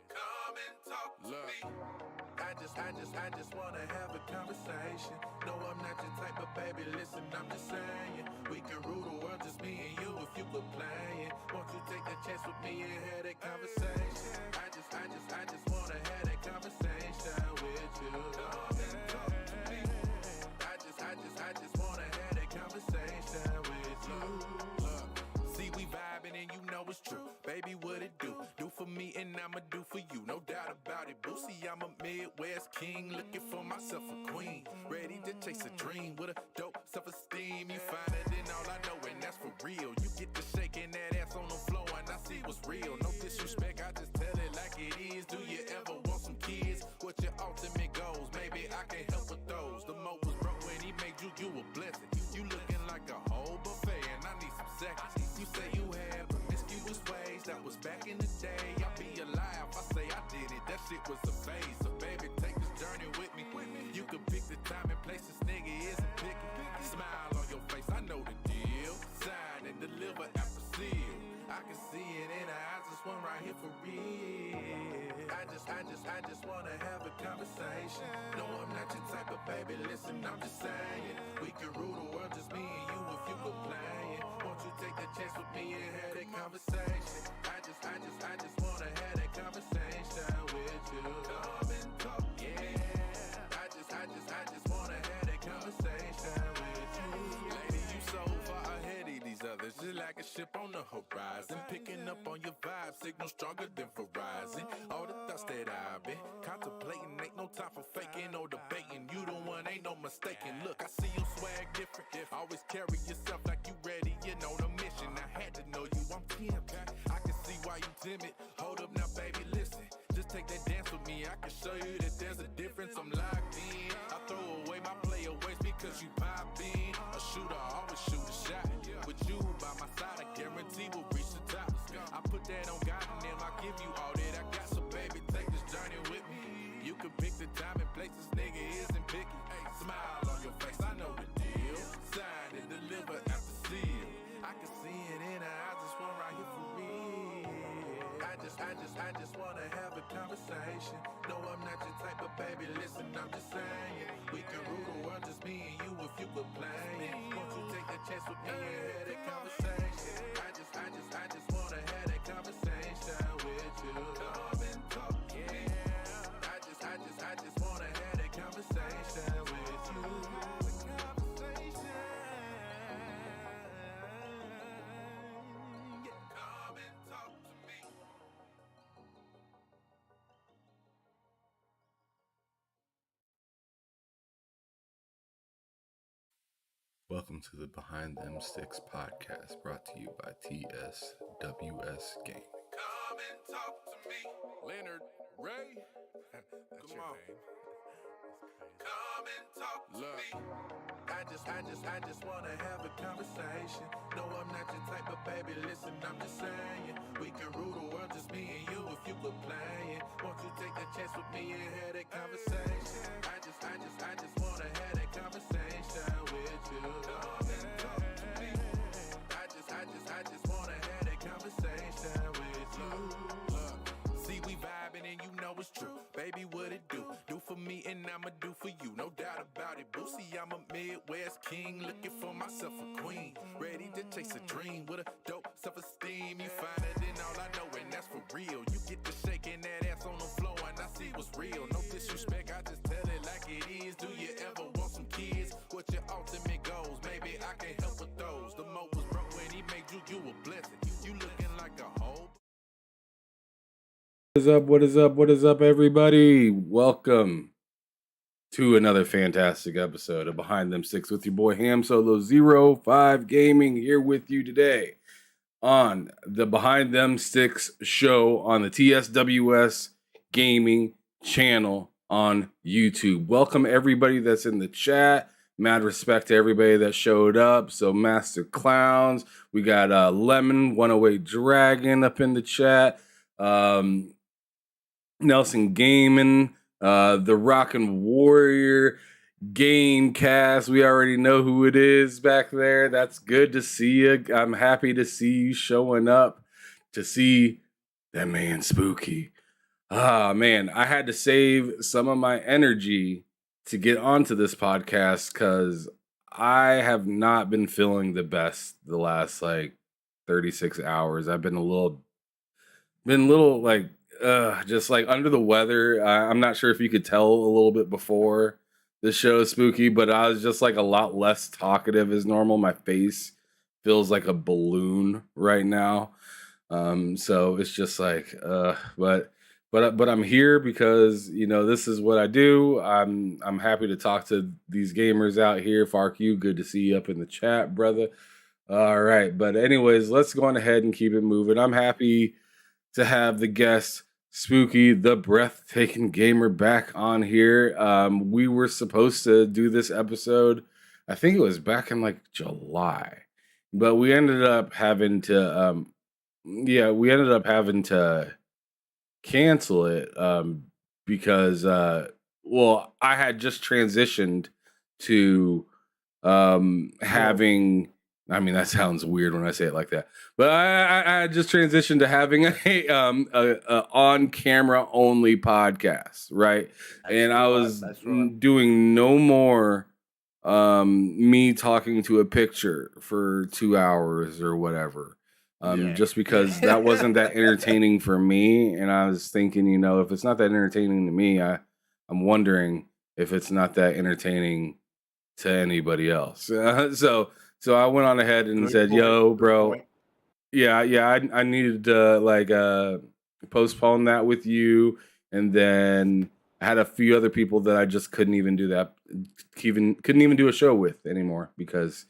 Come and talk to me. I just wanna have a conversation. No, I'm not your type of baby. Listen, I'm just saying we can rule the world, just me and you. If you quit playing, won't you take a chance with me and have that conversation? I just wanna have that conversation with you. Come and talk to me. I just wanna have that conversation with you. Look, see we vibing and you know it's true. Baby, what it do? Do for me and I'ma do for you. No doubt about it. Boosie, I'm a Midwest king, looking for myself a queen. Ready to chase a dream with a dope self-esteem. You find it in all I know, and that's for real. You get to shaking that ass on the floor, and I see what's real. No disrespect, I just tell it like it is. Do you ever want some kids? What your ultimate goals? Maybe I can help with those. The mo was broke when he made you a blessing. You looking like a whole buffet, and I need some seconds. You say you had promiscuous ways, that was back in the day. I'll be alive, I say I did it. That shit was a phase. So baby, take this journey with me. You can pick the time and place, this nigga isn't picky. Smile on your face, I know the deal. Sign and deliver after seal. I can see it in her eyes, this one right here for real. I just wanna have a conversation. No, I'm not your type of baby, listen, I'm just saying we can rule the world, just me and you. If you quit playing, won't you take a chance with me and have that conversation? I just wanna have that conversation with you. Come and talk, yeah. I just wanna have that conversation with you. Lady, you so far ahead of these others, just like a ship on the horizon. Picking up on your vibe, signal stronger than Verizon. All the thoughts that I've been contemplating, ain't no time for faking or debating. You the one, ain't no mistaking. Look, I see your swag different. Always carry yourself like you ready, you know the mission. I had to know you, I'm tempted. I can see why you timid. Hold up now, baby, listen. Just take that dance with me. I can show you that there's a difference. I'm locked in. I throw away my playaways because you pop in. A shooter always shoot a shot. With you by my side, I guarantee we'll reach the top. I put that on God and then I'll give you all that I got. So baby, take this journey with me. You can pick the time and place, this nigga isn't picky. Smile on your face, I know the deal. Sign and deliver after seal. I can see it in her eyes, this one right here for real. I just wanna have a conversation. No, I'm not your type of baby, listen, I'm just saying we can rule the world, just me and you. If you quit playing, won't you take a chance with me and have that conversation? I just wanna have that conversation with you. Come and talk, yeah. I just wanna have that conversation with you. Come and talk to me. Welcome to the Behind Them Sticks podcast, brought to you by TSWS Gaming. Come and talk to me. Lennard Ray. Come on. Come and talk to me. I just wanna have a conversation. No, I'm not your type of baby, listen, I'm just saying we can rule the world, just me and you. If you quit playing, won't you take a chance with me and have that conversation? I just wanna have that conversation with you. Come and talk to me. I just wanna have that conversation with you. Look, see we vibing and you know it's true. Baby, what it do? Do for me and I'ma do for you. No doubt about it. Boosie, I'm a Midwest king, looking for myself a queen. Ready to chase a dream with a dope self-esteem. You find it in all I know, and that's for real. You get to shaking that ass on the floor, and I see what's real. No disrespect, I just tell it like it is. Do you ever want some kids? What your ultimate goals? Maybe I can help with those. The mo was broke when he made you a blessing. You looking like a whole. What is up, everybody? Welcome to another fantastic episode of Behind Them Sticks with your boy Ham Solo 05 Gaming, here with you today on the Behind Them Sticks show on the TSWS Gaming channel on YouTube. Welcome everybody that's in the chat. Mad respect to everybody that showed up. So Master Clowns, we got Lemon 108 Dragon up in the chat. Nelson Gaiman, the Rockin' Warrior, Gamecast. We already know who it is back there. That's good to see you. I'm happy to see you showing up to see That man Spooky. Ah, man, I had to save some of my energy to get onto this podcast because I have not been feeling the best the last like 36 hours. I've been a little like just like under the weather. I'm not sure if you could tell a little bit before the show, Spooky, but I was just like a lot less talkative as normal. My face feels like a balloon right now. So it's just like but I'm here because this is what I do. I'm happy to talk to these gamers out here. Fark, you good to see you up in the chat, brother. All right, but anyways, let's go on ahead and keep it moving. I'm happy to have the guest Spooky, the breathtaking gamer, back on here. We were supposed to do this episode, I think it was back in like July, but we ended up having to cancel it because I had just transitioned to having. I mean, that sounds weird when I say it like that, but I just transitioned to having a on camera only podcast, right? And I was doing no more me talking to a picture for 2 hours or whatever, just because that wasn't that entertaining for me. And I was thinking, if it's not that entertaining to me, I'm wondering if it's not that entertaining to anybody else. So I went on ahead and said, "Yo, bro, I needed to postpone that with you." And then I had a few other people that I just couldn't even do that, couldn't even do a show with anymore because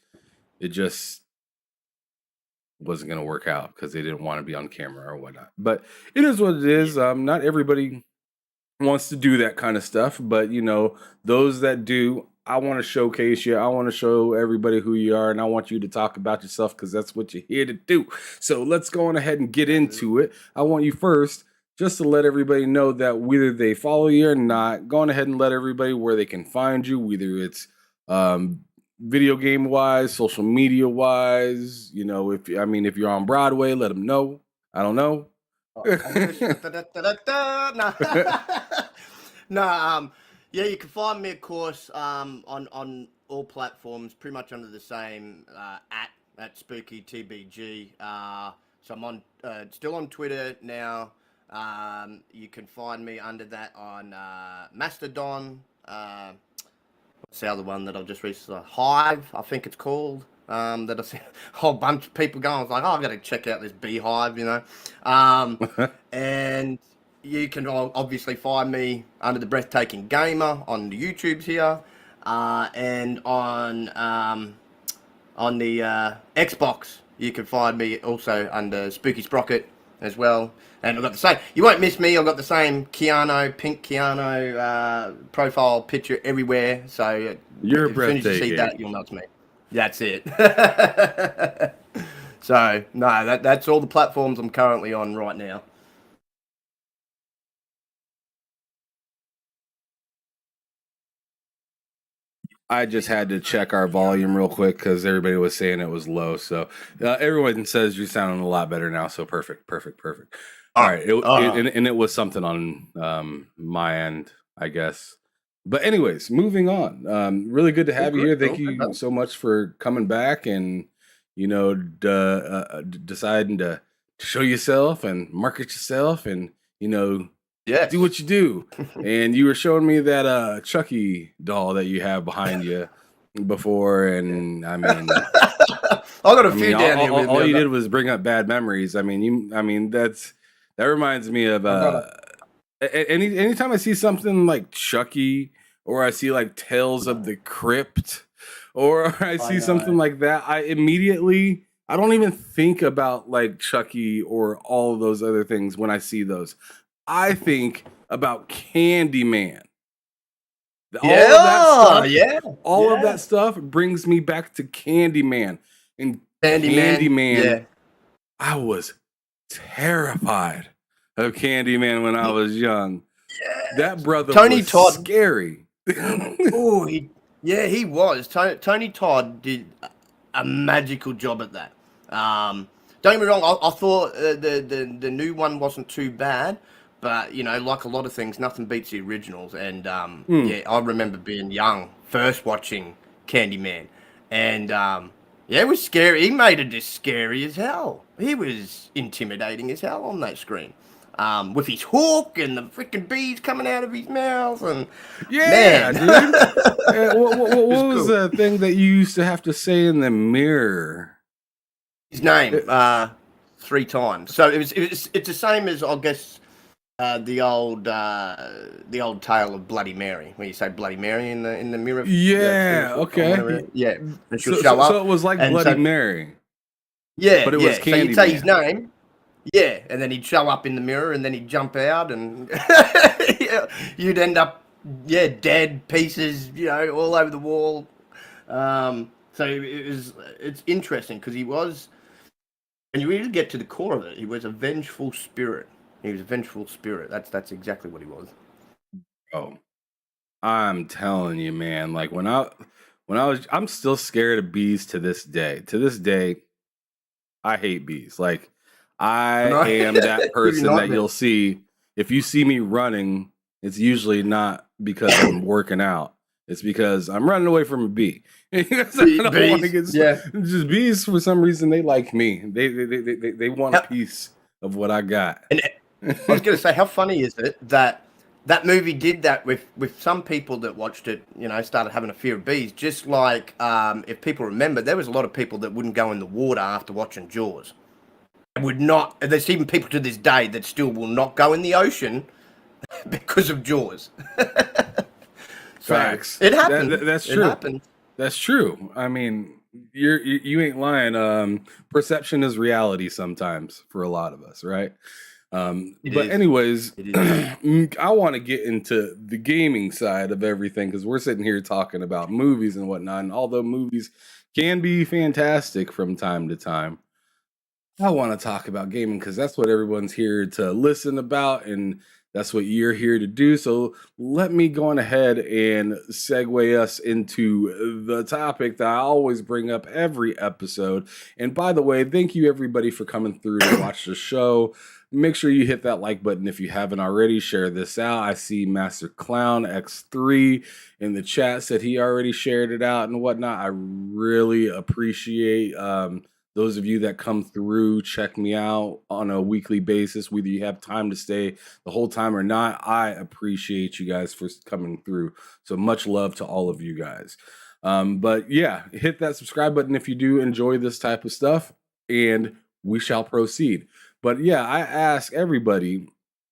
it just wasn't going to work out because they didn't want to be on camera or whatnot. But it is what it is. Not everybody wants to do that kind of stuff, but those that do, I want to showcase you. I want to show everybody who you are, and I want you to talk about yourself because that's what you're here to do. So let's go on ahead and get into it. I want you first just to let everybody know that whether they follow you or not, go on ahead and let everybody where they can find you, whether it's video game wise, social media wise. If you're on Broadway, let them know. I don't know. No, yeah, you can find me, of course, on all platforms, pretty much under the same at SpookyTBG. So I'm on still on Twitter now. You can find me under that on Mastodon. What's the other one that I've just recently? Hive, I think it's called. That I see a whole bunch of people going. I was like, I got to check out this Beehive, and you can obviously find me under the Breathtaking Gamer on the YouTubes here, and on the Xbox you can find me also under Spooky Sprocket as well. And I've got the same. You won't miss me. I've got the same pink Keanu profile picture everywhere. So you're as soon as you see that, you'll know it's me. That's it. So no, that's all the platforms I'm currently on right now. I just had to check our volume real quick because everybody was saying it was low. So everyone says you're sounding a lot better now. So perfect. All right. It was something on my end, I guess. But anyways, moving on. Really good to have you here. Thank you so much for coming back and, deciding to show yourself and market yourself and, do what you do. And you were showing me that Chucky doll that you have behind you before, and I mean, I got a few down here. All you did was bring up bad memories. That reminds me of anytime I see something like Chucky, or I see like Tales of the Crypt, or I see something like that, I don't even think about like Chucky or all of those other things when I see those. I think about Candyman. All of that stuff brings me back to Candyman. And Candyman, I was terrified of Candyman when I was young. Yeah. That brother was Todd, scary. He was. Tony Todd did a magical job at that. don't get me wrong. I thought the new one wasn't too bad, but you know, like a lot of things, nothing beats the originals. And yeah, I remember being young, first watching Candyman, and yeah, it was scary. He made it just scary as hell. He was intimidating as hell on that screen. With his hook and the freaking bees coming out of his mouth, and Yeah, man. dude. What was cool. the thing that you used to have to say in the mirror? His name 3 times. So it's the same as, I guess, the old tale of Bloody Mary, where you say Bloody Mary in the mirror. Yeah, Okay. Yeah, and she'll So, show up. so it was like and Bloody so, Mary, yeah, but it yeah. was So you'd say his Candyman. name. Yeah, and then he'd show up in the mirror, and then he'd jump out, and yeah, you'd end up, dead pieces, all over the wall. So it's interesting because he was, and you really get to the core of it. He was a vengeful spirit. He was a vengeful spirit. That's exactly what he was. Oh, I'm telling you, man. Like I'm still scared of bees to this day. To this day, I hate bees. Like I I know. am that Give you person that you'll nightmares. see. If you see me running, it's usually not because I'm working out. It's because I'm running away from a bee. Because I don't want to Bees. get Yeah. just bees for some reason they like me. They want a How, piece of what I got. and I was going to say, how funny is it that that movie did that with some people that watched it, started having a fear of bees. Just like, if people remember, there was a lot of people that wouldn't go in the water after watching Jaws. Would not. There's even people to this day that still will not go in the ocean because of Jaws. So Facts. it happened. That's It true. happened. That's true. I mean, you ain't lying. Perception is reality sometimes for a lot of us, right? It But is. anyways, It is. I want to get into the gaming side of everything because we're sitting here talking about movies and whatnot. And although movies can be fantastic from time to time, I want to talk about gaming because that's what everyone's here to listen about, and that's what you're here to do. So let me go on ahead and segue us into the topic that I always bring up every episode. And by the way, thank you everybody for coming through to watch the show. Make sure you hit that like button if you haven't already. Share this out. I see Master Clown X3 in the chat said he already shared it out and whatnot. I really appreciate those of you that come through, check me out on a weekly basis, whether you have time to stay the whole time or not. I appreciate you guys for coming through. So much love to all of you guys. But yeah, hit that subscribe button if you do enjoy this type of stuff, and we shall proceed. But yeah, I ask everybody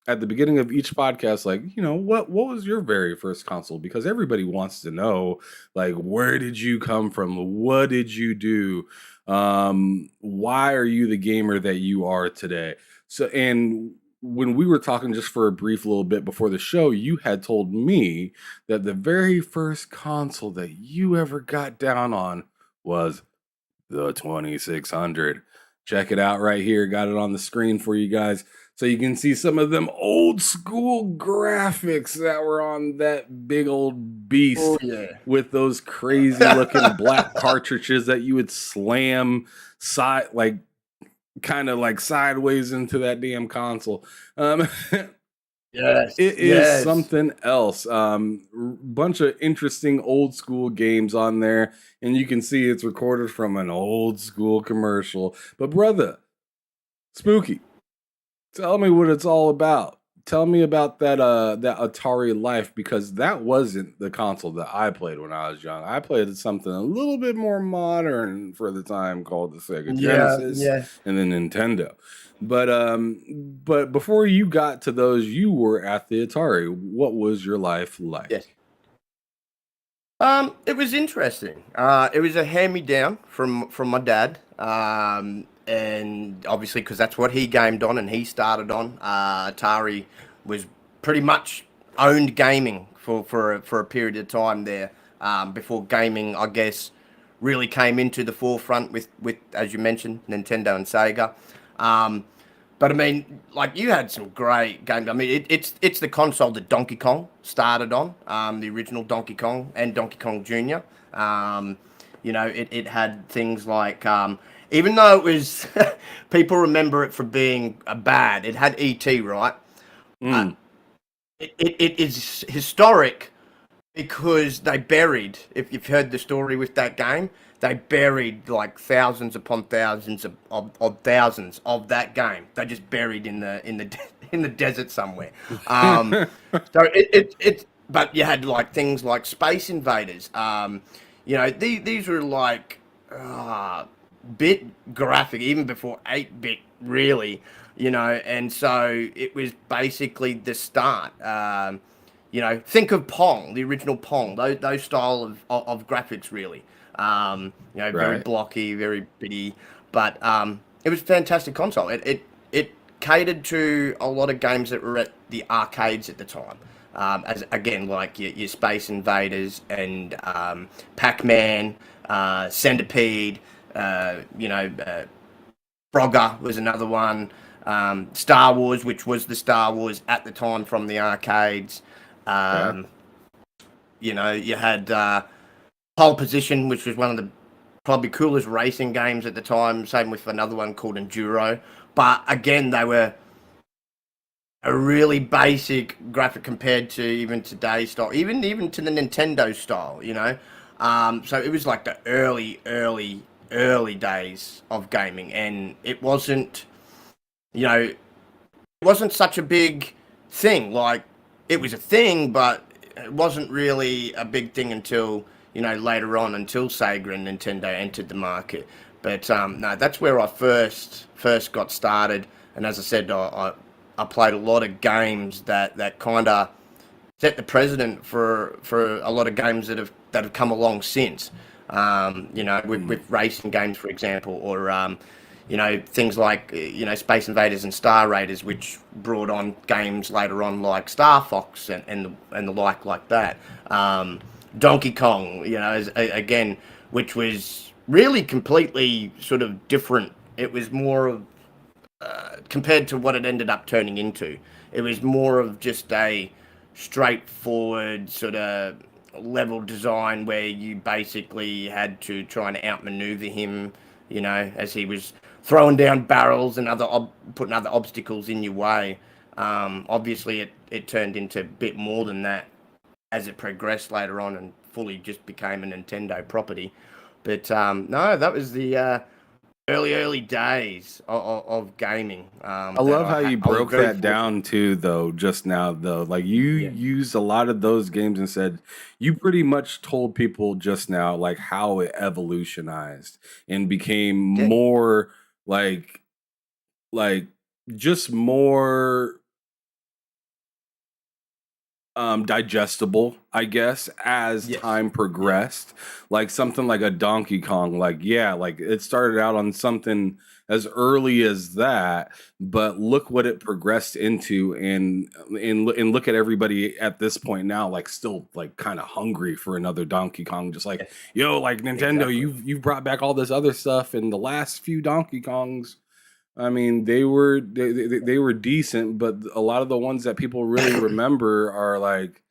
at the beginning of each podcast, like, what was your very first console? Because everybody wants to know, like, where did you come from? What did you do? Why are you the gamer that you are today? So, and when we were talking just for a brief little bit before the show, you had told me that the very first console that you ever got down on was the 2600. Check it out right here. Got it on the screen for you guys. So you can see some of them old school graphics that were on that big old beast Oh yeah. with those crazy looking black cartridges that you would slam kind of like sideways into that damn console. Yes. It is Yes. something else. Bunch of interesting old school games on there, and you can see it's recorded from an old school commercial. But brother, Spooky, tell me what it's all about. Tell me about that Atari Life, because that wasn't the console that I played when I was young. I played something a little bit more modern for the time called the Sega Yeah. Genesis Yeah. and the Nintendo. But before you got to those, you were at the Atari. What was your life like? Yes. It was interesting. It was a hand-me-down from my dad. And obviously because that's what he gamed on and he started on. Atari was pretty much owned gaming for a period of time there. Before gaming, I guess, really came into the forefront with as you mentioned, Nintendo and Sega. But I mean, like, you had some great games. I mean, it's the console that Donkey Kong started on, the original Donkey Kong and Donkey Kong Jr. It had things like even though it was, people remember it for being a bad. It had ET, right? It is historic because they buried. If you've heard the story with that game, they buried like thousands upon thousands of thousands of that game. They just buried in the in the desert somewhere. So it but you had like things like Space Invaders. These were like bit graphic even before 8-bit really. And so it was basically the start. Think of Pong, the original Pong, those style of graphics really. Very Right. blocky, very bitty, but it was a fantastic console. It catered to a lot of games that were at the arcades at the time. As again, like your Space Invaders and Pac-Man, Centipede, Frogger was another one. Star Wars, which was the Star Wars at the time from the arcades. Yeah. You had Pole Position, which was one of the probably coolest racing games at the time. Same with another one called Enduro. But again, they were a really basic graphic compared to even today's style, even to the Nintendo style. So it was like the early days of gaming, and it wasn't such a big thing. Like it was a thing, but it wasn't really a big thing until later on, until Sega and Nintendo entered the market. But no, that's where I first got started. And as I said, I played a lot of games that kind of set the precedent for a lot of games that have come along since. With racing games, for example, or things like Space Invaders and Star Raiders, which brought on games later on like Star Fox and the like that. Donkey Kong, again, which was really completely sort of different. It was more of compared to what it ended up turning into. It was more of just a straightforward sort of level design where you basically had to try and outmaneuver him, as he was throwing down barrels and putting other obstacles in your way. Obviously, it turned into a bit more than that as it progressed later on and fully just became a Nintendo property. But no, that was the early days of gaming. I love how you broke that down too, though, just now, though. Like you used a lot of those games and said you pretty much told people just now, like how it evolutionized and became more like just more digestible, I guess, as time progressed. Like something like a Donkey Kong, like it started out on something as early as that, but look what it progressed into, and look at everybody at this point now, like still like kind of hungry for another Donkey Kong. Just like like Nintendo, you've brought back all this other stuff, and the last few Donkey Kongs, I mean, they were decent, but a lot of the ones that people really remember are like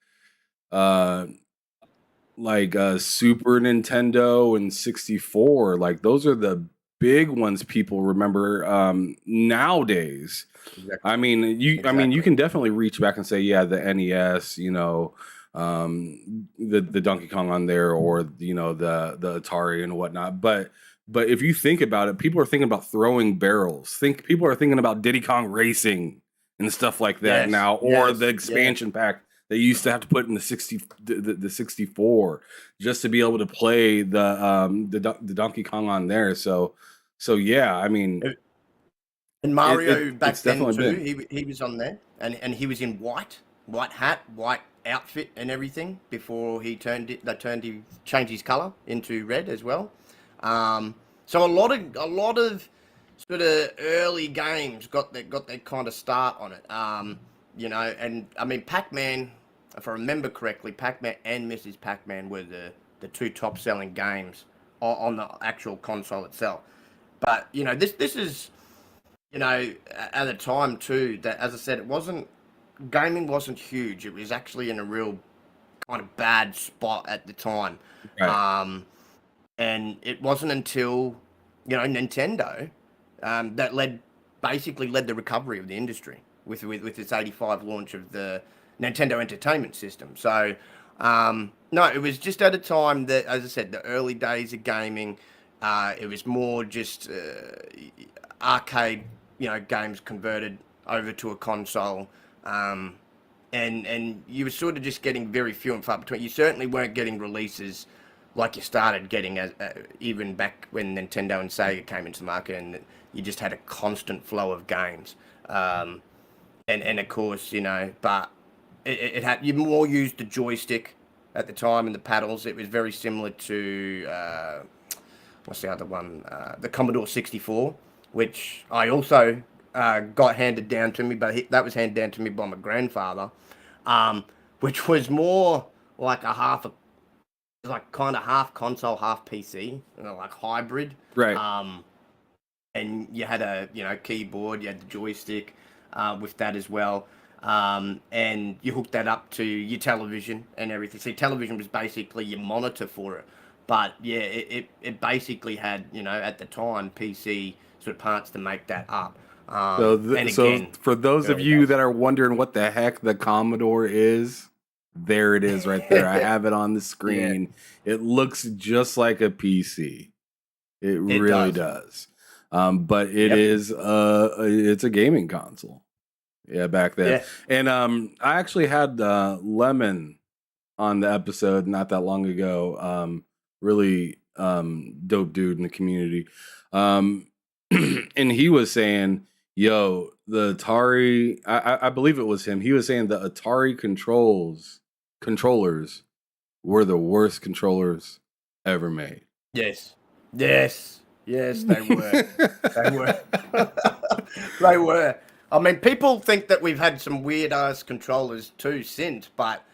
Super Nintendo and 64. Like those are the big ones people remember nowadays. Exactly. I mean, you can definitely reach back and say, the NES, the Donkey Kong on there, or the Atari and whatnot, but if you think about it, people are thinking about throwing barrels. People are thinking about Diddy Kong Racing and stuff like that now, or the expansion pack they used to have to put in the 64 just to be able to play the Donkey Kong on there. So yeah, I mean, and Mario back then too. He was on there, and he was in white hat, white outfit, and everything before he changed his color into red as well. So a lot of sort of early games got their kind of start on it. And I mean Pac-Man, if I remember correctly, Pac-Man and Mrs. Pac-Man were the two top selling games on the actual console itself. But this is at a time too that, as I said, gaming wasn't huge. It was actually in a real kind of bad spot at the time. Right. And it wasn't until Nintendo, that basically led the recovery of the industry with its 85 launch of the Nintendo Entertainment System. So, no, it was just at a time that, as I said, the early days of gaming, it was more just arcade, games converted over to a console. And you were sort of just getting very few and far between. You certainly weren't getting releases like you started getting even back when Nintendo and Sega came into the market, and you just had a constant flow of games. And of course, but it had, you more used the joystick at the time and the paddles. It was very similar to what's the other one? The Commodore 64, which I also got handed down to me, but that was handed down to me by my grandfather, which was more like like kind of half console, half PC, like hybrid. Right. And you had a keyboard, you had the joystick with that as well. And you hooked that up to your television and everything. See, television was basically your monitor for it. But yeah, it basically had, at the time, PC sort of parts to make that up. So for those of you that are wondering what the heck the Commodore is, there it is right there. I have it on the screen. Yeah. It looks just like a PC. It really does. But it is it's a gaming console. Yeah, back then. Yeah. And I actually had Lemon on the episode not that long ago. Really dope dude in the community. And he was saying, yo, the Atari, I believe it was him. He was saying the Atari controllers were the worst controllers ever made. Yes, they were. They were. They were. I mean, people think that we've had some weird ass controllers too since, but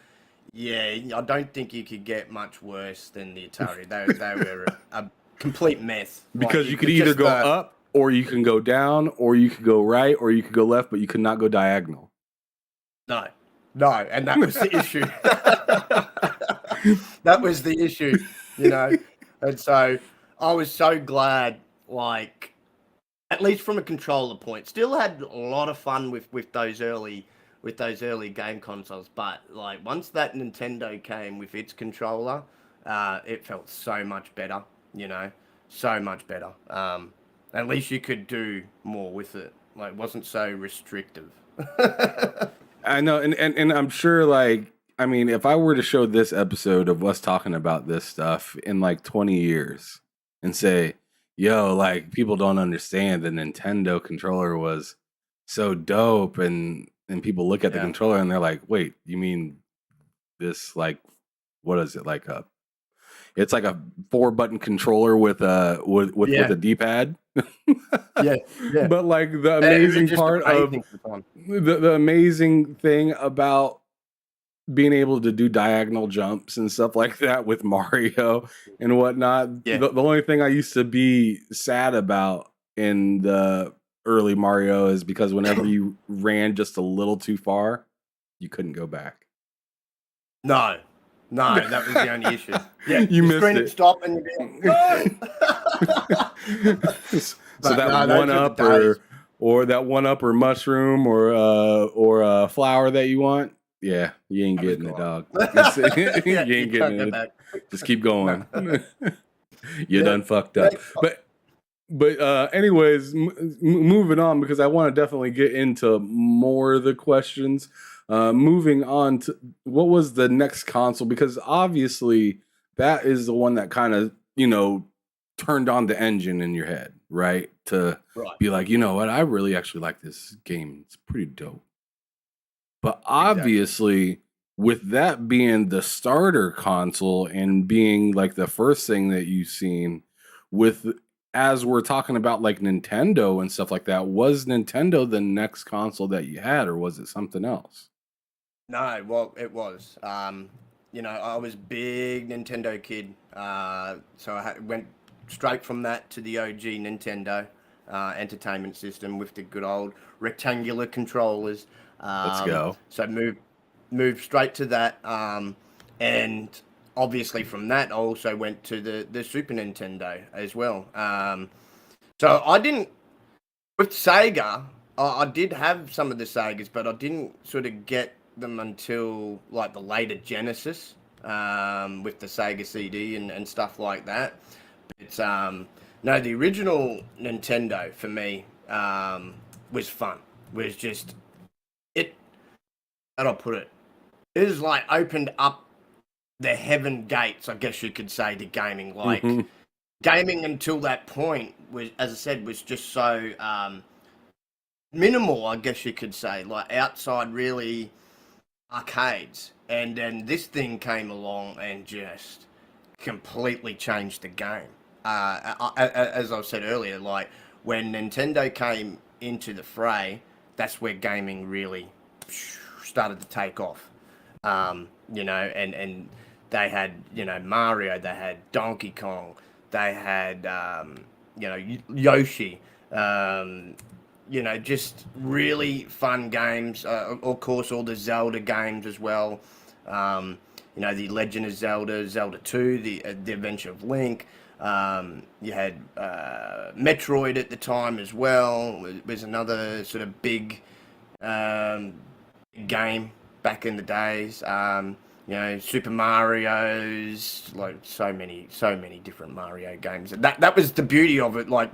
yeah, I don't think you could get much worse than the Atari. They were a complete mess. Because like, you could either go up, or you can go down, or you could go right, or you could go left, but you could not go diagonal. No, and that was the issue. That was the issue, And so I was so glad, like, at least from a controller point, still had a lot of fun with those early game consoles. But like once that Nintendo came with its controller, it felt so much better, so much better. At least you could do more with it. Like, it wasn't so restrictive. I know, and I'm sure, like, I mean, if I were to show this episode of us talking about this stuff in like 20 years and say, yo, like, people don't understand the Nintendo controller was so dope, and people look at the controller and they're like, wait, you mean this, like, what is it, like it's like a 4-button controller with a D-pad. yeah. But like the amazing part of the amazing thing about being able to do diagonal jumps and stuff like that with Mario and whatnot. Yeah. The only thing I used to be sad about in the early Mario is because whenever you ran just a little too far, you couldn't go back. No, that was the only issue. Yeah, you missed it. Would stop and you'd be like, no! So that one up or that one up or mushroom or flower that you want, yeah, you ain't getting it, dog. You ain't getting it. Back. Just keep going. You done fucked up. But anyways, moving on, because I want to definitely get into more of the questions. Moving on to what was the next console, because obviously that is the one that kind of, turned on the engine in your head, right? To be like, you know what, I really actually like this game. It's pretty dope. But obviously, with that being the starter console and being like the first thing that you've seen, as we're talking about like Nintendo and stuff like that, was Nintendo the next console that you had, or was it something else? No, well, it was. I was a big Nintendo kid, so I went straight from that to the OG Nintendo Entertainment System with the good old rectangular controllers. Let's go. So moved straight to that, and obviously from that I also went to the Super Nintendo as well. So I didn't with Sega. I did have some of the Segas, but I didn't sort of get them until like the later Genesis, with the Sega CD and stuff like that. But no, the original Nintendo for me was fun. Was just it. How do I put it? It was like opened up the heaven gates, I guess you could say, to gaming. Like gaming until that point was, as I said, was just so minimal, I guess you could say, like outside really arcades. And then this thing came along and just completely changed the game. As I said earlier, like when Nintendo came into the fray, that's where gaming really started to take off. And they had, Mario, they had Donkey Kong, they had, Yoshi, just really fun games. Of course, all the Zelda games as well. The Legend of Zelda, Zelda 2, the Adventure of Link. You had Metroid at the time as well. It was another sort of big game back in the days. Super Mario's, like so many different Mario games. That was the beauty of it. Like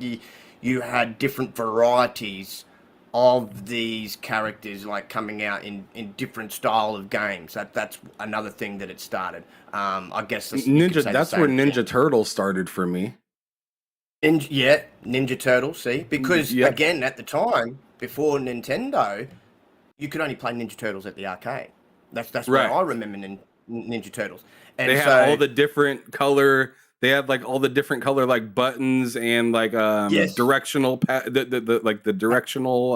you had different varieties of these characters, like coming out in different style of games. That's another thing that it started. I guess Ninja. That's where Ninja Turtles started for me. Ninja Turtles. See, because again, at the time before Nintendo, you could only play Ninja Turtles at the arcade. That's right. What I remember Ninja Turtles. And they had all the different color. They had like all the different color like buttons and like directional the directional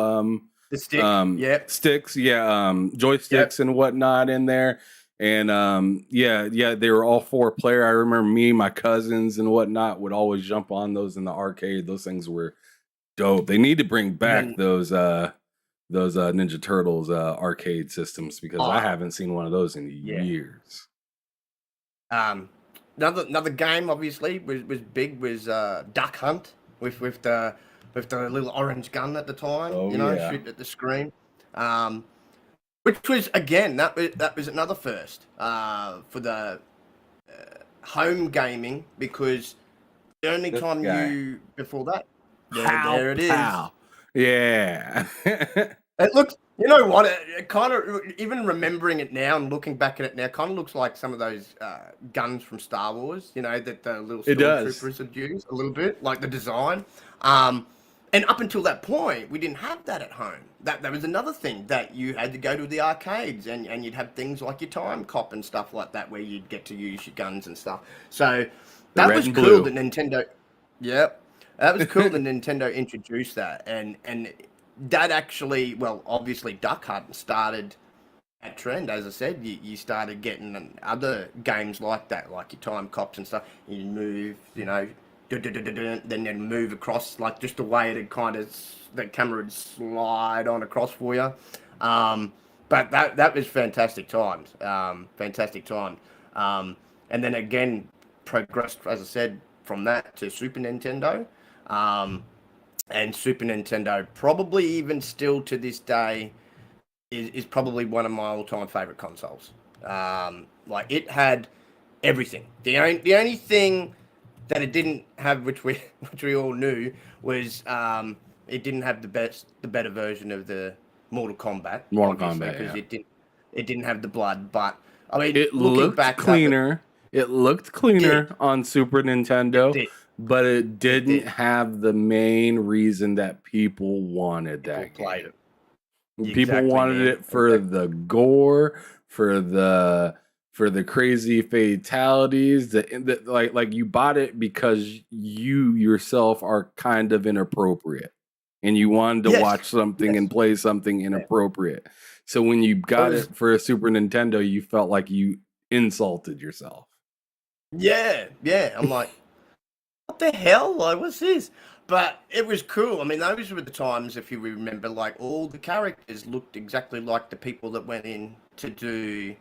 the stick. sticks, joysticks and whatnot in there. And they were all 4-player. I remember me, my cousins and whatnot would always jump on those in the arcade. Those things were dope. They need to bring back those Ninja Turtles arcade systems because I haven't seen one of those in years. Another game obviously was big was Duck Hunt with the little orange gun at the time. Shoot at the screen. Which was again that was another first for the home gaming, because the only time before that there it is. Yeah. It looks, you know what? It kind of, even remembering it now and looking back at it now, kind of looks like some of those guns from Star Wars. That the little stormtroopers would use a little bit, like the design. And up until that point, we didn't have that at home. That was another thing, that you had to go to the arcades and you'd have things like your Time Cop and stuff like that, where you'd get to use your guns and stuff. So that was cool that Nintendo. Yep, that was cool that Nintendo introduced that, and that actually, well, obviously Duck Hunt started that trend. As I said, you started getting other games like that, like your Time Cops and stuff. You move, then move across, like just the way it kind of, the camera would slide on across for you. But that was fantastic times. And then again, progressed, as I said, from that to Super Nintendo. And Super Nintendo, probably even still to this day, is probably one of my all-time favorite consoles. Like, it had everything. The only thing that it didn't have, which we all knew, was it didn't have the better version of the Mortal Kombat. Because it didn't have the blood. But I mean, it looked cleaner. It looked cleaner on Super Nintendo. But it didn't have the main reason that people wanted that game. People wanted it for the gore, for the crazy fatalities. Like you bought it because you yourself are kind of inappropriate, and you wanted to watch something and play something inappropriate. So when you got it for a Super Nintendo, you felt like you insulted yourself. Yeah. I'm like, what the hell? Like, what's this? But it was cool. I mean, those were the times, if you remember, like all the characters looked exactly like the people that went in to do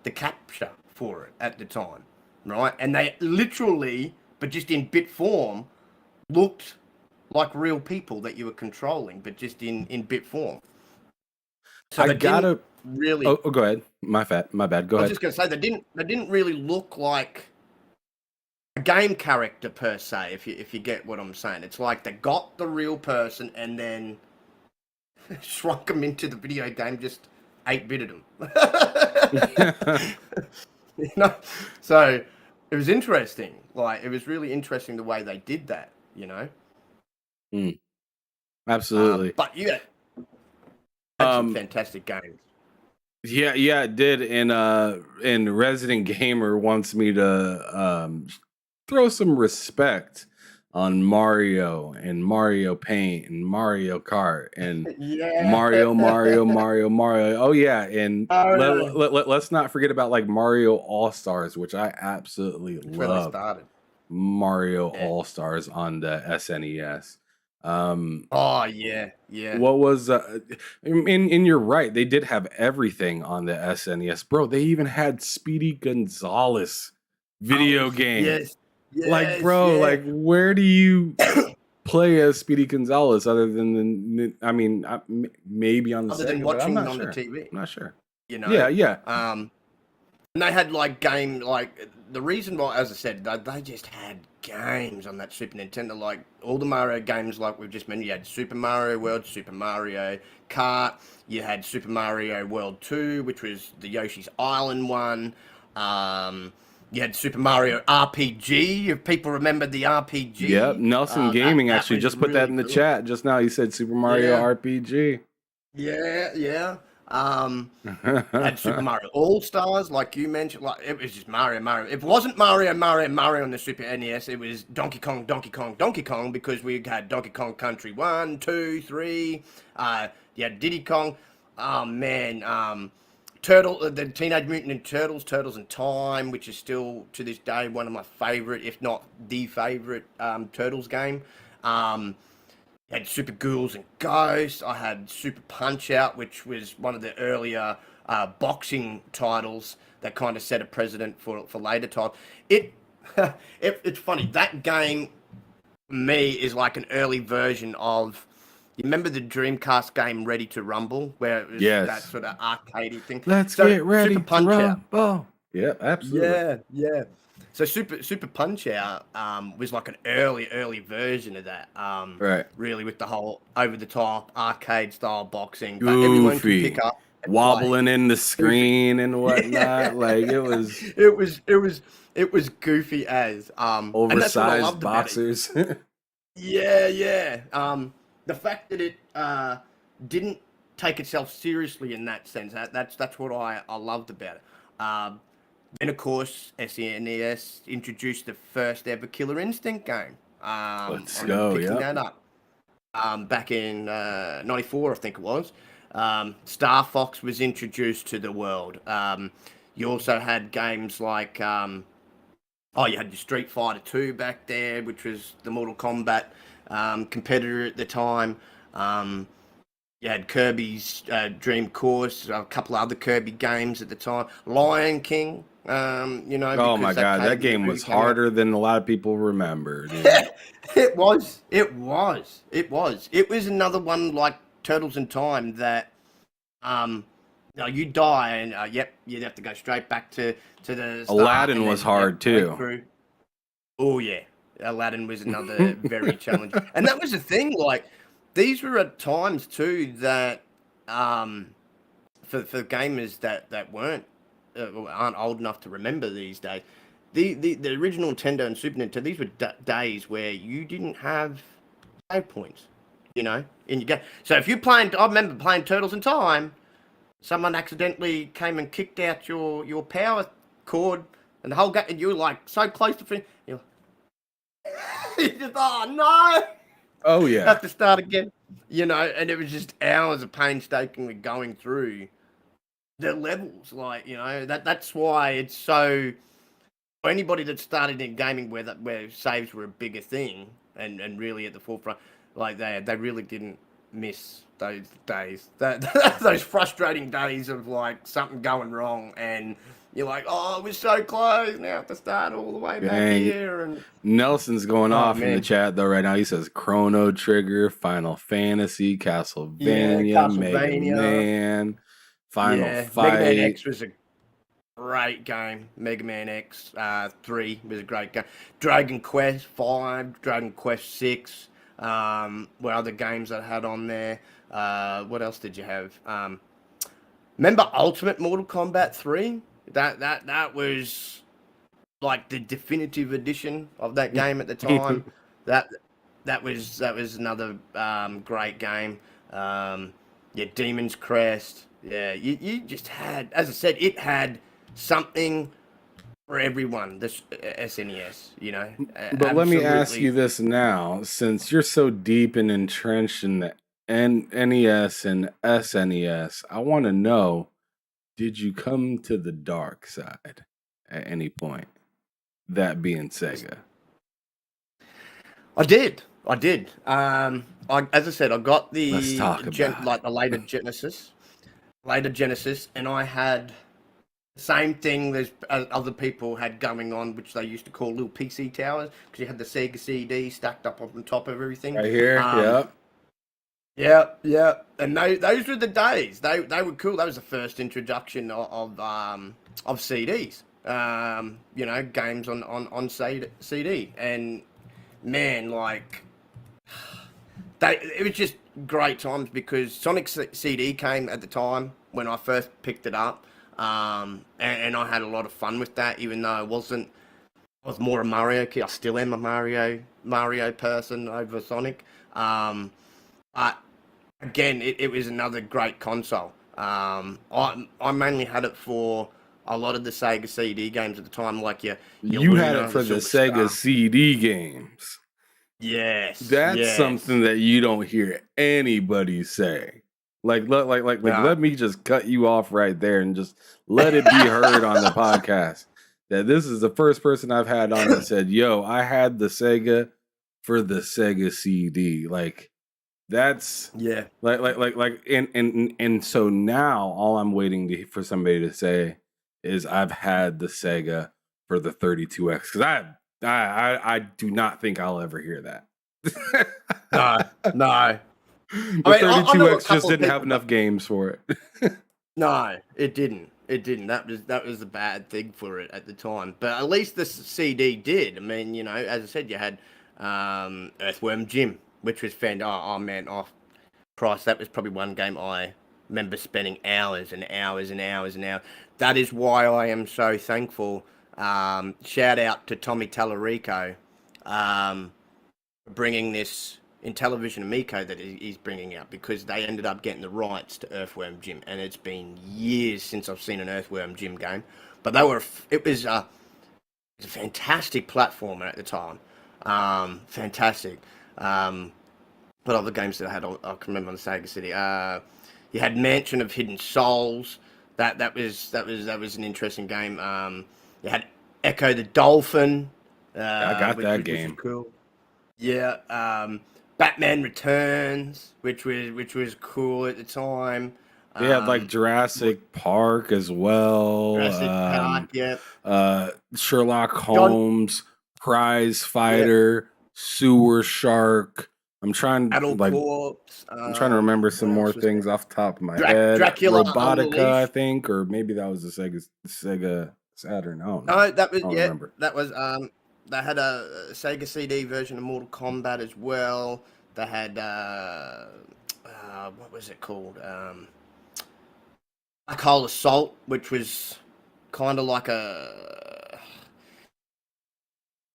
the capture for it at the time, right? And they literally, but just in bit form, looked like real people that you were controlling, but just in bit form. So I they gotta. didn't really. Oh, go ahead. My bad. Go I was ahead. just going to say they didn't really look like a game character per se. If you get what I'm saying, it's like they got the real person and then shrunk them into the video game, just 8-bitted them. You know, so it was interesting. Like, it was really interesting the way they did that. You know, Absolutely. but yeah, had some Um, fantastic games. yeah, it did. And Resident Gamer wants me to throw some respect on Mario and Mario Paint and Mario Kart and Yeah, Mario. Oh yeah, and Mario. let's not forget about like Mario All Stars, which I absolutely That's where they love. started. Mario Yeah. All Stars on the SNES. Oh yeah. What was and you're right, they did have everything on the SNES, bro. They even had Speedy Gonzales video game. Yes. Like, bro, yeah. like, where do you play as Speedy Gonzales other than I mean, maybe on the Other than Sega, but I'm watching not on sure. the TV. I'm not sure. You know. Yeah. And they had like the reason why, as I said, they just had games on that Super Nintendo, like all the Mario games, like we've just mentioned. You had Super Mario World, Super Mario Kart. You had Super Mario World 2, which was the Yoshi's Island one. You had Super Mario RPG. If people remember the RPG. Yep. Nelson Gaming that actually was just put that really in the cool. chat just now. He said Super Mario RPG. Yeah. Had Super Mario All Stars, like you mentioned. Like, it was just Mario. If it wasn't Mario on the Super NES, it was Donkey Kong, because we had Donkey Kong Country 1, 2, 3. You had Diddy Kong. Oh man, the Teenage Mutant Ninja Turtles in Time, which is still to this day one of my favorite, if not the favorite, Turtles game. I had Super Ghouls and Ghosts. I had Super Punch Out, which was one of the earlier boxing titles that kind of set a precedent for later titles. It's funny. That game, for me, is like an early version of. You remember the Dreamcast game Ready to Rumble, where it was that sort of arcadey thing. Let's get ready Super Punch to Out. rumble. Yeah, absolutely. Yeah. So Super Punch Out was like an early version of that. Right. Really, with the whole over the top arcade style boxing, but everyone could Goofy. pick up and Wobbling play. in the screen and whatnot. Like it was It was goofy as and that's what I oversized loved about it. boxers. Yeah. The fact that it didn't take itself seriously in that sense, that's what I loved about it. Then, of course, SNES introduced the first ever Killer Instinct game. Let's I go, remember picking yeah. that up back in 94, I think it was. Star Fox was introduced to the world. You also had games like, you had your Street Fighter 2 back there, which was the Mortal Kombat competitor at the time. You had Kirby's Dream Course, a couple of other Kirby games at the time. Lion King, Oh my god, that game was harder than a lot of people remember. Dude. It was. It was another one like Turtles in Time that, you die and you'd have to go straight back to the start. Aladdin was hard too. Oh yeah, Aladdin was another very challenging, and that was the thing. Like, these were at times too that, for gamers that aren't old enough to remember these days, the original Nintendo and Super Nintendo, these were days where you didn't have save points, in your game. So if I remember playing Turtles in Time, someone accidentally came and kicked out your power cord, and the whole game, and you were like so close to finish, you're just, oh no. Oh yeah. Have to start again, and it was just hours of painstakingly going through the levels, that's why it's so. For anybody that started in gaming where saves were a bigger thing and really at the forefront, like they really didn't miss those days, those frustrating days of like something going wrong and You're like, oh, we're so close. Now I have to start all the way back Dang. here. And Nelson's going off in the man. chat though right now. He says Chrono Trigger, Final Fantasy, Yeah, Castlevania, Mega Castlevania. Man, Final Yeah, Mega Man Fight. X was a great game. Mega Man X 3 was a great game. Dragon Quest 5, Dragon Quest 6. What other games I had on there? What else did you have? Remember Ultimate Mortal Kombat 3? That was like the definitive edition of that game at the time. that that was another great game. Yeah, Demon's Crest. Yeah, you just had, as I said, it had something for everyone. This SNES, you know. But let me ask Absolutely. you this now, since you're so deep and entrenched in the NES and SNES, I want to know, did you come to the dark side at any point? That being Sega. I did. As I said, I got Let's the talk about like the later Genesis, and I had the same thing there's other people had going on, which they used to call little PC towers, because you had the Sega CD stacked up on top of everything. Right here, yep. Yeah, and those were the days. They were cool. That was the first introduction of CDs. You know, games on CD, and man, like it was just great times, because Sonic CD came at the time when I first picked it up, and I had a lot of fun with that, even though I was more a Mario kid. I still am a Mario person over Sonic. But again, it was another great console. I mainly had it for a lot of the Sega CD games at the time, like your You had Luna, it for the Silver Sega Star. CD games. Yes, That's something that you don't hear anybody say. Like, let me just cut you off right there and just let it be heard on the podcast that this is the first person I've had on that said, "Yo, I had the Sega for the Sega CD." Like, that's and so now all I'm waiting for somebody to say is I've had the Sega for the 32X, because I do not think I'll ever hear that. No. The I mean, I know a 32X just couple of didn't have people enough games for it. No, it didn't. That was the bad thing for it at the time. But at least the CD did. I mean, you know, as I said, you had Earthworm Jim, which was fantastic. Oh man, Christ, that was probably one game I remember spending hours and hours and hours and hours. That is why I am so thankful. Shout out to Tommy Tallarico, bringing this in Television Amico that he's bringing out, because they ended up getting the rights to Earthworm Jim, and it's been years since I've seen an Earthworm Jim game. But it was a fantastic platformer at the time. Fantastic. What other games that I had? I can remember on the Sega City. You had Mansion of Hidden Souls. That was an interesting game. You had Echo the Dolphin. I got that game. Was cool. Yeah. Batman Returns, which was cool at the time. They had like Jurassic Park as well. Jurassic Park, yeah. Sherlock Holmes, Prize Fighter, Sewer Shark. I'm trying Corpse, I'm trying to remember some more things off the top of my head. Dracula Robotica, Unleashed. I think, or maybe that was the Sega Saturn. I don't know. No, that was remember. That was they had a Sega CD version of Mortal Kombat as well. They had what was it called? Black Hole Assault, which was kind of like a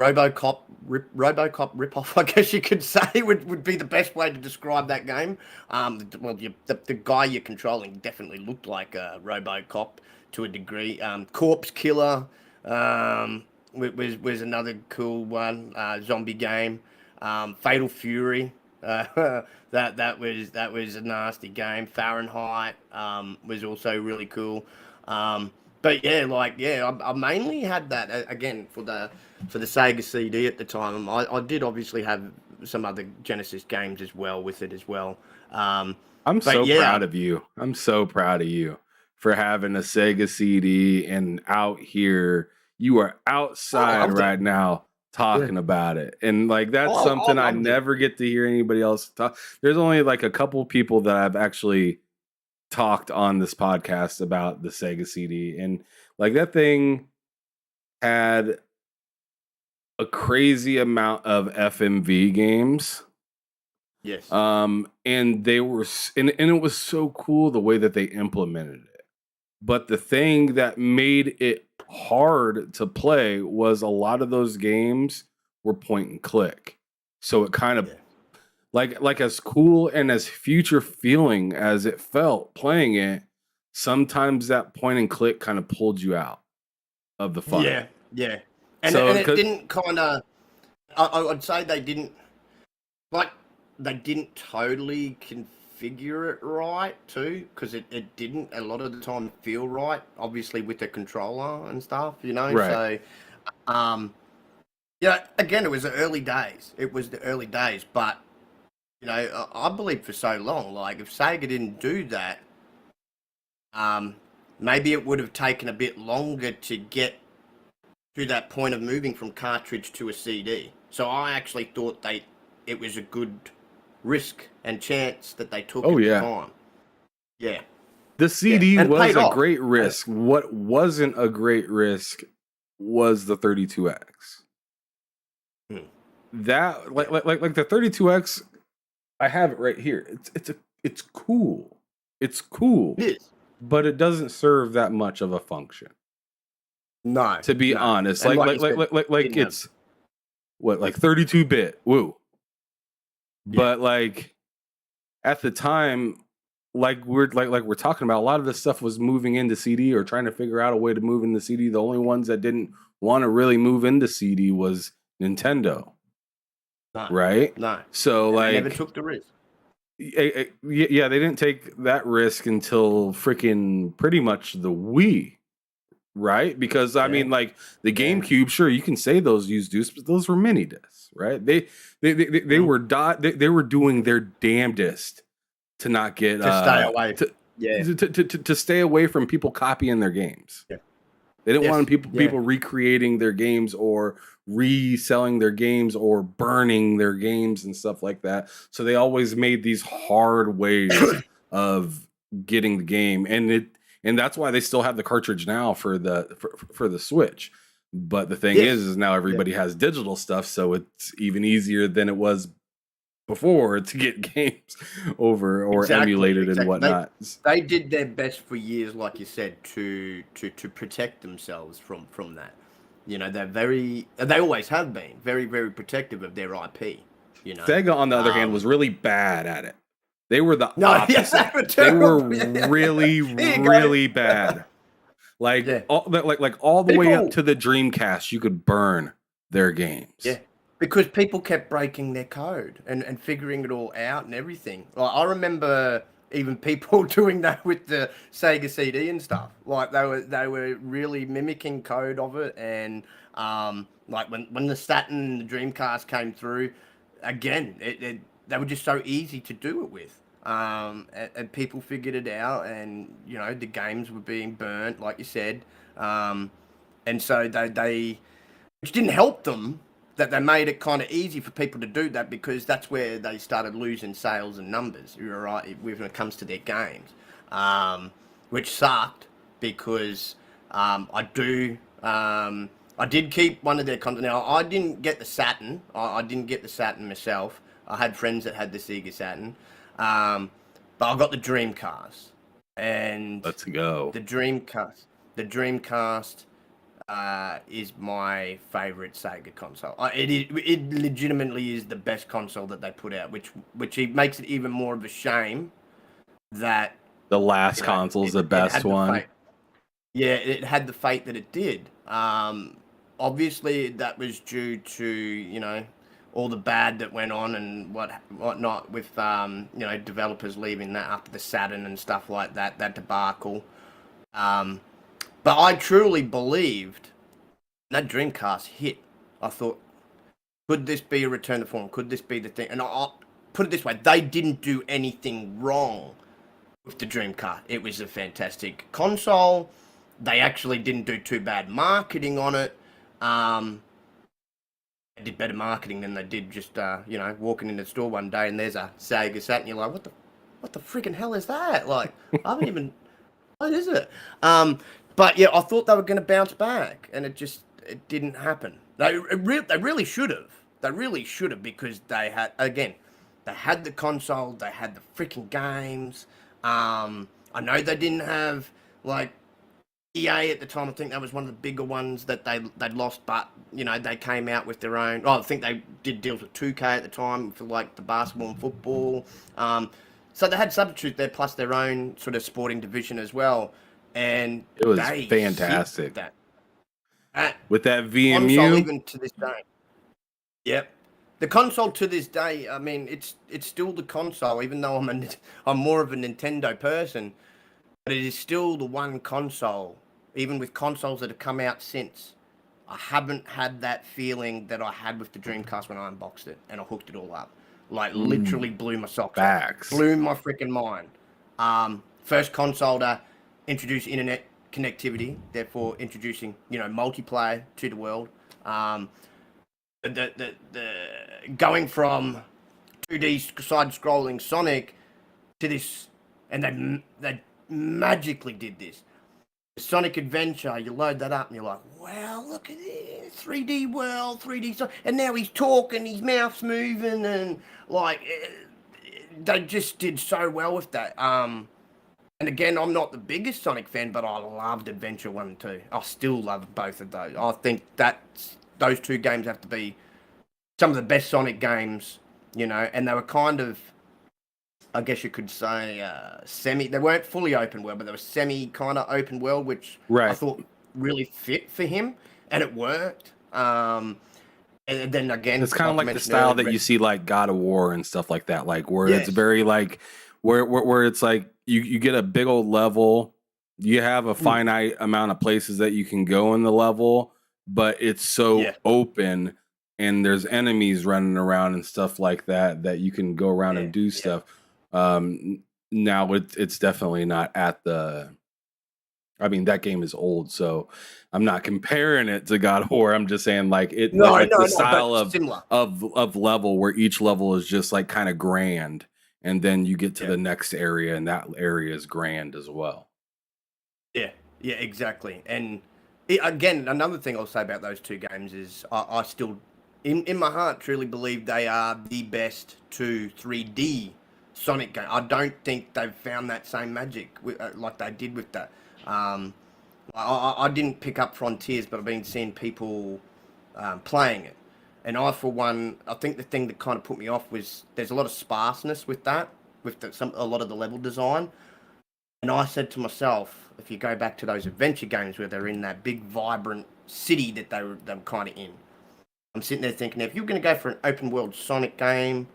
RoboCop ripoff, I guess you could say, would be the best way to describe that game. Well, the guy you're controlling definitely looked like a RoboCop to a degree. Corpse Killer was another cool one. Zombie game. Fatal Fury. That was a nasty game. Fahrenheit was also really cool. But I mainly had that again for the Sega CD at the time. I did obviously have some other Genesis games as well with it as well. I'm so proud of you. I'm so proud of you. for having a Sega CD and out here. You are outside right now talking about it. And like that's something I never get to hear anybody else talk. There's only like a couple people that I've actually talked on this podcast about the Sega CD, and like that thing had a crazy amount of FMV games. Yes. And they were, and it was so cool the way that they implemented it. But the thing that made it hard to play was a lot of those games were point and click. So it kind of like as cool and as future feeling as it felt playing it, sometimes that point and click kind of pulled you out of the fun. Yeah. And it didn't kind of, I'd say they didn't totally configure it right too, because it didn't a lot of the time feel right, obviously with the controller and stuff, you know. Right. So again, it was the early days, but you know, I believe for so long, like if Sega didn't do that, maybe it would have taken a bit longer to get to that point of moving from cartridge to a CD. So I actually thought it was a good risk and chance that they took at the time. Yeah. The CD was a great risk. What wasn't a great risk was the 32X. That like the 32X, I have it right here. It's cool. It's cool. It is. But it doesn't serve that much of a function. No. To be honest. Like it's what, like 32-bit. Woo. Yeah. But like at the time, like we're talking about, a lot of this stuff was moving into CD or trying to figure out a way to move into CD. The only ones that didn't want to really move into CD was Nintendo. No, right? No. So like they never took the risk. Yeah, they didn't take that risk until freaking pretty much the Wii. Right? Because I mean, like the GameCube, sure, you can say those used discs, but those were mini discs, right? They were they were doing their damnedest to not get stay away. To stay away from people copying their games. Yeah. They didn't want people recreating their games or reselling their games or burning their games and stuff like that. So they always made these hard ways of getting the game, and that's why they still have the cartridge now for the Switch. But the thing is now everybody has digital stuff, so it's even easier than it was before to get games over or emulated and whatnot. They did their best for years, like you said, to protect themselves from that. You know, they always have been very, very protective of their IP. You know, Sega, on the other hand, was really bad at it. They were the opposite. They were really, really bad. All the way up to the Dreamcast, you could burn their games. Yeah, because people kept breaking their code and figuring it all out and everything. Like, I remember even people doing that with the Sega CD and stuff. Like they were really mimicking code of it, and like when the Saturn and the Dreamcast came through, again, they were just so easy to do it with. And people figured it out, and you know the games were being burnt, like you said, and so they which didn't help them, that they made it kind of easy for people to do that, because that's where they started losing sales and numbers. You're right when it comes to their games, which sucked, because I did keep one of their content. Now I didn't get the Saturn. I didn't get the Saturn myself. I had friends that had the Sega Saturn. But I got the Dreamcast, and let's go. The Dreamcast is my favorite Sega console. It legitimately is the best console that they put out, which makes it even more of a shame that the last console is the best one. It had the fate that it did. Obviously, that was due to all the bad that went on and whatnot with developers leaving that after the Saturn and stuff like that debacle. But I truly believed that Dreamcast hit. I thought, could this be a return to form? Could this be the thing? And I put it this way: they didn't do anything wrong with the Dreamcast. It was a fantastic console. They actually didn't do too bad marketing on it. They did better marketing than they did just walking in the store one day and there's a Sega Saturn and you're like, what the freaking hell is that? Like, I haven't even, what is it? But yeah, I thought they were going to bounce back, and it didn't happen. They really should have. They really should have, because they had the console, they had the freaking games. I know they didn't have like EA at the time. I think that was one of the bigger ones that they'd lost, but they came out with their own. Oh, I think they did deals with 2K at the time for like the basketball and football. So they had substitutes there, plus their own sort of sporting division as well, and it was fantastic. With that VMU, console, even to this day. Yep, the console to this day. I mean, it's still the console, even though I'm more of a Nintendo person, but it is still the one console. Even with consoles that have come out since, I haven't had that feeling that I had with the Dreamcast when I unboxed it and I hooked it all up. Like, literally blew my socks off. Blew my freaking mind. First console to introduce internet connectivity, therefore introducing, multiplayer to the world. The going from 2D side-scrolling Sonic to this, and they magically did this. Sonic Adventure, you load that up and you're like, wow, look at this, 3D world, 3D, and now he's talking, his mouth's moving, and like, they just did so well with that. And again, I'm not the biggest Sonic fan, but I loved Adventure 1 and 2. I still love both of those. I think those two games have to be some of the best Sonic games, and they were kind of, I guess you could say, they weren't fully open world, but they were semi kind of open world, which I thought really fit for him, and it worked. And then again, it's kind of like the style that you see like God of War and stuff like that, like where it's very like where it's like you get a big old level, you have a finite amount of places that you can go in the level, but it's so open, and there's enemies running around and stuff like that you can go around and do stuff. Now it's definitely not at the. I mean, that game is old, so I'm not comparing it to God of War. I'm just saying, like the style of level where each level is just like kind of grand, and then you get to the next area, and that area is grand as well. Yeah, exactly. And again, another thing I'll say about those two games is I still, in my heart, truly believe they are the best 3D Sonic game. I don't think they've found that same magic like they did with that. I didn't pick up Frontiers, but I've been seeing people playing it. And I, for one, I think the thing that kind of put me off was there's a lot of sparseness with that, with a lot of the level design. And I said to myself, if you go back to those adventure games where they're in that big, vibrant city that they were kind of in, I'm sitting there thinking, if you're going to go for an open world Sonic game,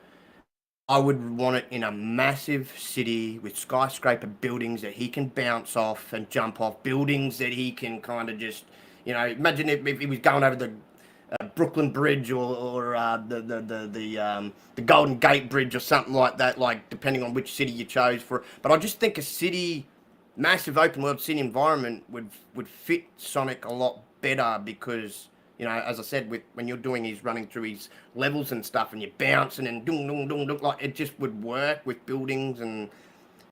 I would want it in a massive city with skyscraper buildings that he can bounce off and jump off, buildings that he can kind of just, imagine if he was going over the Brooklyn Bridge or the Golden Gate Bridge or something like that, like depending on which city you chose for. But I just think a city, massive open world city environment would fit Sonic a lot better, because as I said, when you're doing his running through his levels and stuff, and you're bouncing and dung dung dung dung, like it just would work with buildings, and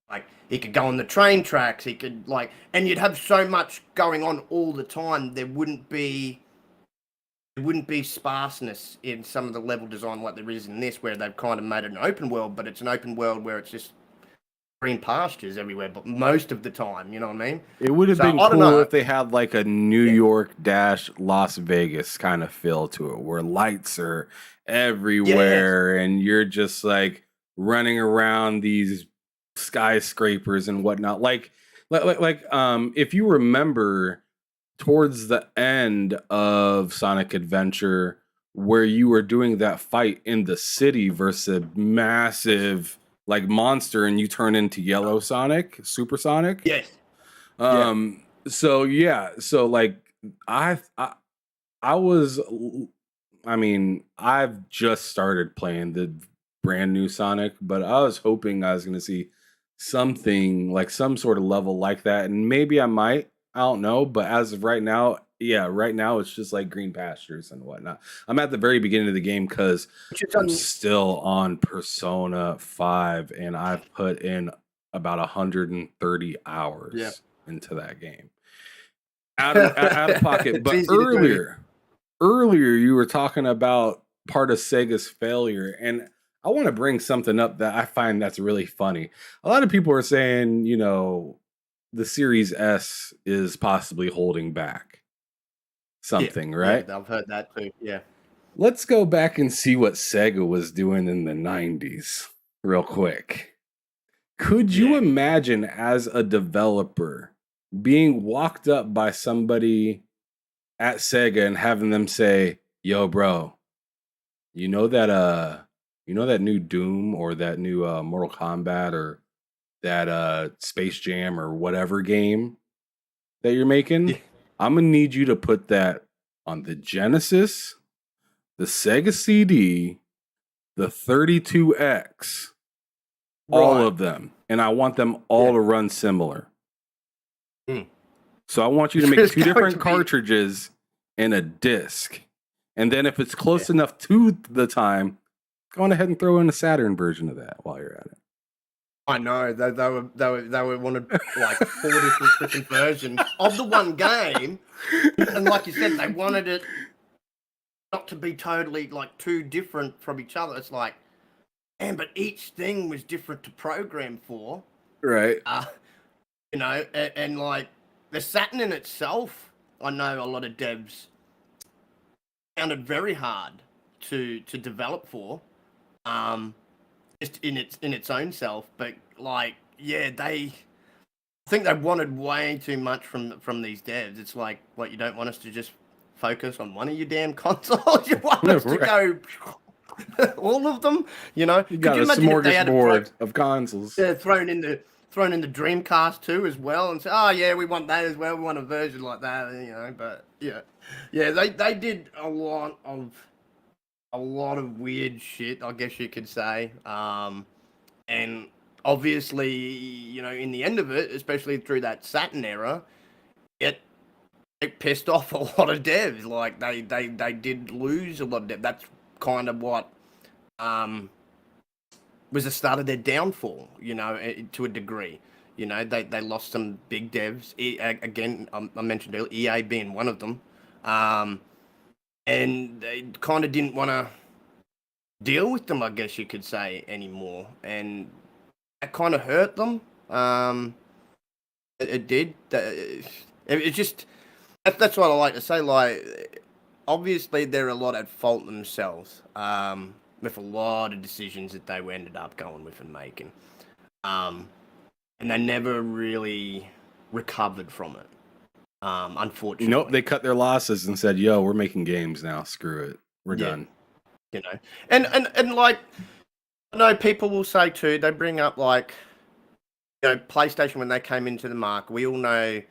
like he could go on the train tracks, he could and you'd have so much going on all the time. There wouldn't be sparseness in some of the level design like there is in this, where they've kind of made it an open world, but it's an open world where it's just green pastures everywhere, but most of the time, you know what I mean? It would have been cool if they had like a New York - Las Vegas kind of feel to it, where lights are everywhere and you're just like running around these skyscrapers and whatnot. Like if you remember towards the end of Sonic Adventure, where you were doing that fight in the city versus a massive like monster, and you turn into Yellow Sonic, Super Sonic. Yes. So like I've just started playing the brand new Sonic, but I was hoping I was going to see something like some sort of level like that, and maybe I might. I don't know, but as of right now, yeah, right now it's just like green pastures and whatnot. I'm at the very beginning of the game because Which is I'm still on Persona 5, and I've put in about 130 hours into that game. Out of pocket. It's But easy to do. earlier you were talking about part of Sega's failure, and I want to bring something up that I find that's really funny. A lot of people are saying, the Series S is possibly holding back something, right? Yeah, I've heard that too. Yeah. Let's go back and see what Sega was doing in the 90s real quick. Could you imagine as a developer being walked up by somebody at Sega and having them say, "Yo, bro, you know that new Doom or that new Mortal Kombat or that Space Jam or whatever game that you're making? Yeah. I'm gonna need you to put that on the Genesis, the Sega CD, the 32X, all Right. of them, and I want them all to run similar. So I want you to make There's two going different to be- cartridges and a disc. And then if it's close enough to the time, go on ahead and throw in a Saturn version of that while you're at it. I know they were wanted like 4 different freaking versions of the one game, and like you said, they wanted it not to be totally like too different from each other. It's like, man, but each thing was different to program for, Right. and like the Saturn in itself, I know a lot of devs found it very hard to develop for, just in its own self. But like, yeah, I think they wanted way too much from these devs. It's like, what, you don't want us to just focus on one of your damn consoles? You want us to go all of them? You got a smorgasbord of consoles. Yeah, thrown in the Dreamcast too as well, and say, oh yeah, we want that as well. We want a version like that, But yeah, they did a lot of weird shit, I guess you could say. And obviously, in the end of it, especially through that Saturn era, it pissed off a lot of devs. Like they did lose a lot of devs. That's kind of what was the start of their downfall, to a degree. They lost some big devs. Again, I mentioned earlier, EA being one of them. And they kind of didn't want to deal with them, I guess you could say, anymore. And that kind of hurt them. It did. It just... That's what I like to say. Like, obviously, they're a lot at fault themselves with a lot of decisions that they ended up going with and making. And they never really recovered from it. Unfortunately. Nope, they cut their losses and said, "Yo, we're making games now. Screw it. We're done." And like, I know people will say too, they bring up like, PlayStation when they came into the market. We all know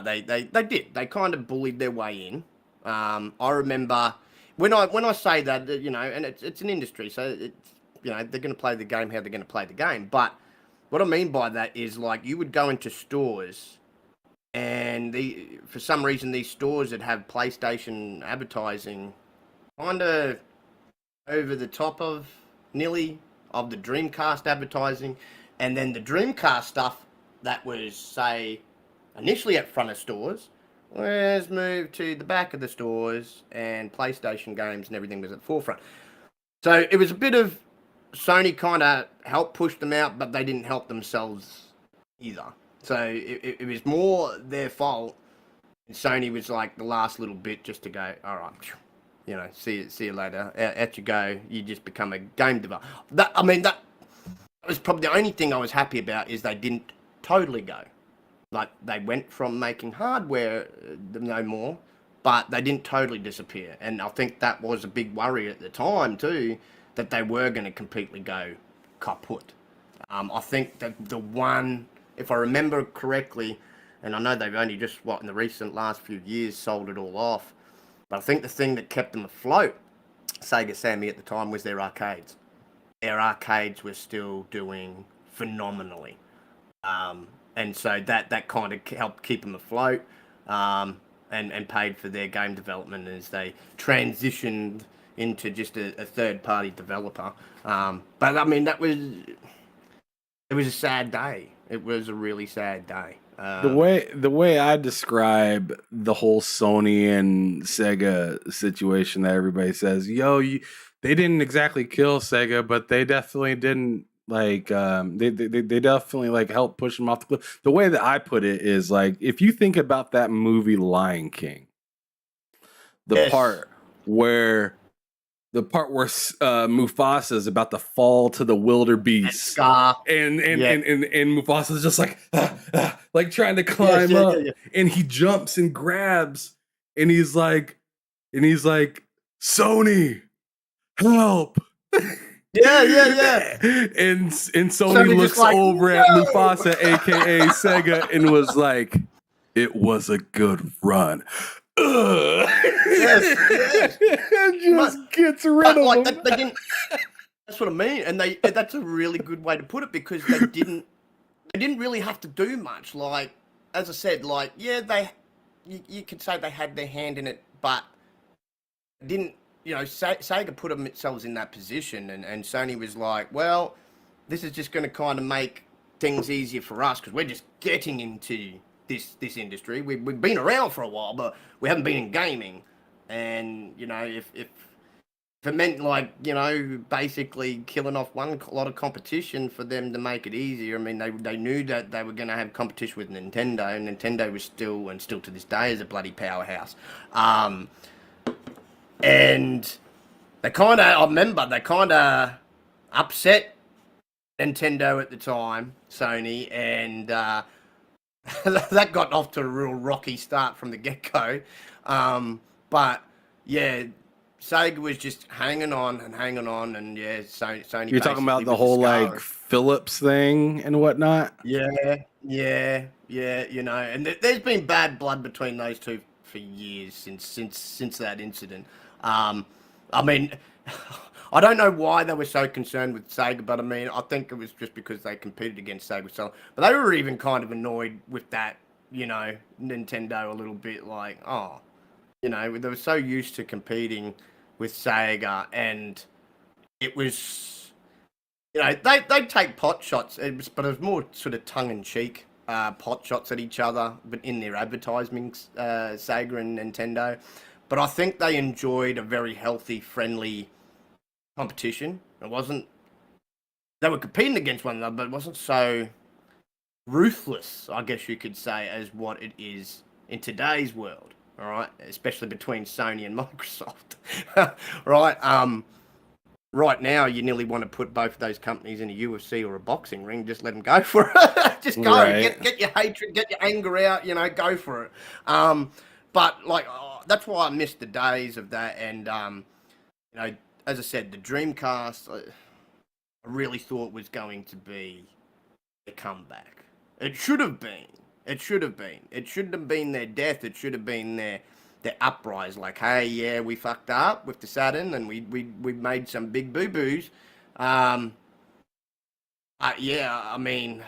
they did. They kind of bullied their way in. I remember when I say that, and it's an industry, so it's, they're going to play the game how they're going to play the game. But what I mean by that is, like, you would go into stores, and for some reason these stores that have PlayStation advertising kind of over the top of nearly of the Dreamcast advertising, and then the Dreamcast stuff that was, say, initially at front of stores was moved to the back of the stores, and PlayStation games and everything was at the forefront. So it was a bit of Sony kind of helped push them out, but they didn't help themselves either. So it was more their fault. And Sony was like the last little bit just to go, all right, see you later. Out you go. You just become a game developer. That was probably the only thing I was happy about, is they didn't totally go. Like, they went from making hardware no more, but they didn't totally disappear. And I think that was a big worry at the time too, that they were going to completely go kaput. I think that the one, if I remember correctly, and I know they've only just, in the recent last few years sold it all off, but I think the thing that kept them afloat, Sega Sammy at the time, was their arcades. Their arcades were still doing phenomenally. And so that kind of helped keep them afloat, and paid for their game development as they transitioned into just a third-party developer. But I mean, it was a sad day. It was a really sad day. The way I describe the whole Sony and Sega situation that everybody says, they didn't exactly kill Sega, but they definitely didn't they definitely like helped push them off the cliff. The way that I put it is like, if you think about that movie Lion King, the part where Mufasa is about to fall to the wildebeest, and Mufasa's just like like trying to climb up, and he jumps and grabs, and he's like, Sony, help! And Sony looks over at Mufasa, aka Sega, and was like, "It was a good run." Yes. And just gets rid of them. They didn't, that's what I mean, and that's a really good way to put it, because they didn't really have to do much. Like, as I said, like, you could say they had their hand in it, but didn't. Sega put themselves in that position, and Sony was like, well, this is just going to kind of make things easier for us because we're just getting into this industry. We've been around for a while, but we haven't been in gaming. And, if it meant basically killing off a lot of competition for them to make it easier, I mean, they knew that they were going to have competition with Nintendo, and Nintendo was still to this day is a bloody powerhouse. And I remember they kind of upset Nintendo at the time, Sony, and that got off to a real rocky start from the get-go. But yeah, Sega was just hanging on, and Sony. You're talking about the whole like Philips thing and whatnot. Yeah. And there's been bad blood between those two for years since that incident. I mean, I don't know why they were so concerned with Sega, but I mean, I think it was just because they competed against Sega. So, but they were even kind of annoyed with that, Nintendo a little bit, like, they were so used to competing with Sega, and it was, they'd take pot shots, but it was more sort of tongue-in-cheek pot shots at each other, but in their advertisements, Sega and Nintendo. But I think they enjoyed a very healthy, friendly competition. They were competing against one another, but it wasn't so ruthless, I guess you could say, as what it is in today's world, all right? Especially between Sony and Microsoft, right? Right now, you nearly want to put both of those companies in a UFC or a boxing ring. Just let them go for it. Just go. Right. Get your hatred, get your anger out, go for it. But, that's why I missed the days of that. And, as I said, the Dreamcast, I really thought was going to be a comeback. It should have been. It shouldn't have been their death. It should have been their uprise. Like, hey, yeah, we fucked up with the Saturn, and we made some big boo-boos. I mean,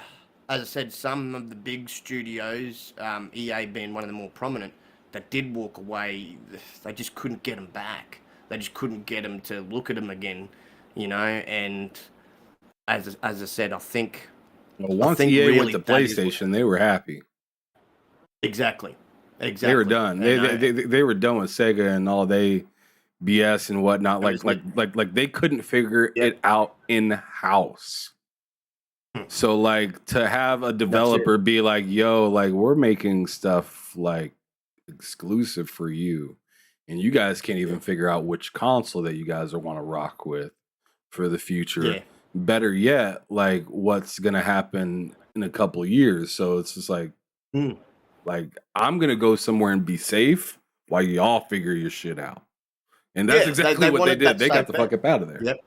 as I said, some of the big studios, EA being one of the more prominent, that did walk away, they just couldn't get them back. They just couldn't get them to look at them again, and as I said, I think... Well, once EA went to PlayStation, they were happy. Exactly. They were done. They were done with Sega and all they BS and whatnot. Like they couldn't figure it out in-house. So, to have a developer be like, yo, we're making stuff, exclusive for you, and you guys can't even figure out which console that you guys want to rock with for the future. Yeah. Better yet, what's gonna happen in a couple of years. So it's just I'm gonna go somewhere and be safe while y'all figure your shit out. And that's exactly what they did. They got the fuck up out of there.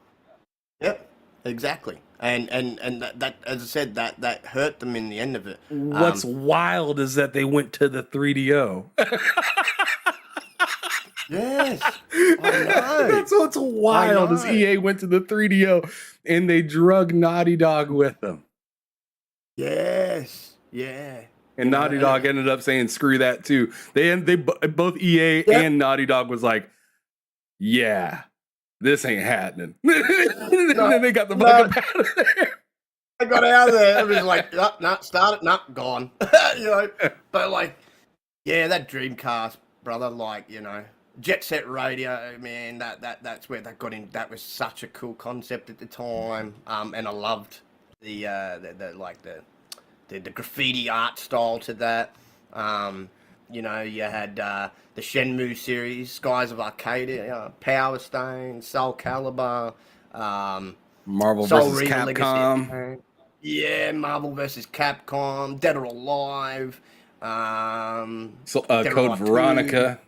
Yep, exactly. And that, as I said, that hurt them in the end of it. What's wild is that they went to the 3DO. Yes, I know. That's what's wild is EA went to the 3DO and they drug Naughty Dog with them. Yes. Yeah. And Naughty Dog ended up saying, "Screw that too." Both EA and Naughty Dog was like, "Yeah, this ain't happening." And then they got the fucking out of there. I got out of there. It was like, no, start it, no, gone. But like, yeah, that Dreamcast, brother, like, Jet Set Radio, man, that's where that got in. That was such a cool concept at the time. And I loved the graffiti art style to that. You had the Shenmue series, Skies of Arcadia, Power Stone, Soul Calibur, Marvel Soul vs. Reaver Capcom. Legacy. Yeah, Marvel vs. Capcom, Dead or Alive, Code Veronica.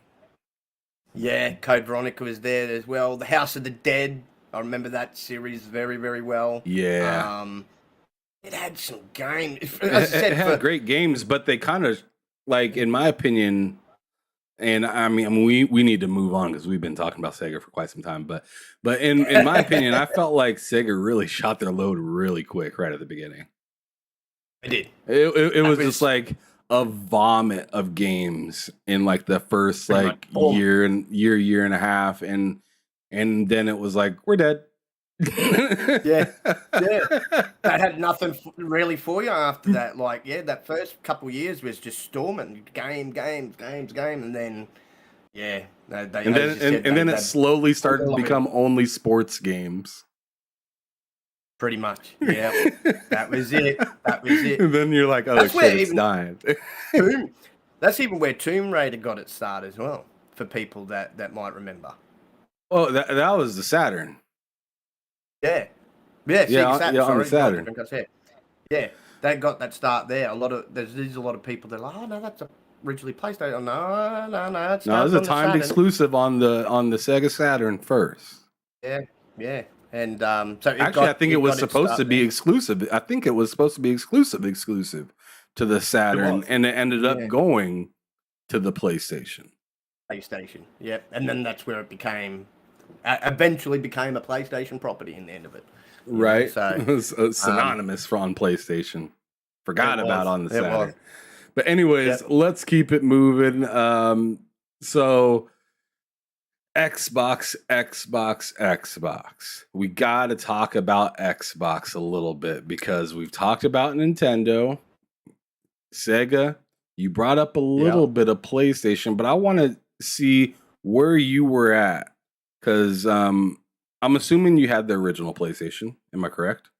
2. Yeah, Code Veronica was there as well. The House of the Dead, I remember that series very, very well. Yeah. It had some games. It had great games, but they kind of, like, in my opinion, and I mean we need to move on because we've been talking about Sega for quite some time. But in my opinion, I felt like Sega really shot their load really quick right at the beginning. I did. It was just like a vomit of games in like the first like year and a half, and then it was like, we're dead. yeah. That had nothing really for you after that. Like, that first couple of years was just storming, game, and then then it slowly started to become only sports games. Pretty much, yeah. That was it. And then you're like, oh shit, it's dying. That's even where Tomb Raider got its start as well, for people that might remember. Oh, that was the Saturn. Yeah, on the Saturn. Yeah, they got that start there. There's a lot of people that are like, oh no, that's originally PlayStation. No, it's it was a timed exclusive on the Sega Saturn first. Yeah. And so actually, I think it was supposed to be exclusive. I think it was supposed to be exclusive to the Saturn, and it ended up going to the PlayStation. Yep. And then that's where it eventually became a PlayStation property in the end of it. Right. So it was synonymous on PlayStation. Forgot about on the Saturn. But anyways, let's keep it moving. So Xbox. We got to talk about Xbox a little bit because we've talked about Nintendo, Sega. You brought up a little bit of PlayStation, but I want to see where you were at because I'm assuming you had the original PlayStation. Am I correct?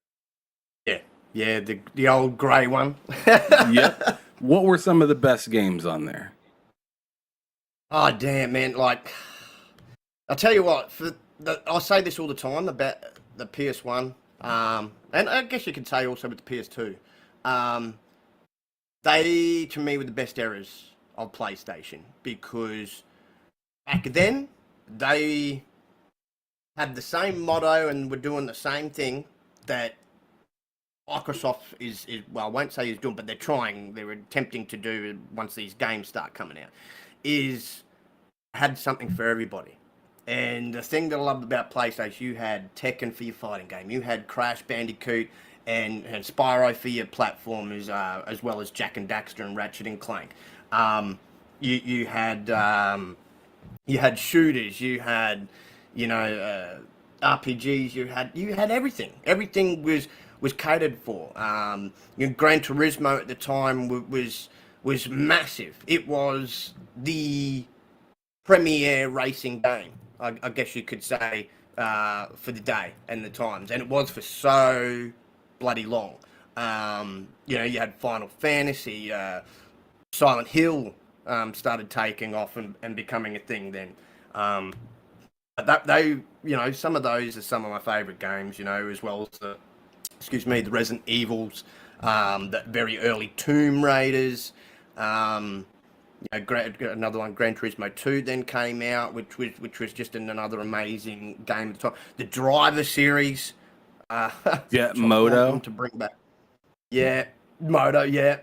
Yeah, the old grey one. Yep. What were some of the best games on there? Oh damn, man! Like, I'll tell you what. I say this all the time about the PS1, and I guess you could say also with the PS2. They, to me, were the best eras of PlayStation because back then they had the same motto and were doing the same thing that Microsoft is well, I won't say is doing, but they're attempting to do once these games start coming out, is had something for everybody. And the thing that I loved about PlayStation, you had Tekken for your fighting game, you had Crash Bandicoot and Spyro for your platformers, as well as Jak and Daxter and Ratchet and Clank. You had shooters, you had RPGs, you had everything. Everything was catered for. Gran Turismo at the time was massive. It was the premier racing game, I guess you could say, for the day and the times, and it was for so bloody long. You had Final Fantasy, Silent Hill started taking off and becoming a thing then. Some of those are some of my favourite games, as well as the Resident Evils, the very early Tomb Raiders, another one, Gran Turismo 2 then came out, which was just another amazing game at the time. The Driver series, Moto to bring back. Yeah, Moto, yeah.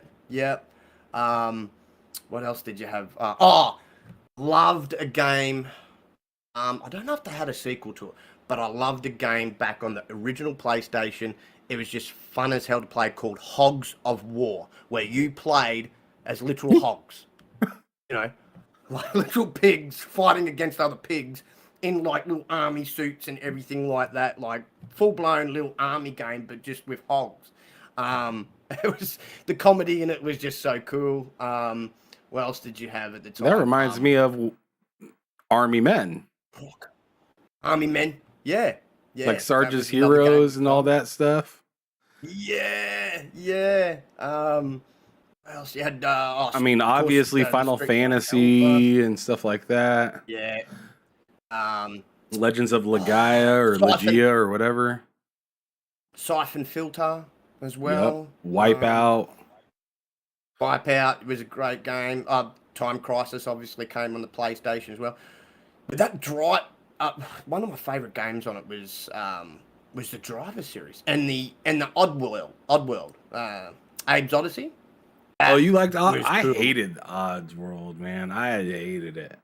What else did you have? Loved a game. I don't know if they had a sequel to it, but I loved a game back on the original PlayStation. it was just fun as hell to play, called Hogs of War, where you played as literal hogs, like literal pigs fighting against other pigs in like little army suits and everything like that, like full blown little army game, but just with hogs. It was the comedy in it was just so cool. What else did you have at the time? That reminds me of Army Men. Army Men, yeah. Like Sarge's Heroes and all that stuff. Yeah. What else you had? Obviously Final Fantasy and stuff like that. Yeah. Legends of Legaia or Legia or whatever. Siphon Filter as well. Yep. Wipeout was a great game. Time Crisis obviously came on the PlayStation as well. But that one of my favourite games on it was the Driver series and the Oddworld, Abe's Odyssey. You liked Odd? I hated Oddworld, man. I hated it.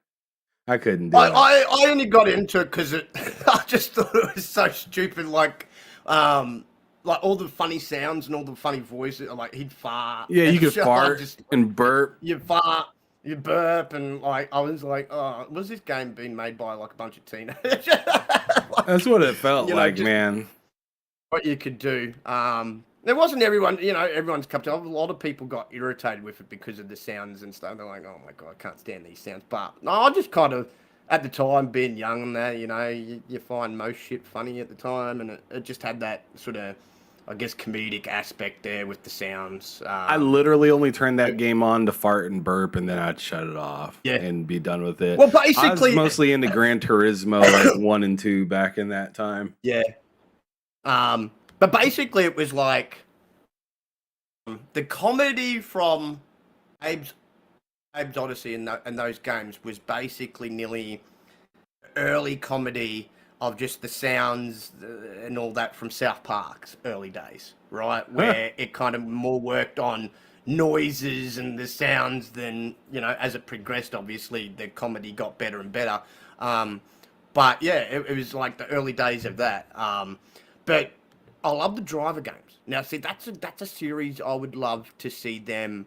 I couldn't do it. I only got into it because I just thought it was so stupid. Like all the funny sounds and all the funny voices. Like he'd fart. Yeah, you could fart and burp. You fart. You burp, and like I was like, oh, was this game being made by like a bunch of teenagers? That's what it felt like, man. What you could do. There wasn't everyone's cup to. A lot of people got irritated with it because of the sounds and stuff. They're like, oh my god, I can't stand these sounds. But no, I just kind of, at the time, being young and that, you find most shit funny at the time, and it just had that sort of, I guess, comedic aspect there with the sounds. I literally only turned that game on to fart and burp, and then I'd shut it off and be done with it. Well, basically, I was mostly into Gran Turismo, like 1 and 2 back in that time. Yeah. But basically, it was like the comedy from Abe's Odyssey and those games was basically nearly early comedy of just the sounds and all that from South Park's early days, right? Where it kind of more worked on noises and the sounds than, as it progressed, obviously, the comedy got better and better. But yeah, it was like the early days of that. But I love the Driver games. Now, see, that's a series I would love to see them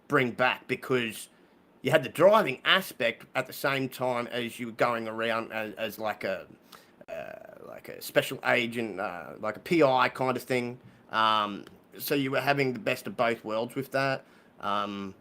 bring back, because you had the driving aspect at the same time as you were going around as like a special agent, like a PI kind of thing. So you were having the best of both worlds with that. Wipeout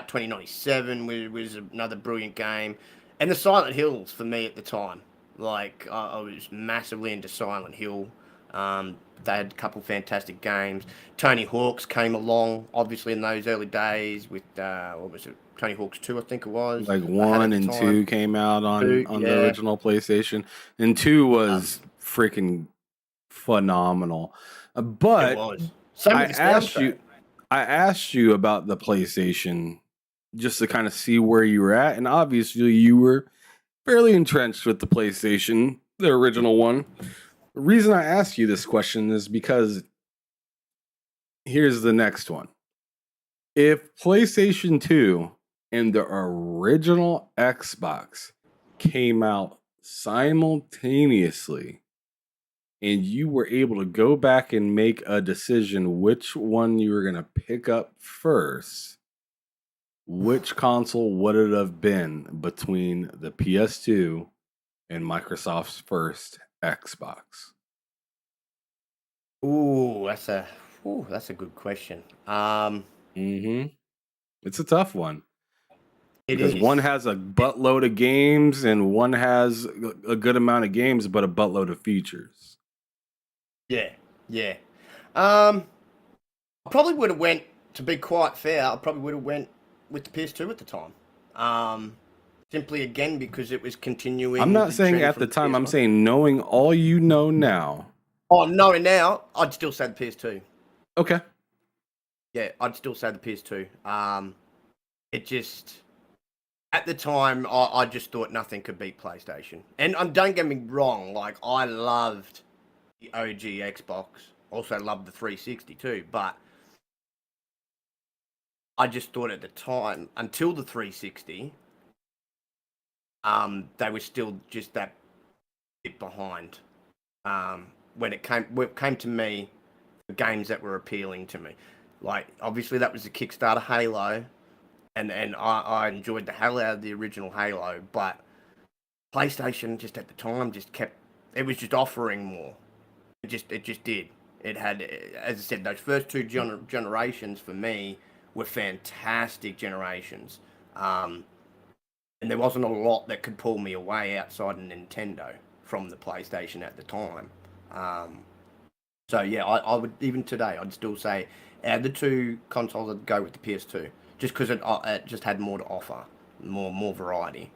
2097 was another brilliant game. And the Silent Hills for me at the time. Like, I was massively into Silent Hill. They had a couple of fantastic games. Tony Hawk's came along, obviously, in those early days with, what was it? Tony Hawk's 2, I think it was. Like 1 and 2 came out on the original PlayStation. And 2 was freaking phenomenal. But it was. I asked you about the PlayStation just to kind of see where you were at. And obviously, you were fairly entrenched with the PlayStation, the original one. The reason I asked you this question is because here's the next one. If PlayStation 2 and the original Xbox came out simultaneously, and you were able to go back and make a decision which one you were going to pick up first, which console would it have been between the PS2 and Microsoft's first Xbox? That's a good question. It's a tough one. Because is. One has a buttload of games and one has a good amount of games, but a buttload of features. Yeah. I probably would have went, to be quite fair, went with the PS2 at the time. Simply, again, because it was continuing. I'm not saying at the time. I'm saying knowing all you know now. Oh, knowing now, I'd still say the PS2. Okay. Yeah, I'd still say the PS2. It just, at the time, I just thought nothing could beat PlayStation. And don't get me wrong, like, I loved the OG Xbox. Also loved the 360 too, but I just thought at the time, until the 360, they were still just that bit behind. when it came to me, the games that were appealing to me. Like, obviously that was the Kickstarter Halo, and I enjoyed the hell out of the original Halo, but PlayStation just at the time it was just offering more. It just did. It had, as I said, those first two generations for me were fantastic generations. And there wasn't a lot that could pull me away outside of Nintendo from the PlayStation at the time. So yeah, I would, even today, I'd still say out of the two consoles, I'd go with the PS2, just because it just had more to offer, more variety.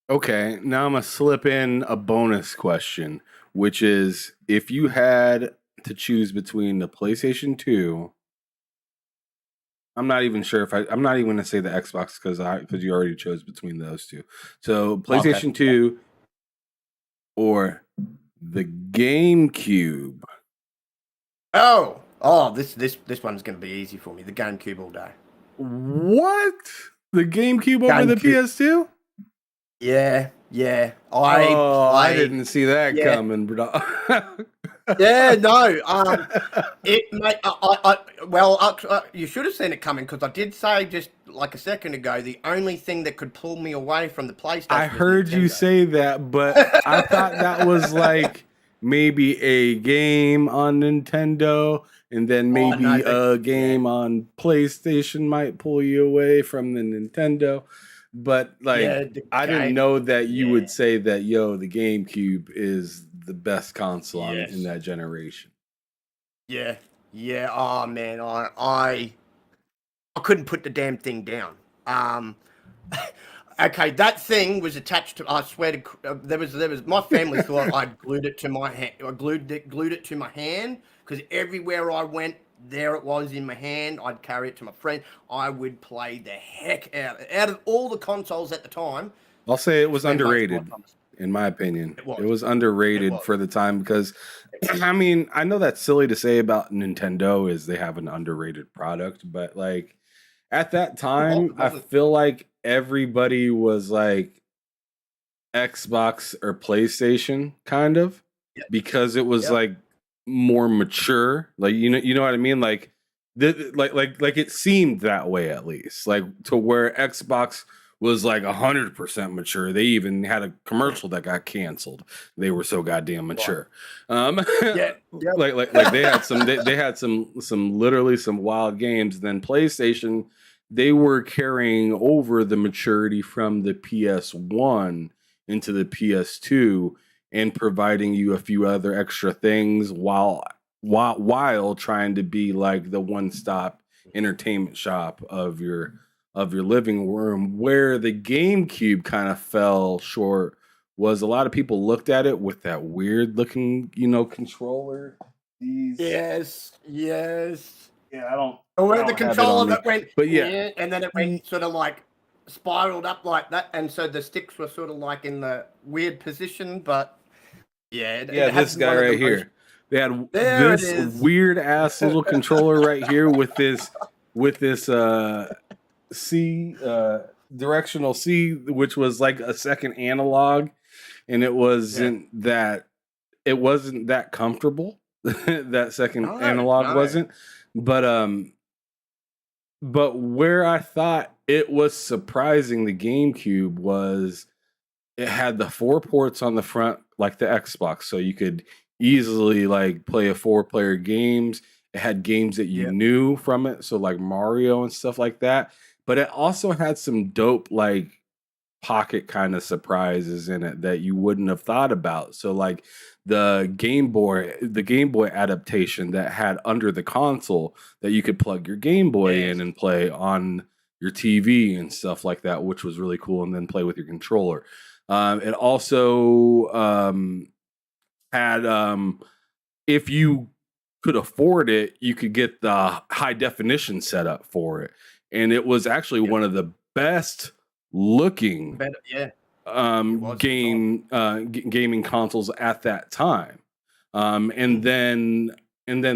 Okay, now I'm gonna slip in a bonus question, which is if you had to choose between the PlayStation 2, I'm not even sure if I'm not even gonna say the Xbox because you already chose between those two. So PlayStation Okay. 2 or the GameCube. This one's going to be easy for me. The GameCube all day. What? The GameCube over the PS2? Yeah. I didn't see that coming, bro. Yeah, no. You should have seen it coming, because I did say just like a second ago, the only thing that could pull me away from the PlayStation. I heard you say that, but I thought that was like maybe a game on Nintendo, and then maybe a game on PlayStation might pull you away from the Nintendo. But like, I didn't know that you would say that, the GameCube is the best console in that generation. Yeah. Oh man, I couldn't put the damn thing down. Okay, that thing was attached to. I swear to there was. My family thought I'd glued it to my hand. I glued it to my hand, because everywhere I went, there it was in my hand. I'd carry it to my friend. I would play the heck out of all the consoles at the time. I'll say it was underrated, in my opinion. It was underrated for the time, because, I mean, I know that's silly to say about Nintendo is they have an underrated product, but like at that time, I feel like everybody was like Xbox or PlayStation kind of, because it was like more mature, like you know what I mean, like like it seemed that way, at least, like to where Xbox was like 100% mature. They even had a commercial that got canceled. They were so goddamn mature. Like they had some literally some wild games. Then PlayStation, they were carrying over the maturity from the PS1 into the PS2 and providing you a few other extra things while trying to be like the one-stop entertainment shop of your living room. Where the GameCube kind of fell short was a lot of people looked at it with that weird looking, controller. Yes. Yeah, I don't. The controller that went, but yeah, and then it went sort of like spiraled up like that, and so the sticks were sort of like in the weird position. But this guy right here. They had this weird ass little controller right here with this C directional C, which was like a second analog, and it wasn't that comfortable. That second analog wasn't, but where I thought it was surprising the GameCube was it had the 4 ports on the front like the Xbox, so you could easily like play a 4-player games. It had games that you knew from it, so like Mario and stuff like that. But it also had some dope like pocket kind of surprises in it that you wouldn't have thought about. So like the Game Boy adaptation that had under the console that you could plug your Game Boy in and play on your TV and stuff like that, which was really cool, and then play with your controller. It also had, if you could afford it, you could get the high definition setup for it, and it was actually one of the best looking gaming consoles at that time. And then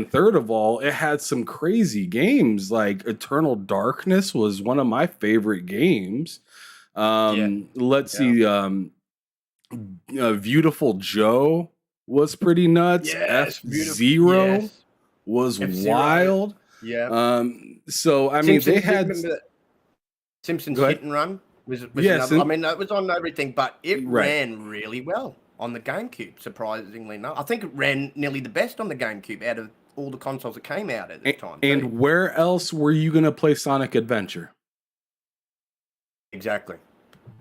third of all, it had some crazy games. Like Eternal Darkness was one of my favorite games. Let's see, Beautiful Joe was pretty nuts. Yes, beautiful. F-Zero Yes. was F-Zero. wild. Yeah. So I mean, they had Simpsons Go ahead. Hit and Run was Yeah, another. I mean, it was on everything, but it Right. ran really well on the GameCube. Surprisingly enough, I think it ran nearly the best on the GameCube out of all the consoles that came out at the time. too. And where else were you gonna play Sonic Adventure? Exactly.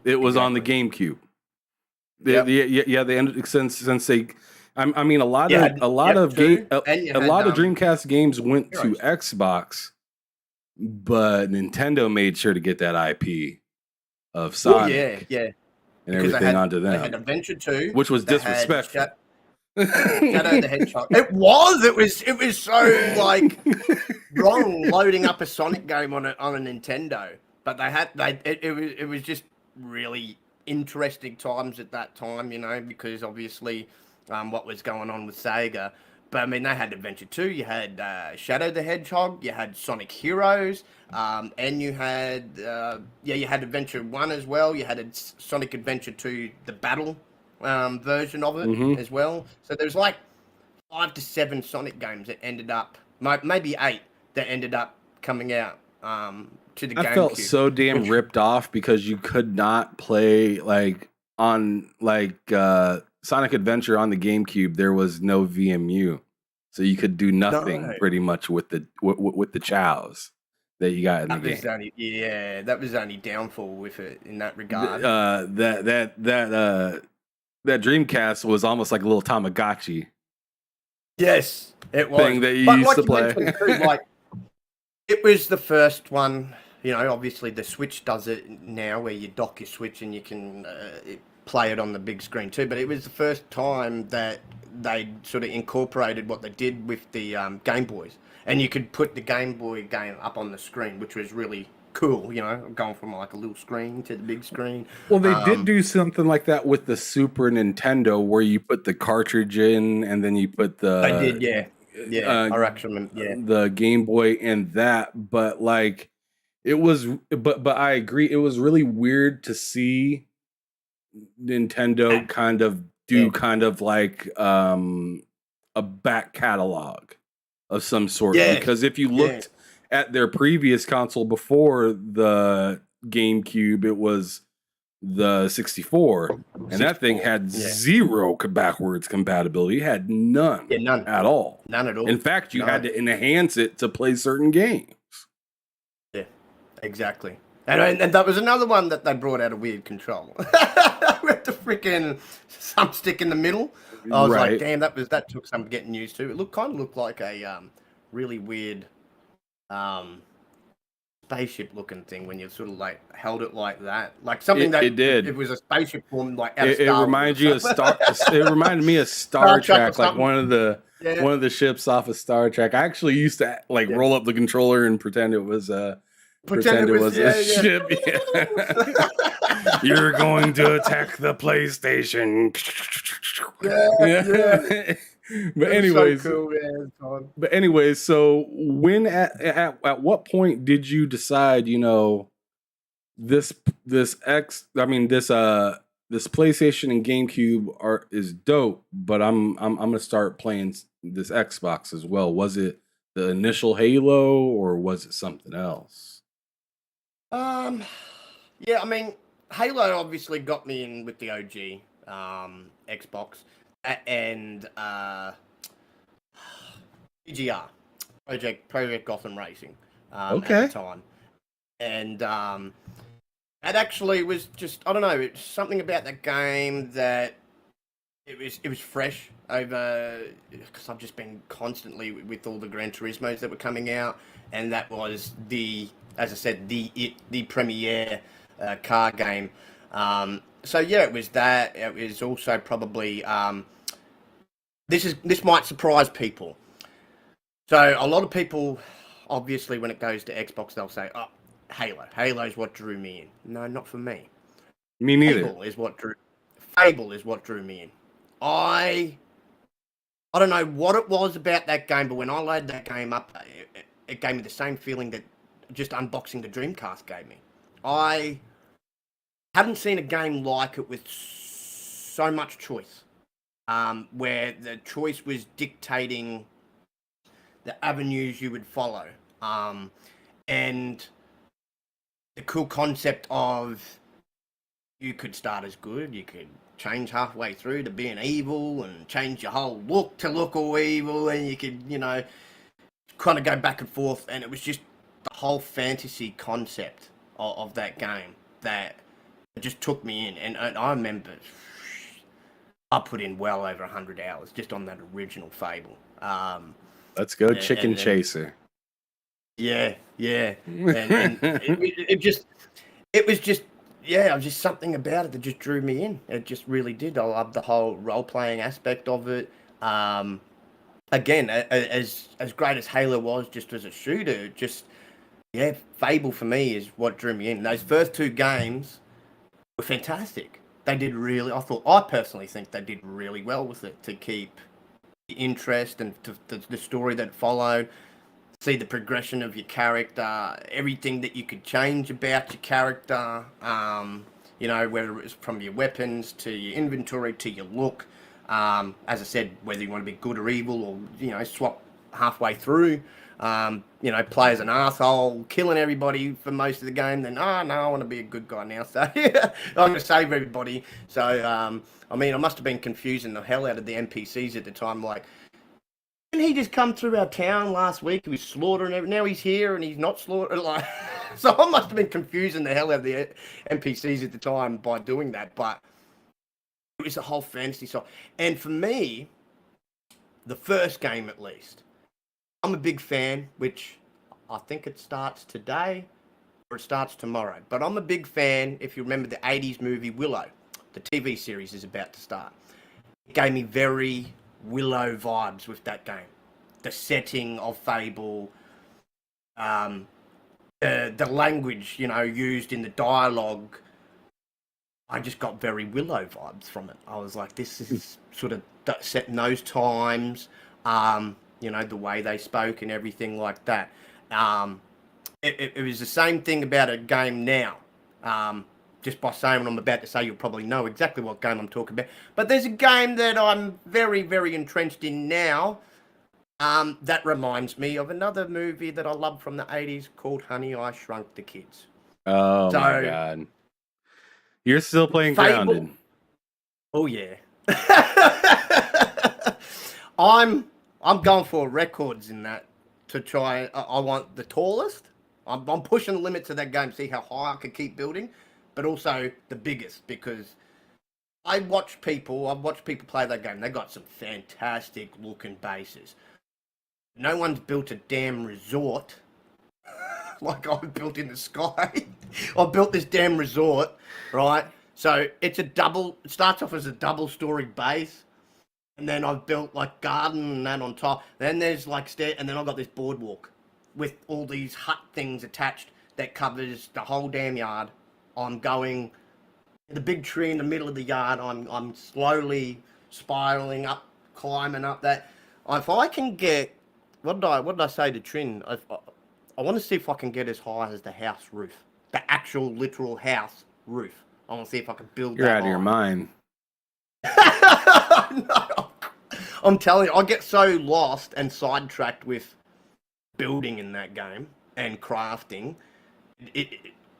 It was on the GameCube. Yep. Yeah, they ended since they. I mean, a lot You of had a lot of F2, game and you a had, lot of Dreamcast games went to Heroes. Xbox, but Nintendo made sure to get that IP of Oh, Sonic yeah. and Because everything onto They had them, Adventure 2, which was they had disrespectful. Shadow the Hedgehog. It was so like wrong loading up a Sonic game on a Nintendo. But it was just really interesting times at that time, you know, because obviously what was going on with Sega. But I mean, they had Adventure 2, you had Shadow the Hedgehog, you had Sonic Heroes, and you had you had Adventure 1 as well. You had Sonic Adventure 2, the battle version of it as well. So there's like 5 to 7 Sonic games that ended up, maybe 8 that ended up coming out to the GameCube. I felt so damn ripped off because you could not play on Sonic Adventure on the GameCube. There was no VMU, so you could do nothing pretty much with the chows that you got in the game. That was only downfall with it in that regard. That Dreamcast was almost like a little Tamagotchi. Yes, it was. Thing that you used to play. It was the first one. You know, obviously the Switch does it now, where you dock your Switch and you can play it on the big screen too. But it was the first time that they sort of incorporated what they did with the Game Boys, and you could put the Game Boy game up on the screen, which was really cool. You know, going from like a little screen to the big screen. Well, they did do something like that with the Super Nintendo, where you put the cartridge in and then you put the. They did, yeah. The Game Boy and that, but like it was, but I agree, it was really weird to see Nintendo kind of do kind of like a back catalog of some sort, because if you looked at their previous console before the GameCube, it was the 64, and that thing had zero backwards compatibility. It had none, none at all. None at all. In fact, you had to enhance it to play certain games. Yeah, exactly. And that was another one that they brought out of weird control. With the freaking thumbstick in the middle. I was like, damn, that took some getting used to. It kind of looked like a really weird spaceship looking thing when you sort of like held it like that, like something that it did. It was a spaceship form, like out of it reminded you of Star. It reminded me of Star Trek, like one of the ships off of Star Trek. I actually used to like roll up the controller and pretend it was a ship. Yeah. You're going to attack the PlayStation. But anyways, so cool, but anyways, so when at what point did you decide, you know, this PlayStation and GameCube is dope, but I'm gonna start playing this Xbox as well? Was it the initial Halo or was it something else? Yeah, I mean, Halo obviously got me in with the OG Xbox. And PGR, Project Gotham Racing, at the time, and it actually was just, I don't know, it's something about that game that it was fresh over, because I've just been constantly with all the Gran Turismos that were coming out, and that was as I said, the premiere car game. So yeah, it was that. It was also probably this might surprise people. So a lot of people, obviously, when it goes to Xbox, they'll say, "Oh, Halo. Halo's what drew me in." No, not for me. Me neither. Fable is what drew me in. I don't know what it was about that game, but when I loaded that game up, it gave me the same feeling that just unboxing the Dreamcast gave me. I haven't seen a game like it with so much choice. where the choice was dictating the avenues you would follow. And the cool concept of you could start as good, you could change halfway through to being evil and change your whole look to look all evil, and you could, kind of go back and forth. And it was just the whole fantasy concept of that game that just took me in. And I remember I put in well over 100 hours just on that original Fable. Let's go, Chicken Chaser. Yeah. And it was just something about it that just drew me in. It just really did. I loved the whole role-playing aspect of it. Again, as great as Halo was just as a shooter, Fable for me is what drew me in. Those first two games were fantastic. I personally think they did really well with it to keep the interest and the story that followed. See the progression of your character, everything that you could change about your character, whether it was from your weapons to your inventory to your look. As I said, whether you want to be good or evil or, swap halfway through, play as an arsehole, killing everybody for most of the game, then, no, I want to be a good guy now, so I'm going to save everybody. So, I must have been confusing the hell out of the NPCs at the time, like, didn't he just come through our town last week? He was slaughtering everything. Now he's here and he's not slaughtering. Like, so I must have been confusing the hell out of the NPCs at the time by doing that. But it was a whole fantasy side. And for me, the first game at least, I'm a big fan, which I think it starts today or it starts tomorrow. But I'm a big fan, if you remember the 80s movie Willow, the TV series is about to start. It gave me very Willow vibes with that game. The setting of Fable, the language, used in the dialogue, I just got very Willow vibes from it. I was like, this is sort of set in those times, the way they spoke and everything like that. It was the same thing about a game now. Just by saying what I'm about to say, you'll probably know exactly what game I'm talking about. But there's a game that I'm very, very entrenched in now. That reminds me of another movie that I love from the 80s called Honey, I Shrunk the Kids. Oh, my God. You're still playing Fable. Grounded. Oh, yeah. I'm going for records in that to try. I want the tallest. I'm pushing the limits of that game, see how high I can keep building. But also the biggest, because I've watched people play that game. They got some fantastic looking bases. No one's built a damn resort like I've built in the sky. I've built this damn resort, right? So it starts off as a double-story base, and then I've built like garden and that on top. Then there's like and then I've got this boardwalk with all these hut things attached that covers the whole damn yard. I'm going the big tree in the middle of the yard. I'm slowly spiraling up, climbing up that. If I can get, what did I say to Trin? I want to see if I can get as high as the house roof, the actual literal house roof. I want to see if I can build. You're that out of your mind. No, I'm telling you, I get so lost and sidetracked with building in that game and crafting.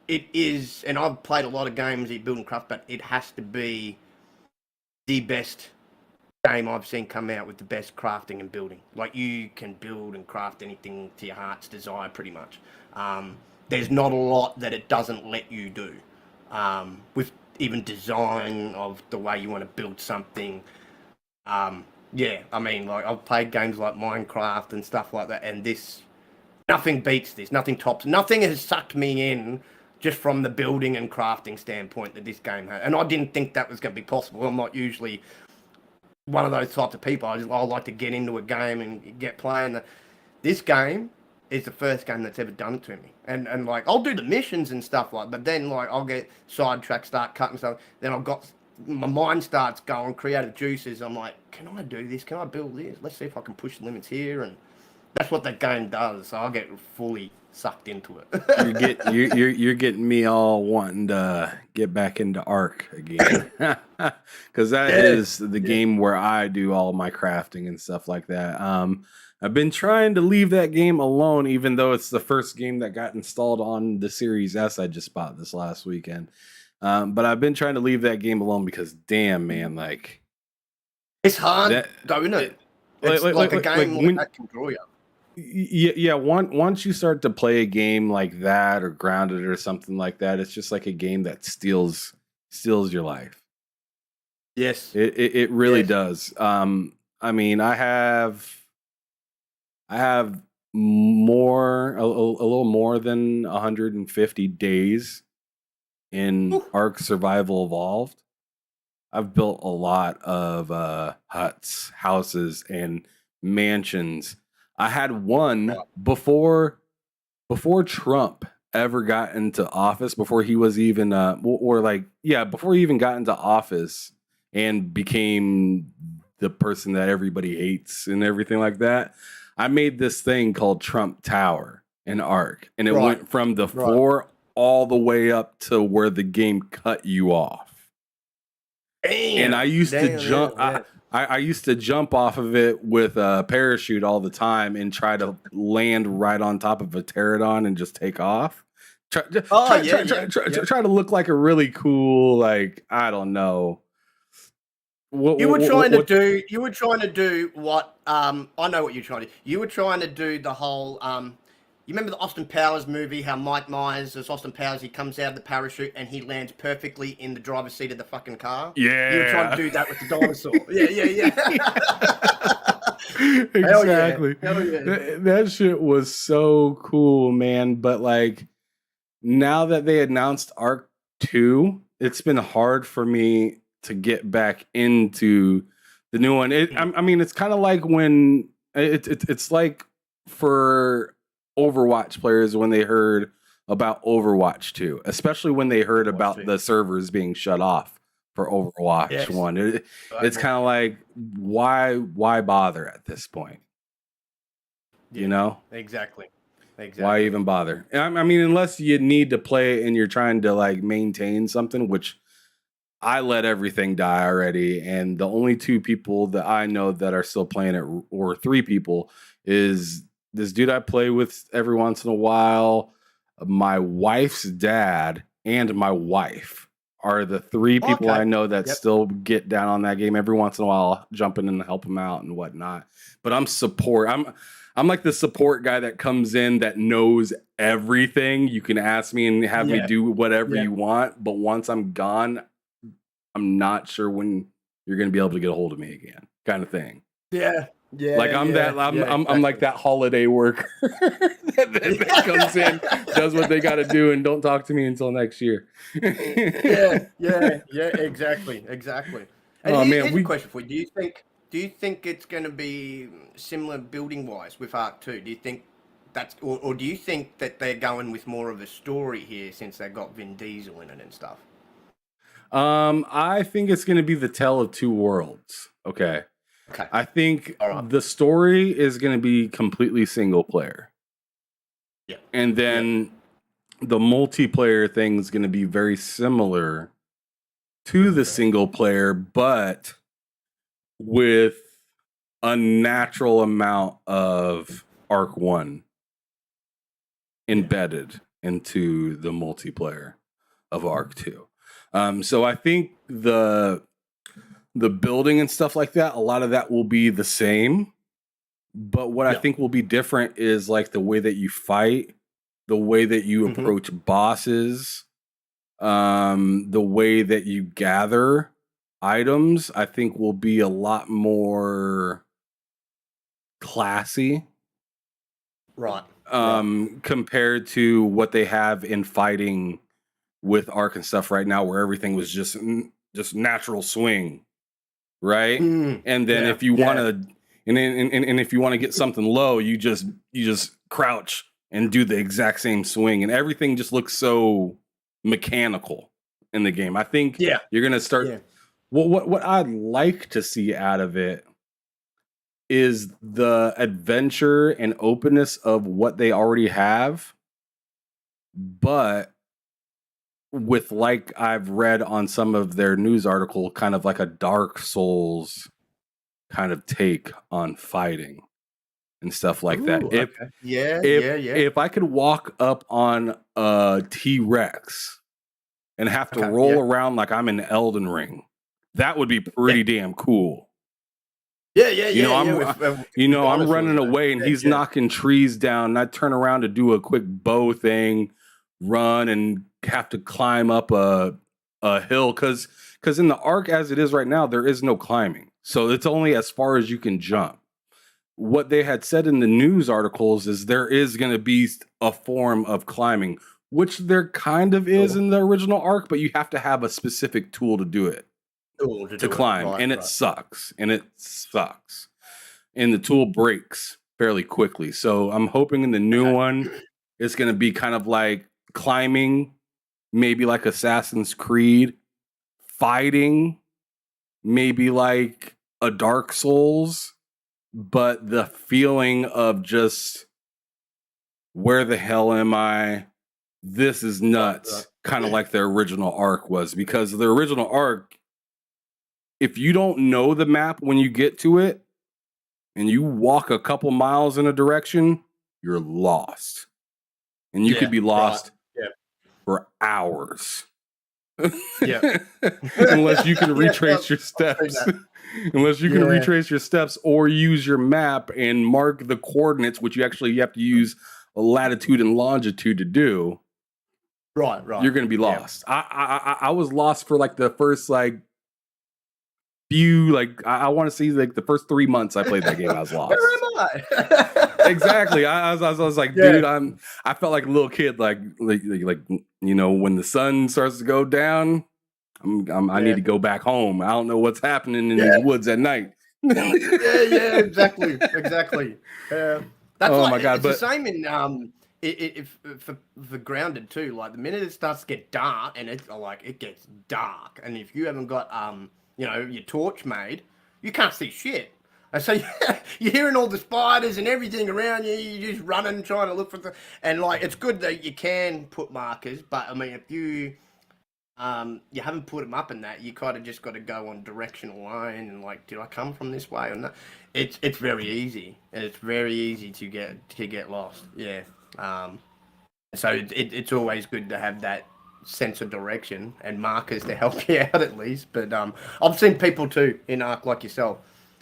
It is, and I've played a lot of games that build and craft, but it has to be the best game I've seen come out with the best crafting and building. Like, you can build and craft anything to your heart's desire, pretty much. There's not a lot that it doesn't let you do. With even design of the way you want to build something. I've played games like Minecraft and stuff like that, and nothing beats this. Nothing tops. Nothing has sucked me in just from the building and crafting standpoint that this game has. And I didn't think that was going to be possible. I'm not usually one of those types of people. I like to get into a game and get playing. This game is the first game that's ever done it to me. And like, I'll do the missions and stuff like, but then like I'll get sidetracked, start cutting stuff. Then my mind starts going, creative juices. I'm like, can I do this? Can I build this? Let's see if I can push the limits here. And That's what that game does. So I'll get fully sucked into it. You're getting me all wanting to get back into Ark again, because that is the game where I do all my crafting and stuff like that. I've been trying to leave that game alone, even though it's the first game that got installed on the Series S I just bought this last weekend. But I've been trying to leave that game alone because, damn, man, like it's hard, don't it? It's like a game that can draw you. Yeah. Once you start to play a game like that or Grounded or something like that, it's just like a game that steals your life. Yes, it really does. I mean, I have more a little more than 150 days in Ark Survival Evolved. I've built a lot of huts, houses, and mansions. I had one before Trump ever got into office, before he was even before he even got into office and became the person that everybody hates and everything like that. I made this thing called Trump Tower in Ark, and it went from the floor all the way up to where the game cut you off. Damn, and I used to jump. I used to jump off of it with a parachute all the time and try to land right on top of a pterodon and just take off. Try to look like a really cool, like, I don't know. You were trying to do what I know what you're trying to do. You were trying to do the whole you remember the Austin Powers movie, how Mike Myers as Austin Powers, he comes out of the parachute and he lands perfectly in the driver's seat of the fucking car? Yeah. You were trying to do that with the dinosaur. Yeah. Exactly. Hell yeah. That shit was so cool, man. But like, now that they announced Ark 2, it's been hard for me to get back into the new one. I mean, it's kind of like when it's like for Overwatch players when they heard about Overwatch 2, especially when they heard about the servers being shut off for Overwatch 1. It's kind of like, why bother at this point? Yeah, you know? Exactly. Why even bother? I mean, unless you need to play and you're trying to like maintain something, which I let everything die already. And the only 2 people that I know that are still playing it, or 3 people, is this dude I play with every once in a while, my wife's dad, and my wife are the 3 people I know that still get down on that game every once in a while, jumping in to help them out and whatnot. But I'm support. I'm like the support guy that comes in that knows everything. You can ask me and have me do whatever you want. But once I'm gone, I'm not sure when you're going to be able to get a hold of me again, kind of thing. Yeah. Like I'm like that holiday worker that comes in, does what they got to do, and don't talk to me until next year. Exactly. And here's a question for you. Do you think it's going to be similar building wise with Ark 2? Do you think that's, or do you think that they're going with more of a story here since they've got Vin Diesel in it and stuff? I think it's going to be the tale of 2 worlds. Okay. I think the story is going to be completely single player. Yeah. And then the multiplayer thing is going to be very similar to the single player, but with a natural amount of Ark 1 embedded into the multiplayer of Ark 2. So I think the building and stuff like that, a lot of that will be the same. But what I think will be different is like the way that you fight, the way that you approach bosses, the way that you gather items, I think will be a lot more classy. Right. Compared to what they have in fighting with Ark and stuff right now, where everything was just natural swing. Right. And then if you want to, and if you want to get something low, you just crouch and do the exact same swing, and everything just looks so mechanical in the game. I think you're going to start what I'd like to see out of it is the adventure and openness of what they already have, but with, like I've read on some of their news article, kind of like a Dark Souls kind of take on fighting and stuff like that. Ooh, okay. Yeah. If I could walk up on a T-Rex and have to Okay, roll yeah. around like I'm in Elden Ring, that would be pretty damn cool. Yeah. I'm running away and he's knocking trees down, and I turn around to do a quick bow thing, run, and have to climb up a hill because in the Ark as it is right now, there is no climbing. So it's only as far as you can jump. What they had said in the news articles is there is going to be a form of climbing, which there kind of is in the original Ark, but you have to have a specific tool to do it. To climb, and it sucks, and the tool breaks fairly quickly. So I'm hoping in the new one it's going to be kind of like climbing, maybe like Assassin's Creed, fighting, maybe like a Dark Souls, but the feeling of just where the hell am I? This is nuts, kind of like the original Ark was, because the original Ark, if you don't know the map when you get to it and you walk a couple miles in a direction, you're lost. And you could be lost for hours. Unless you can retrace your steps. Unless you can retrace your steps or use your map and mark the coordinates, which you have to use a latitude and longitude to do. Right. You're going to be lost. I was lost for like the first few, I want to say like the first 3 months I played that game, I was lost. Where am I? Exactly. I was like, dude, I felt like a little kid, like when the sun starts to go down, I need to go back home. I don't know what's happening in these woods at night. Exactly. That's my God! It's the same in for Grounded too. Like the minute it starts to get dark, and it's like it gets dark, and if you haven't got your torch made, you can't see shit. And so you're hearing all the spiders and everything around you. You're just running, trying to look for and it's good that you can put markers, but I mean, if you haven't put them up in that, you kind of just got to go on directional line and did I come from this way or not? It's very easy, and it's very easy to get lost. Yeah. So it's always good to have that sense of direction and markers to help you out at least. But I've seen people too in Ark like yourself.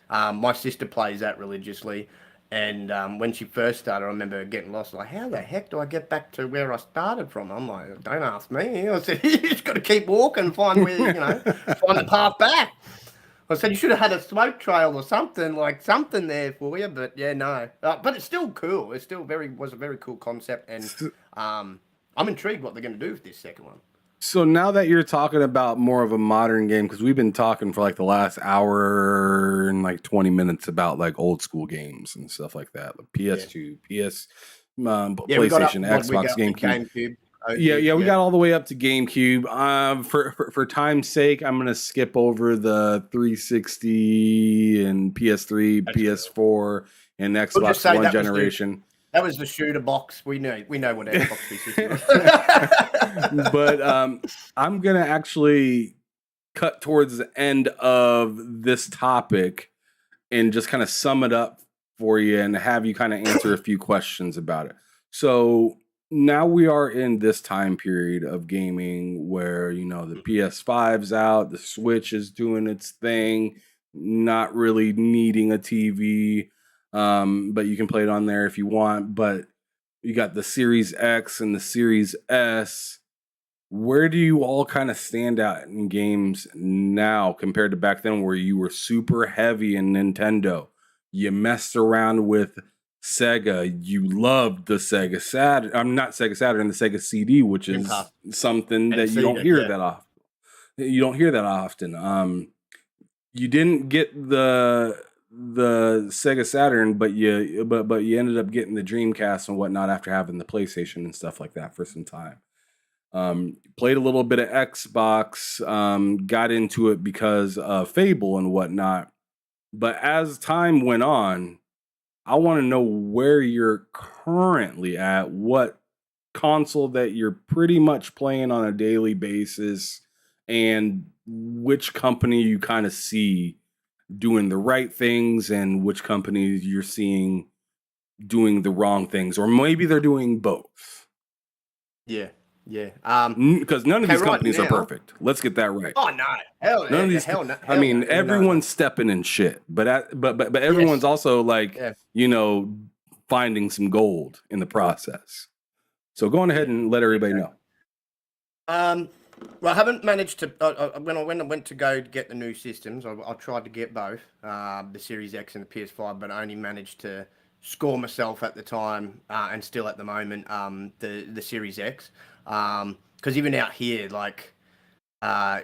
My sister plays that religiously, and when she first started, I remember getting lost. Like, how the heck do I get back to where I started from? I'm like, don't ask me. I said, you just got to keep walking, find where find the path back. I said you should have had a smoke trail or something there for you, but no. But it's still cool. It still was a very cool concept, and I'm intrigued what they're going to do with this second one. So now that you're talking about more of a modern game, because we've been talking for the last hour and 20 minutes about old school games and stuff like that, like PS2, PlayStation, Xbox, GameCube. We got all the way up to GameCube. For time's sake, I'm gonna skip over the 360 and PS3, PS4, and Xbox One generation. That was the shooter box. We know what Xbox 360 was. But I'm gonna actually cut towards the end of this topic and just kind of sum it up for you and have you kind of answer a few questions about it. So now we are in this time period of gaming where the PS5's out, the Switch is doing its thing, not really needing a TV. But you can play it on there if you want. But you got the Series X and the Series S. Where do you all kind of stand out in games now compared to back then where you were super heavy in Nintendo? You messed around with Sega. You loved the Sega Saturn. I'm not Sega Saturn, the Sega CD, which is something that you don't hear that often. You don't hear that often. You didn't get the Sega Saturn, but you ended up getting the Dreamcast and whatnot after having the PlayStation and stuff like that for some time. Played a little bit of Xbox, got into it because of Fable and whatnot. But as time went on, I want to know where you're currently at, what console that you're pretty much playing on a daily basis, and which company you kind of see doing the right things and which companies you're seeing doing the wrong things, or maybe they're doing both. Yeah. Because none of these right companies are now- perfect. Let's get that right. Oh no, hell, None of these. hell no. I mean, no, everyone's stepping in shit, but everyone's also like, Yeah. finding some gold in the process. So go on ahead and let everybody know. Well, I haven't managed to. When I went to go get the new systems, I tried to get both, the Series X and the PS5, but I only managed to score myself at the time, and still at the moment, the Series X. Because even out here, like,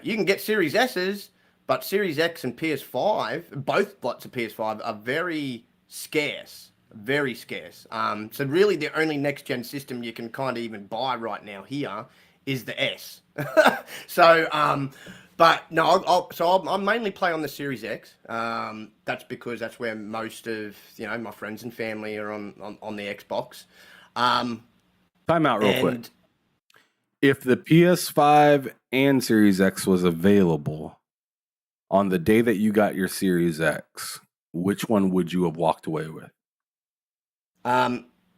you can get Series S's, but Series X and PS5, both lots of PS5, are very scarce. Very scarce. So really, the only next gen system you can kind of even buy right now here is the S. So, but no, I'm mainly play on the Series X. That's because that's where most of my friends and family are on the Xbox. Time out real quick. If the PS5 and Series X was available on the day that you got your Series X, which one would you have walked away with?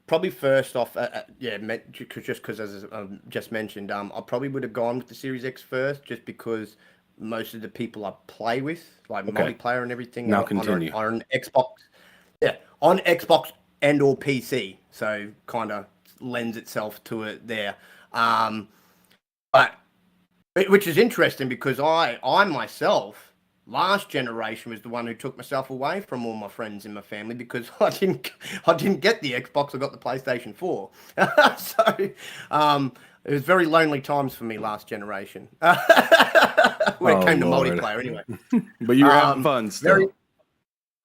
Probably first off, just because as I just mentioned, I probably would have gone with the Series X first, just because most of the people I play with, like multiplayer and everything, now are continue. on Xbox. Yeah, on Xbox and or PC, so kind of lends itself to it there. But which is interesting because I myself, last generation, was the one who took myself away from all my friends in my family because I didn't get the Xbox. I got the PlayStation 4. So it was very lonely times for me last generation when it came to multiplayer. Anyway, but you were having fun still.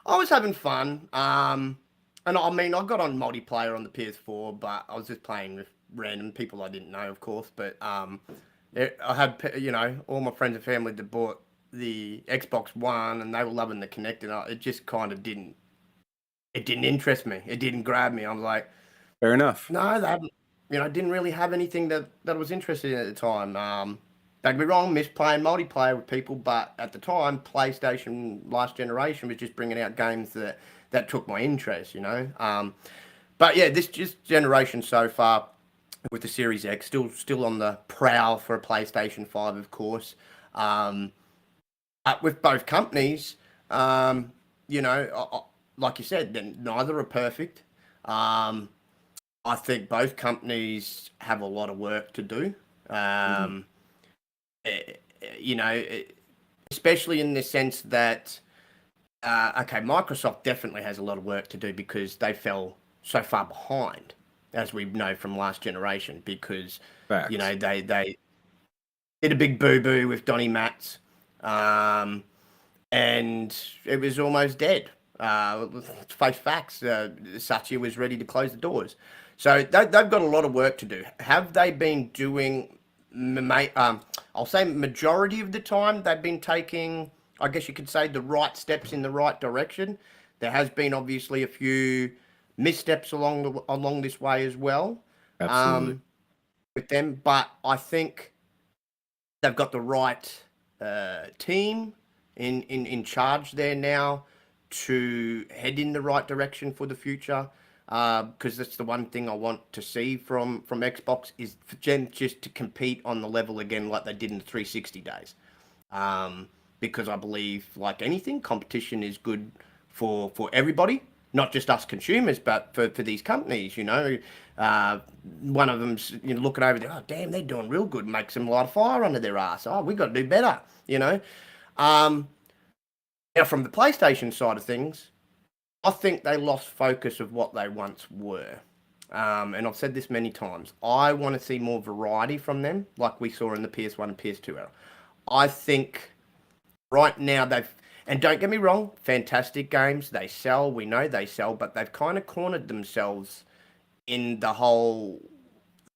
I was having fun. And I mean, I got on multiplayer on the PS4, but I was just playing with random people I didn't know, of course. But I had all my friends and family that bought the Xbox One, and they were loving the Kinect, and it just kind of didn't interest me. It didn't grab me. I was like, fair enough. No, they haven't. Didn't really have anything that I was interested in at the time. Don't get me wrong, missed playing multiplayer with people, but at the time, PlayStation last generation was just bringing out games that took my interest. But yeah, this just generation so far with the Series X, still on the prowl for a PlayStation 5, of course. With both companies, like you said, neither are perfect. I think both companies have a lot of work to do. Especially in the sense that, Microsoft definitely has a lot of work to do because they fell so far behind, as we know from last generation, because Facts. They did a big boo-boo with Donny Matz, and it was almost dead. Let's face facts. Satya was ready to close the doors. So they've got a lot of work to do. Have they been doing, I'll say majority of the time, they've been taking, I guess you could say, the right steps in the right direction. There has been obviously a few missteps along this way as well. Absolutely. With them, but I think they've got the right team in charge there now to head in the right direction for the future. Because that's the one thing I want to see from Xbox is for them just to compete on the level again like they did in the 360 days. Because I believe, like anything, competition is good for everybody, not just us consumers, but for these companies. One of them's looking over there, oh damn, they're doing real good, makes them light a fire under their ass. Oh, we got to do better. Now from the PlayStation side of things, I think they lost focus of what they once were. And I've said this many times. I want to see more variety from them, like we saw in the PS1 and PS2 era. I think right now and don't get me wrong, fantastic games. They sell, we know they sell, but they've kind of cornered themselves in the whole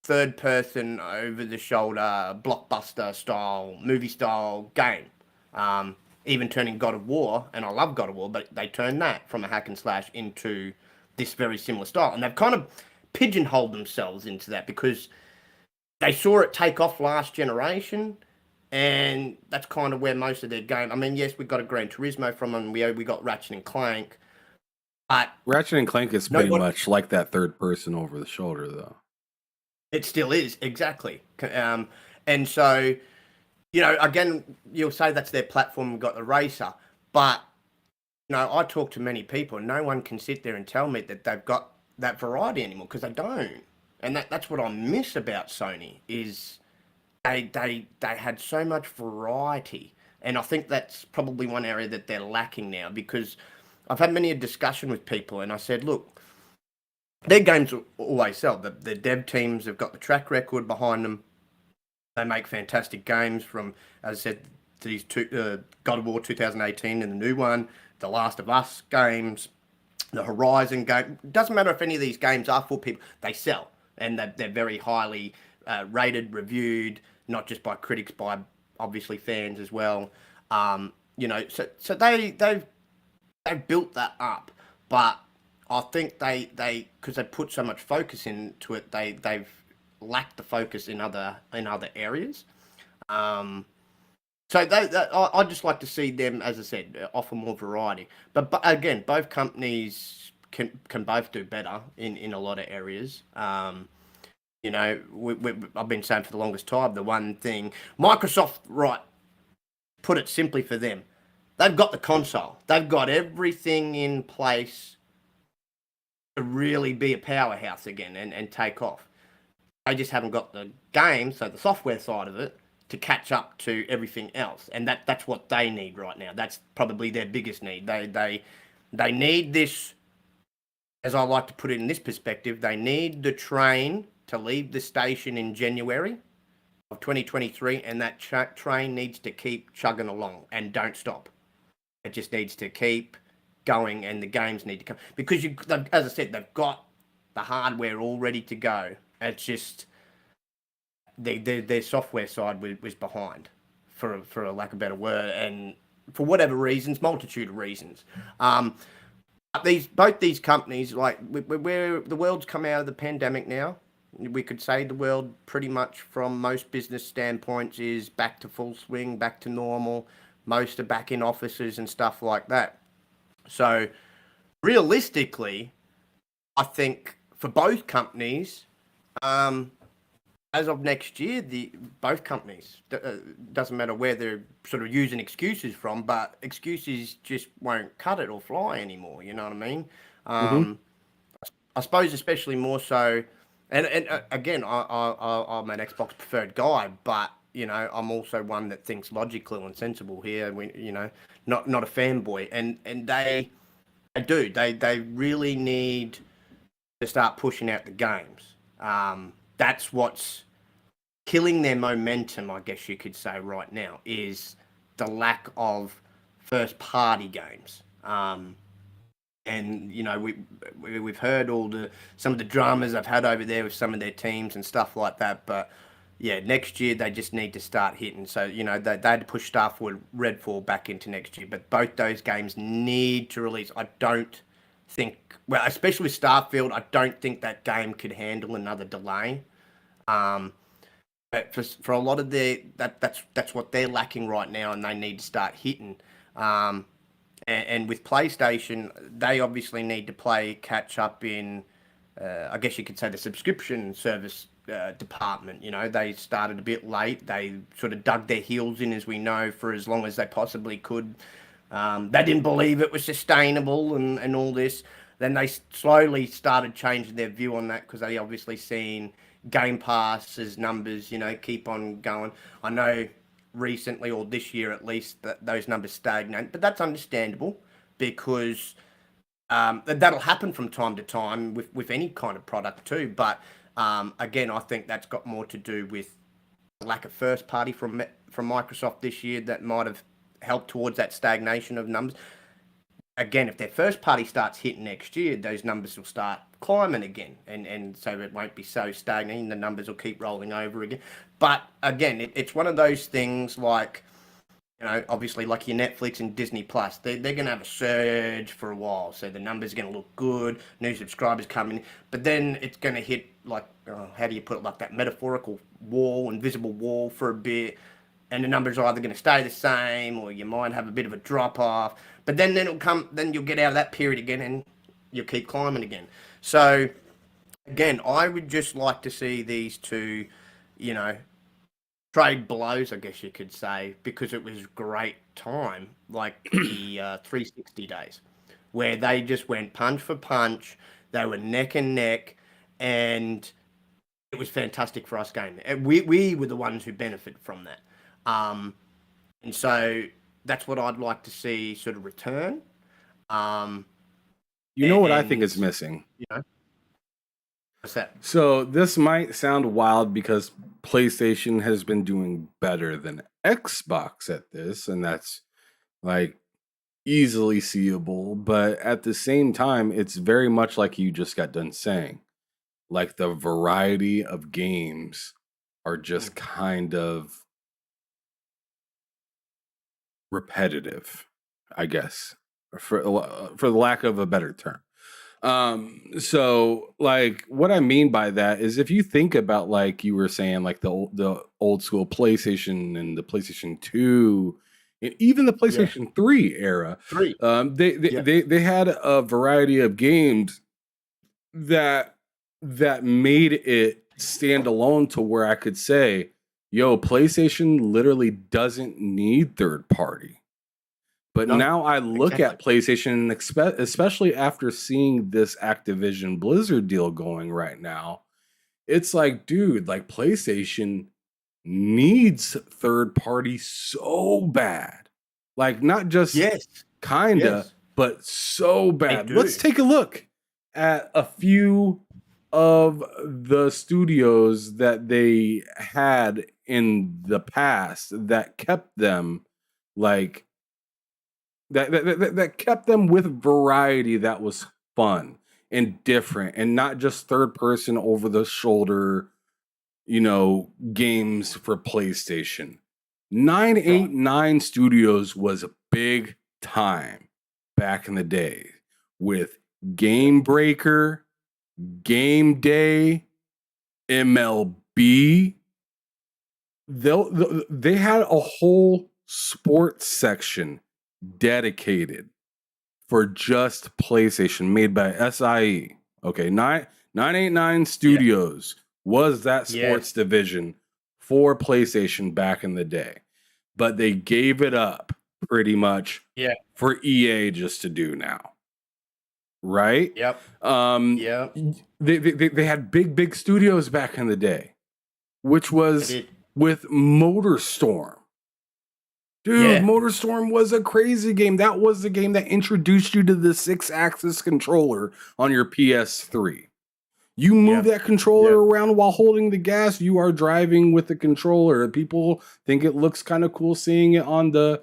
third-person, over-the-shoulder, blockbuster style, movie style game. even turning God of War, and I love God of War, but they turned that from a hack and slash into this very similar style. And they've kind of pigeonholed themselves into that because they saw it take off last generation, and that's kind of where most of their game. I mean, yes, we got a Gran Turismo from them, we got Ratchet and Clank, but Ratchet and Clank is pretty much like that third person over the shoulder, though. It still is, exactly. And so, again, you'll say that's their platform, we've got the racer, but I talk to many people, and no one can sit there and tell me that they've got that variety anymore, because they don't. And that's what I miss about Sony, is they had so much variety. And I think that's probably one area that they're lacking now, because I've had many a discussion with people, and I said, look, their games always sell. The dev teams have got the track record behind them. They make fantastic games from, as I said, these two, God of War 2018 and the new one, the Last of Us games, the Horizon game. It doesn't matter if any of these games are for people, they sell. And they're very highly rated, reviewed, not just by critics, by obviously fans as well. So they've built that up, but I think they because they put so much focus into it, they've lacked the focus in other areas. So I'd just like to see them, as I said, offer more variety. But again, both companies can both do better in a lot of areas. I've been saying for the longest time, the one thing Microsoft, right, put it simply for them, they've got the console, they've got everything in place to really be a powerhouse again and take off. They just haven't got the game, so the software side of it, to catch up to everything else, and that's what they need right now. That's probably their biggest need. They need this, as I like to put it in this perspective, they need the train to leave the station in January of 2023, and that train needs to keep chugging along and don't stop. It just needs to keep going, and the games need to come, because as I said, they've got the hardware all ready to go. It's just their software side was behind, for a lack of a better word, and for whatever reasons, multitude of reasons. Both these companies, like where the world's come out of the pandemic now, we could say the world pretty much from most business standpoints is back to full swing, back to normal. Most are back in offices and stuff like that. So realistically, I think for both companies, as of next year, both companies, doesn't matter where they're sort of using excuses from, but excuses just won't cut it or fly anymore. You know what I mean? I suppose especially more so, and again, I'm an Xbox preferred guy, but I'm also one that thinks logical and sensible here. Not a fanboy, and they really need to start pushing out the games. That's what's killing their momentum, I guess you could say, right now, is the lack of first-party games. And we've heard some of the dramas I've had over there with some of their teams and stuff like that. But yeah, next year they just need to start hitting. So they had to push Starfield, Redfall back into next year. But both those games need to release. I don't think, well, especially with Starfield, I don't think that game could handle another delay. But for a lot of that's what they're lacking right now, and they need to start hitting. And with PlayStation, they obviously need to catch up in, I guess you could say, the subscription service department. They started a bit late. They sort of dug their heels in, as we know, for as long as they possibly could. They didn't believe it was sustainable and all this. Then they slowly started changing their view on that, because they obviously seen Game Pass's numbers, keep on going. I know recently, or this year at least, that those numbers stagnate, but that's understandable, because that'll happen from time to time with any kind of product too. But again, I think that's got more to do with the lack of first party from Microsoft this year that might have helped towards that stagnation of numbers. Again, if their first party starts hitting next year, those numbers will start climbing again, and so it won't be so stagnating. The numbers will keep rolling over again. But again, it's one of those things like, obviously like your Netflix and Disney Plus, they're going to have a surge for a while. So the numbers are going to look good, new subscribers coming, but then it's going to hit like, how do you put it, like that metaphorical wall, invisible wall for a bit. And the numbers are either going to stay the same or you might have a bit of a drop off, but then you'll get out of that period again and you'll keep climbing again. So again, I would just like to see these two, trade blows, I guess you could say, because it was great time, like the 360 days, where they just went punch for punch. They were neck and neck, and it was fantastic for us gaming. And we were the ones who benefited from that. And so that's what I'd like to see sort of return. What I think is missing? What's that? So this might sound wild because PlayStation has been doing better than Xbox at this, and that's like easily seeable. But at the same time, it's very much like you just got done saying. Like the variety of games are just kind of repetitive, I guess, for the lack of a better term. So like what I mean by that is if you think about, like you were saying, like the old school PlayStation and the PlayStation 2 and even the PlayStation 3 era, they had a variety of games that made it stand alone to where I could say, yo, PlayStation literally doesn't need third party. But now I look at PlayStation, especially after seeing this Activision Blizzard deal going right now, it's like, dude, like PlayStation needs third party so bad. Like not just kinda, but so bad. Let's take a look at a few of the studios that they had in the past that kept them like that kept them with variety that was fun and different and not just third person over the shoulder, games for PlayStation. 989 Studios was a big time back in the day with Game Breaker, Game Day, MLB. They had a whole sports section dedicated for just PlayStation, made by SIE. Okay, 989 Studios was that sports division for PlayStation back in the day, but they gave it up pretty much for EA just to do now. Right? Yep. They had big studios back in the day, which was with MotorStorm. Dude, MotorStorm was a crazy game. That was the game that introduced you to the 6-axis controller on your PS3. You move that controller around while holding the gas. You are driving with the controller. People think it looks kind of cool seeing it on Gran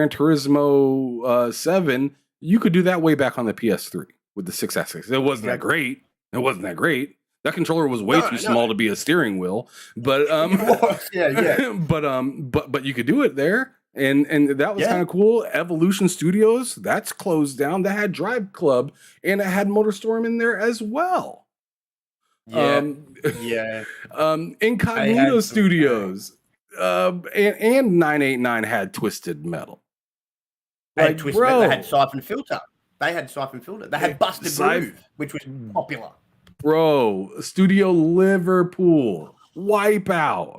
Turismo 7. You could do that way back on the PS3 with the 6-axis. It wasn't that great. That controller was way too small to be a steering wheel, but but you could do it there, and that was kind of cool. Evolution Studios, that's closed down. That had Drive Club, and it had MotorStorm in there as well. Incognito Studios, and 989 had Twisted Metal. They had Siphon Filter. They had Busted Groove, which was popular. Bro, Studio Liverpool, Wipeout,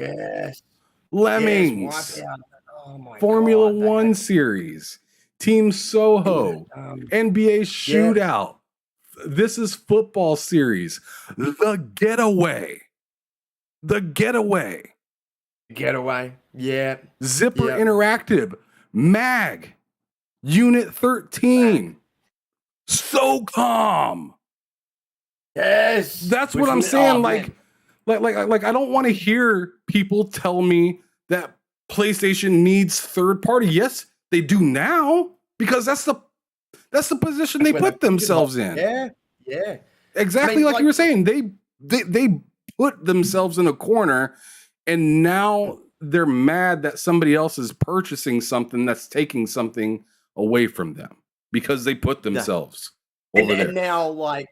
Lemmings, Wipeout. Oh my Formula One Series, Team Soho, NBA Shootout. This is Football Series, The Getaway, Zipper Interactive, MAG, Unit 13, SOCOM. Yes, that's what I'm saying. Like I don't want to hear people tell me that PlayStation needs third party. Yes, they do now because that's the position they put themselves in. Yeah. Exactly, like you were saying. They put themselves in a corner, and now they're mad that somebody else is purchasing something that's taking something away from them because they put themselves over there. And now, like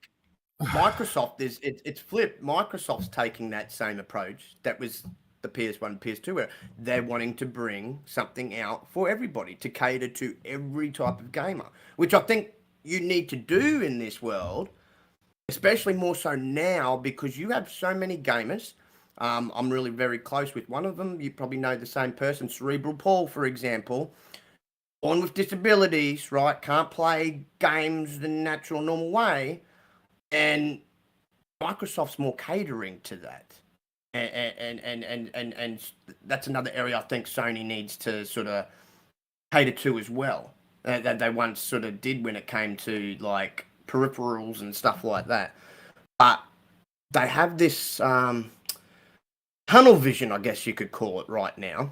Microsoft, it's flipped. Microsoft's taking that same approach. That was the PS1, PS2, where they're wanting to bring something out for everybody to cater to every type of gamer, which I think you need to do in this world, especially more so now because you have so many gamers. I'm really very close with one of them. You probably know the same person, Cerebral Paul, for example. Born with disabilities, right? Can't play games the natural, normal way. And Microsoft's more catering to that. And that's another area I think Sony needs to sort of cater to as well. That they once sort of did when it came to like peripherals and stuff like that. But they have this tunnel vision, I guess you could call it right now,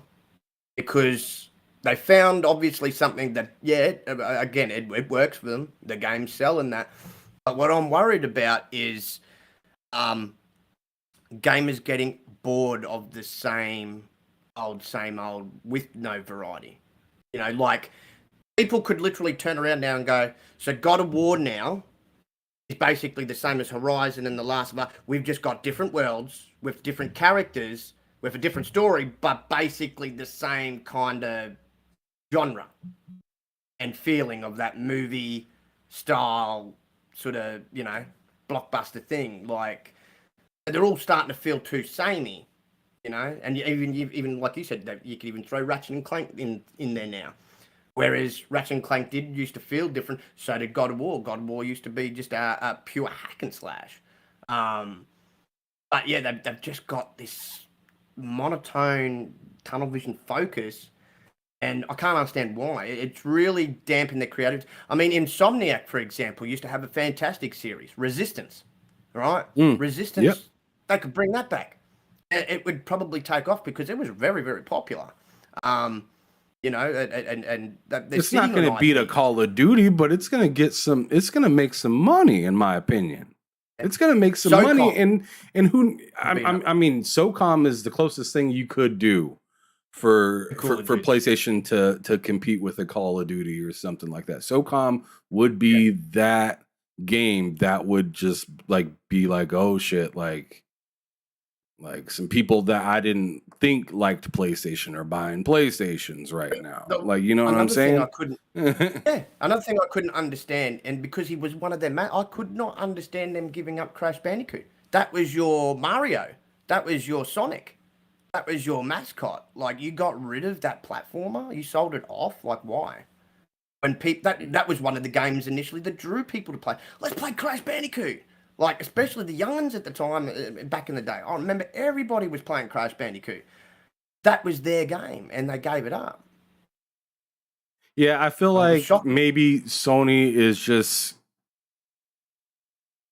because they found obviously something that, again, it works for them. The games sell and that. But what I'm worried about is gamers getting bored of the same old with no variety. You know, like people could literally turn around now and go, so God of War now is basically the same as Horizon and The Last of Us. We've just got different worlds with different characters with a different story, but basically the same kind of genre and feeling of that movie style sort of, you know, blockbuster thing. Like, they're all starting to feel too samey, you know, and even like you said, you could even throw Ratchet and Clank in there now. Whereas Ratchet and Clank used to feel different, so did God of War. God of War used to be just a pure hack and slash. But yeah, they've just got this monotone tunnel vision focus, and I can't understand why. It's really dampened their creative. I mean, Insomniac, for example, used to have a fantastic series, Resistance, right? Resistance, yep. They could bring that back. It would probably take off because it was very, very popular. You know, and it's not going to beat a Call of Duty, but it's going to get some. It's going to make some money, in my opinion. It's going to make some money, and who? I mean, SOCOM is the closest thing you could do for PlayStation to compete with a Call of Duty or something like that. SOCOM would be that game that would just be like, oh shit, like some people that I didn't think liked PlayStation are buying PlayStations right now. Like, you know what I'm saying? Another thing I couldn't understand, and because he was one of them, I could not understand them giving up Crash Bandicoot. That was your Mario. That was your Sonic. That was your mascot. Like, you got rid of that platformer. You sold it off. Like, why? When that was one of the games initially that drew people to play. Let's play Crash Bandicoot. Like, especially the young'uns at the time, back in the day. I remember everybody was playing Crash Bandicoot. That was their game, and they gave it up. Yeah, I feel like maybe Sony is just...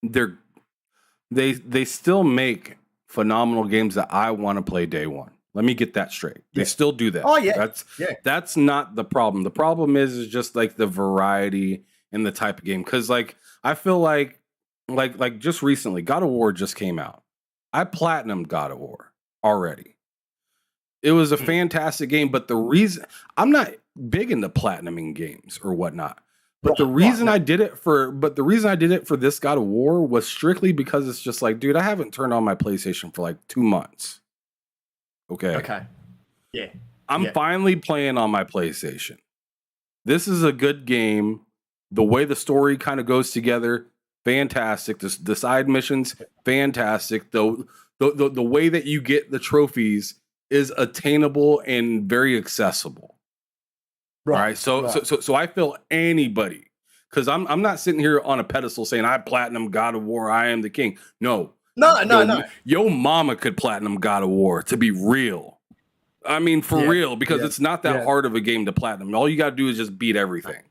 They still make phenomenal games that I want to play day one. Let me get that straight. They still do that. Oh, yeah. That's not the problem. The problem is just, like, the variety and the type of game. Because, like, I feel like just recently, God of War just came out. I platinumed God of War already. It was a fantastic game, but the reason I'm not big into platinuming games or whatnot. But the reason I did it for this God of War was strictly because it's just like, dude, I haven't turned on my PlayStation for like 2 months. Okay. Yeah. I'm finally playing on my PlayStation. This is a good game. The way the story kind of goes together, fantastic. The side missions, fantastic. The way that you get the trophies is attainable and very accessible. Right. So I feel anybody, because I'm not sitting here on a pedestal saying I platinum God of War, I am the king. No. Yo mama could platinum God of War, to be real. I mean, for real, because it's not that hard of a game to platinum. All you got to do is just beat everything.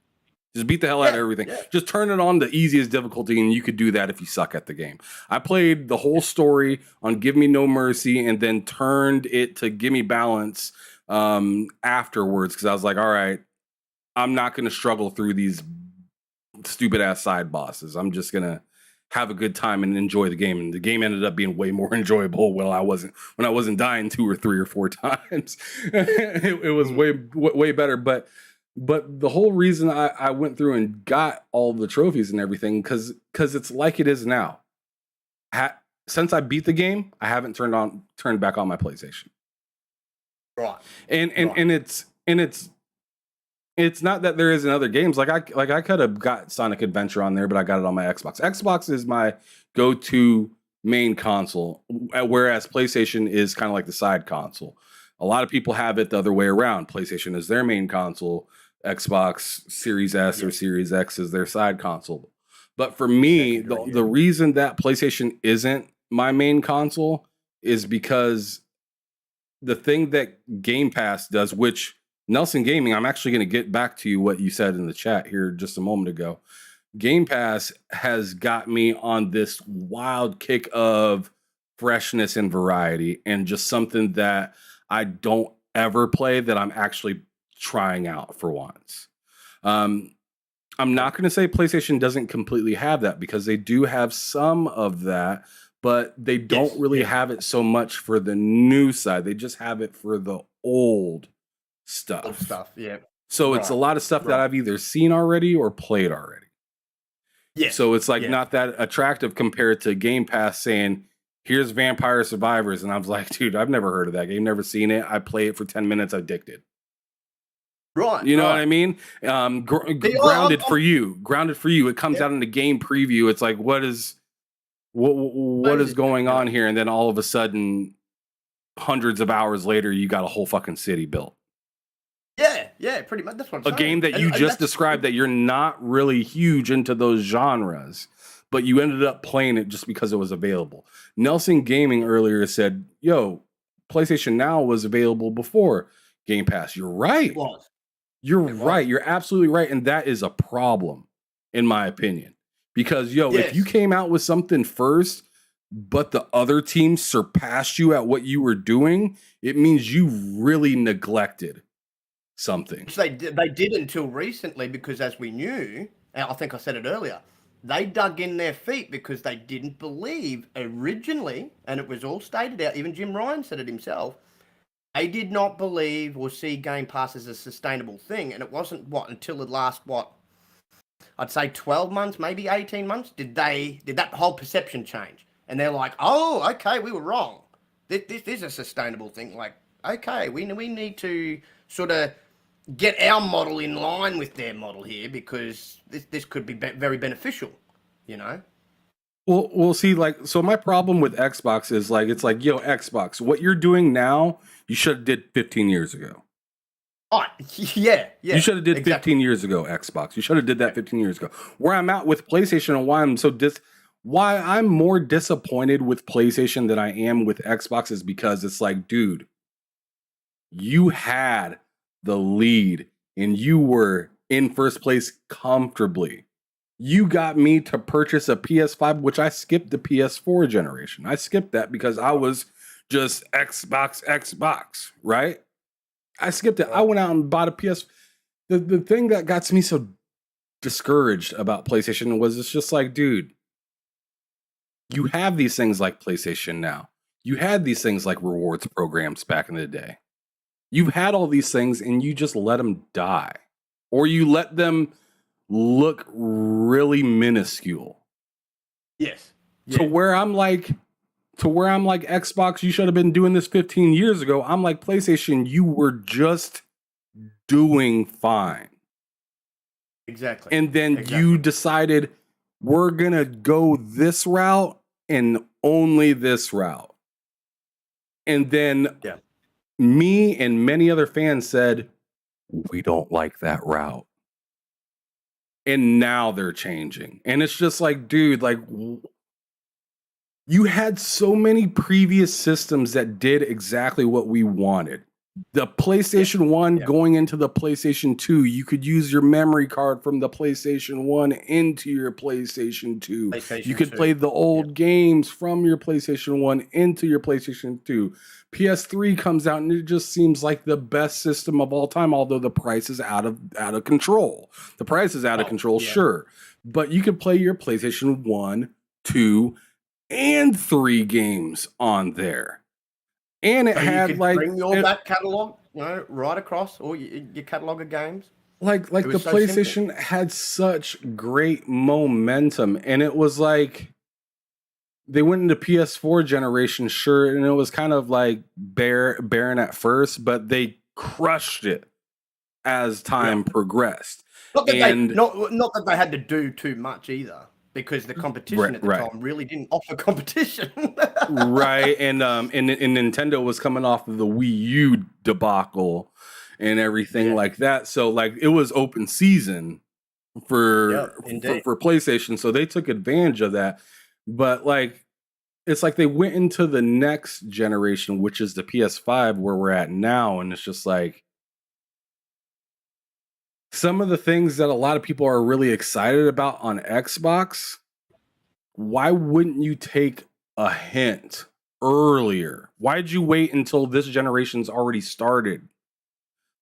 Just beat the hell out of everything. Yeah. Just turn it on the easiest difficulty, and you could do that if you suck at the game. I played the whole story on Give Me No Mercy and then turned it to Give Me Balance afterwards, because I was like, all right, I'm not going to struggle through these stupid-ass side bosses. I'm just going to have a good time and enjoy the game. And the game ended up being way more enjoyable when I wasn't dying 2 or 3 or 4 times. it was way better. But the whole reason I went through and got all the trophies and everything, because it's like it is now. Since I beat the game, I haven't turned back on my PlayStation. Right. And it's not that there isn't other games. Like I could have got Sonic Adventure on there, but I got it on my Xbox. Xbox is my go-to main console, whereas PlayStation is kind of like the side console. A lot of people have it the other way around. PlayStation is their main console. Xbox Series S or Series X is their side console. But for me, the reason that PlayStation isn't my main console is because the thing that Game Pass does, which Nelson Gaming, I'm actually going to get back to you what you said in the chat here just a moment ago. Game Pass has got me on this wild kick of freshness and variety, and just something that I don't ever play that I'm actually trying out for once. I'm not going to say PlayStation doesn't completely have that, because they do have some of that, but they don't really have it so much for the new side. They just have it for the old stuff. Yeah. So it's a lot of stuff that I've either seen already or played already. Yeah. So it's like not that attractive compared to Game Pass saying, here's Vampire Survivors. And I was like, dude, I've never heard of that game, never seen it. I play it for 10 minutes, addicted. Right. You know what I mean? Grounded for you. It comes out in the game preview. It's like, what is going on here? And then all of a sudden, hundreds of hours later, you got a whole fucking city built. Yeah, pretty much. That's what I'm saying. A game that you just described, that you're not really huge into those genres, but you ended up playing it just because it was available. Nelson Gaming earlier said, yo, PlayStation Now was available before Game Pass. You're right. You're right. You're absolutely right. And that is a problem, in my opinion. Because, if you came out with something first, but the other team surpassed you at what you were doing, it means you really neglected something. Which they did until recently, because as we knew, and I think I said it earlier, they dug in their feet because they didn't believe originally, and it was all stated out, even Jim Ryan said it himself, they did not believe or see Game Pass as a sustainable thing. And it wasn't, until the last, I'd say 12 months, maybe 18 months, did that whole perception change. And they're like, oh, okay, we were wrong. This is a sustainable thing. Like, okay, we need to sort of get our model in line with their model here, because this could be very beneficial, you know? Well, we'll see. Like, so my problem with Xbox is like, it's like, Xbox, what you're doing now, you should have did 15 years ago. Oh, yeah. You should have did 15 years ago, Xbox. You should have did that 15 years ago. Where I'm at with PlayStation and why I'm more disappointed with PlayStation than I am with Xbox is because it's like, dude, you had the lead and you were in first place comfortably. You got me to purchase a PS5, which I skipped the PS4 generation. I skipped that because I was just Xbox, right? I skipped it. I went out and bought a PS. The thing that got me so discouraged about PlayStation was, it's just like, dude, you have these things like PlayStation Now. You had these things like rewards programs back in the day. You've had all these things and you just let them die. Or you let them look really minuscule. Yes. To where I'm like, Xbox, you should have been doing this 15 years ago. I'm like, PlayStation, you were just doing fine. Exactly. And then you decided, we're going to go this route and only this route. And then me and many other fans said, we don't like that route. And now they're changing. And it's just like, dude, like, you had so many previous systems that did exactly what we wanted. The PlayStation 1 going into the PlayStation 2, you could use your memory card from the PlayStation 1 into your PlayStation 2. You could play the old games from your PlayStation 1 into your PlayStation 2. PS3 comes out and it just seems like the best system of all time, although the price is out of control. The price is out of control, sure. But you could play your PlayStation 1 2, and 3 games on there. And it So had you could like bring your back catalog, right across all your catalog of games. Like the so PlayStation had such great momentum, and it was like they went into PS4 generation, sure, and it was kind of like barren at first, but they crushed it as time progressed. Not that they had to do too much either, because the competition at the time really didn't offer competition. Right, and Nintendo was coming off of the Wii U debacle and everything like that. So like it was open season for PlayStation, so they took advantage of that. But like it's like they went into the next generation, which is the PS5 where we're at now, and it's just like some of the things that a lot of people are really excited about on Xbox, why wouldn't you take a hint earlier? Why'd you wait until this generation's already started?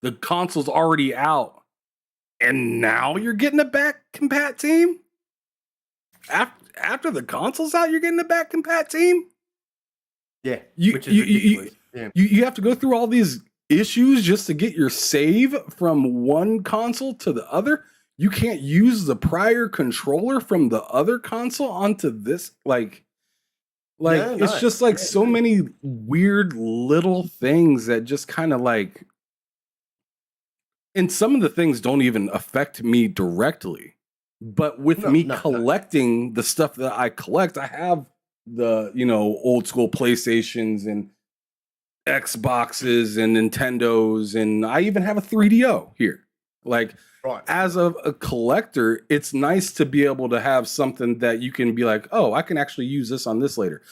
The console's already out, and now you're getting a back compat team? After the console's out, you're getting a back compat team? Yeah, which is ridiculous. You have to go through all these issues just to get your save from one console to the other. You can't use the prior controller from the other console onto this. It's just like so many weird little things that just kind of like, and some of the things don't even affect me directly, but with collecting the stuff that I collect, I have the, old school PlayStations and Xboxes and Nintendos, and I even have a 3DO here. Like, as a collector, it's nice to be able to have something that you can be like, oh, I can actually use this on this later.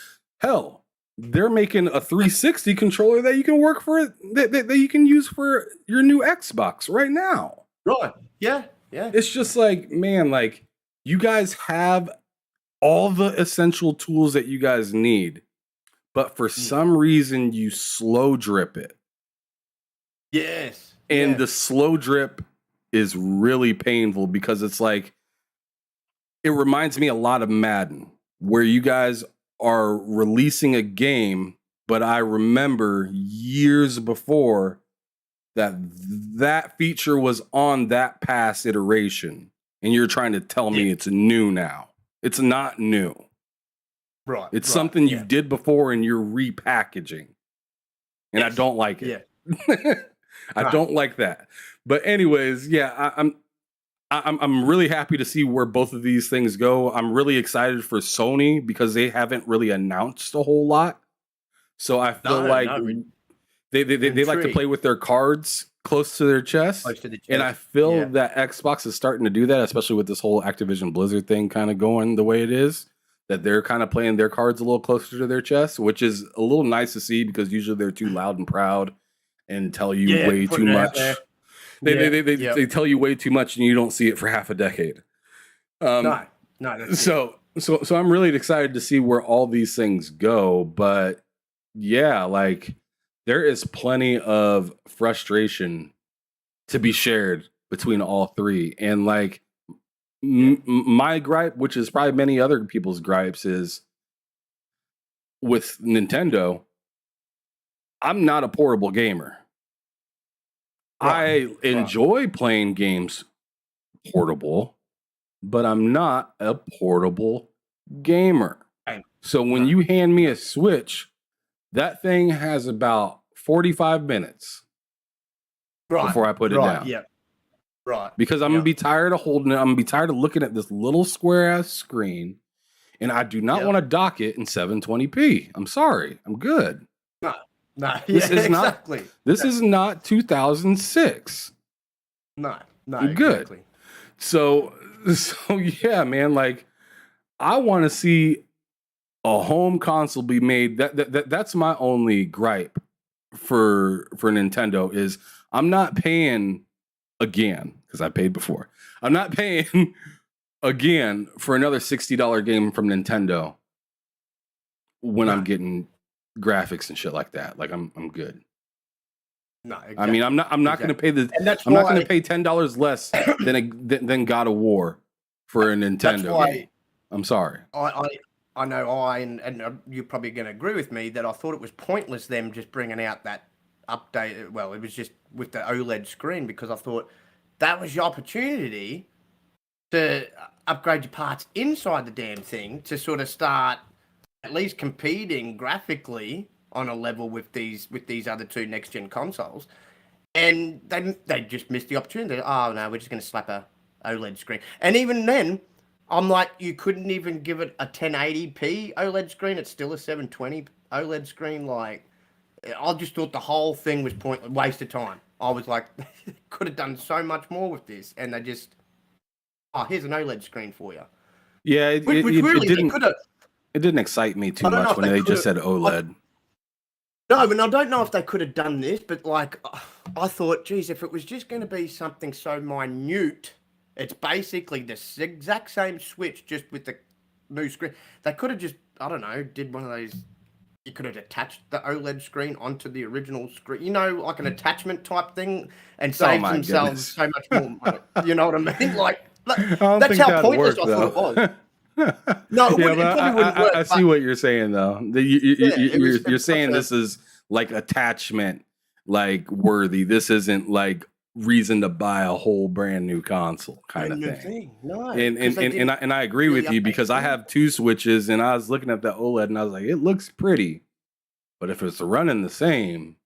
Hell, they're making a 360 controller that you can work for, that you can use for your new Xbox right now. Right. Yeah. Yeah. It's just like, man, like you guys have all the essential tools that you guys need, but for some reason you slow drip it. Yes. And the slow drip is really painful because it's like, it reminds me a lot of Madden, where you guys are releasing a game, but I remember years before that feature was on that past iteration, and you're trying to tell me it's new now. It's not new. Right. It's something you did before and you're repackaging. And I don't like it. Yeah. I don't like that. But anyways, I'm really happy to see where both of these things go. I'm really excited for Sony because they haven't really announced a whole lot. So I feel they like to play with their cards close to their chest. And I feel that Xbox is starting to do that, especially with this whole Activision Blizzard thing kind of going the way it is, that they're kind of playing their cards a little closer to their chest, which is a little nice to see because usually they're too loud and proud and tell you way too much. They tell you way too much and you don't see it for half a decade. So I'm really excited to see where all these things go. But yeah, like there is plenty of frustration to be shared between all three. And like my gripe, which is probably many other people's gripes, is with Nintendo, I'm not a portable gamer. I enjoy playing games portable, but I'm not a portable gamer. So when you hand me a Switch, that thing has about 45 minutes before I put it down. Yeah. Right. Because I'm going to be tired of holding it. I'm going to be tired of looking at this little square ass screen. And I do not want to dock it in 720p. I'm sorry. I'm good. This is not 2006. No, good. Exactly. So yeah, man, like I want to see a home console be made. That's my only gripe for Nintendo is I'm not paying again because I paid before. I'm not paying again for another $60 game from Nintendo when I'm getting graphics and shit like that. Like I'm good. No, exactly. I mean, I'm not going to pay I'm not going to pay $10 less than God of War for a Nintendo game. I'm sorry. I know and you're probably going to agree with me that I thought it was pointless them just bringing out that update. Well, it was just with the OLED screen because I thought that was your opportunity to upgrade your parts inside the damn thing to sort of start at least competing graphically on a level with these other two next gen consoles. And they just missed the opportunity. Oh no, we're just going to slap a OLED screen. And even then, I'm like, you couldn't even give it a 1080p OLED screen. It's still a 720 OLED screen. Like, I just thought the whole thing was pointless, waste of time. I was like, could have done so much more with this, and they just, here's an OLED screen for you. Yeah, it didn't excite me too much when they just said OLED. No, but I don't know if they could have done this, but like, I thought, geez, if it was just going to be something so minute, it's basically the exact same Switch, just with the new screen. They could have just, I don't know, did one of those. You could have attached the OLED screen onto the original screen, you know, like an attachment type thing, and saved themselves so much more money. You know what I mean? Like, that's how pointless I thought it was. No, it probably wouldn't work. I see what you're saying, though. You're saying this is like attachment, like worthy. This isn't like reason to buy a whole brand new console kind of thing. No, and I agree with you because I have two Switches and I was looking at the OLED and I was like, it looks pretty, but if it's running the same,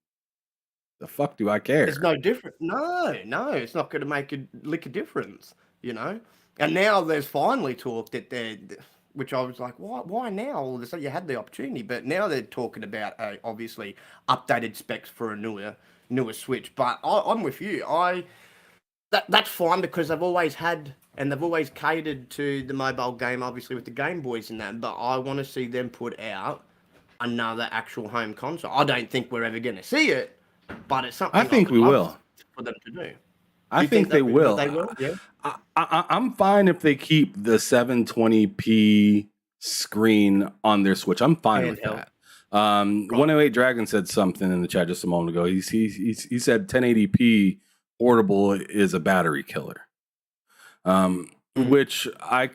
the fuck do I care? It's no different. No, it's not going to make a lick of difference, you know. And now there's finally talk that which I was like, why now? All of a sudden you had the opportunity, but now they're talking about obviously updated specs for a newer Switch. But I'm with you. That's fine because they've always had and they've always catered to the mobile game, obviously with the Game Boys and that. But I want to see them put out another actual home console. I don't think we're ever going to see it, but it's something I think we will for them to do. I think they will. They will. Yeah. I'm fine if they keep the 720p screen on their Switch. I'm fine with that. 108 Dragon said something in the chat just a moment ago. He said 1080p portable is a battery killer, which I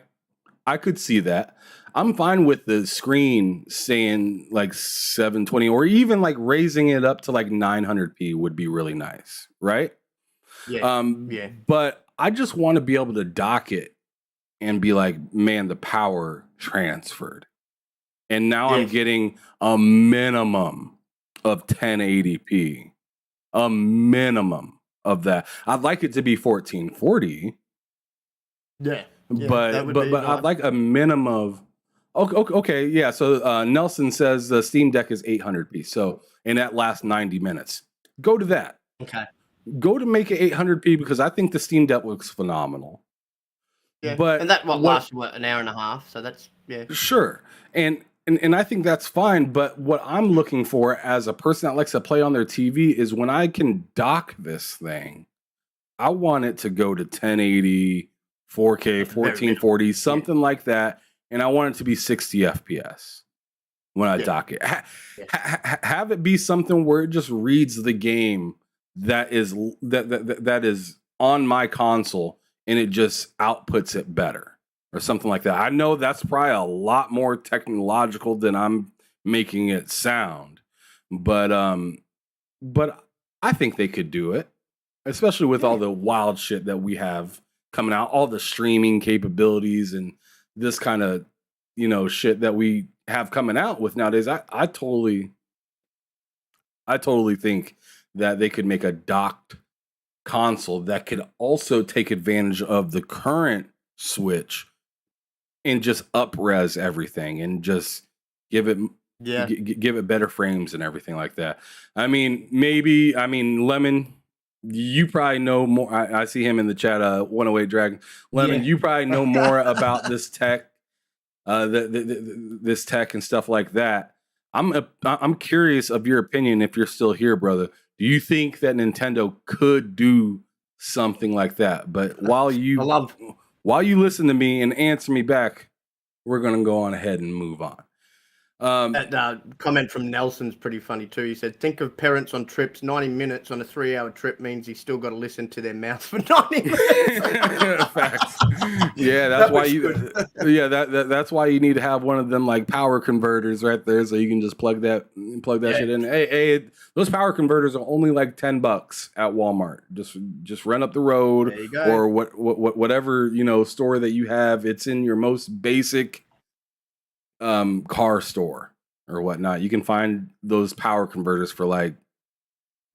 could see that. I'm fine with the screen saying like 720 or even like raising it up to like 900p would be really nice, right? Yeah. But I just want to be able to dock it and be like, man, the power transferred. And now I'm getting a minimum of 1080p. A minimum of that. I'd like it to be 1440. But I'd like a minimum of okay, yeah. So Nelson says the Steam Deck is 800p. So in that last 90 minutes. Go to that. Okay. Go to make it 800p because I think the Steam Deck looks phenomenal. Yeah, and that lasts an hour and a half, so that's sure. And I think that's fine. But what I'm looking for as a person that likes to play on their TV is when I can dock this thing, I want it to go to 1080, 4K, 1440, something like that, and I want it to be 60 FPS when I dock it. Have it be something where it just reads the game that is on my console and it just outputs it better or something like that. I know that's probably a lot more technological than I'm making it sound, but I think they could do it, especially with all the wild shit that we have coming out, all the streaming capabilities and this kind of, shit that we have coming out with nowadays. I totally think that they could make a docked console that could also take advantage of the current Switch and just up-res everything and just give it better frames and everything like that. I mean, Lemon, you probably know more. I see him in the chat, 108 Dragon. Lemon, you probably know more about this tech, this tech and stuff like that. I'm curious of your opinion if you're still here, brother. Do you think that Nintendo could do something like that? But while you listen to me and answer me back, we're going to go on ahead and move on. That comment from Nelson's pretty funny too. He said, "Think of parents on trips. 90 minutes on a 3-hour trip means he's still got to listen to their mouths for 90 minutes." Facts. Yeah, that's That why was you. good. Yeah, that's why you need to have one of them like power converters right there, so you can just plug that shit in. Hey, those power converters are only like $10 at Walmart. Just run up the road, There you go. or whatever store that you have. It's in your most basic car store or whatnot. You can find those power converters for like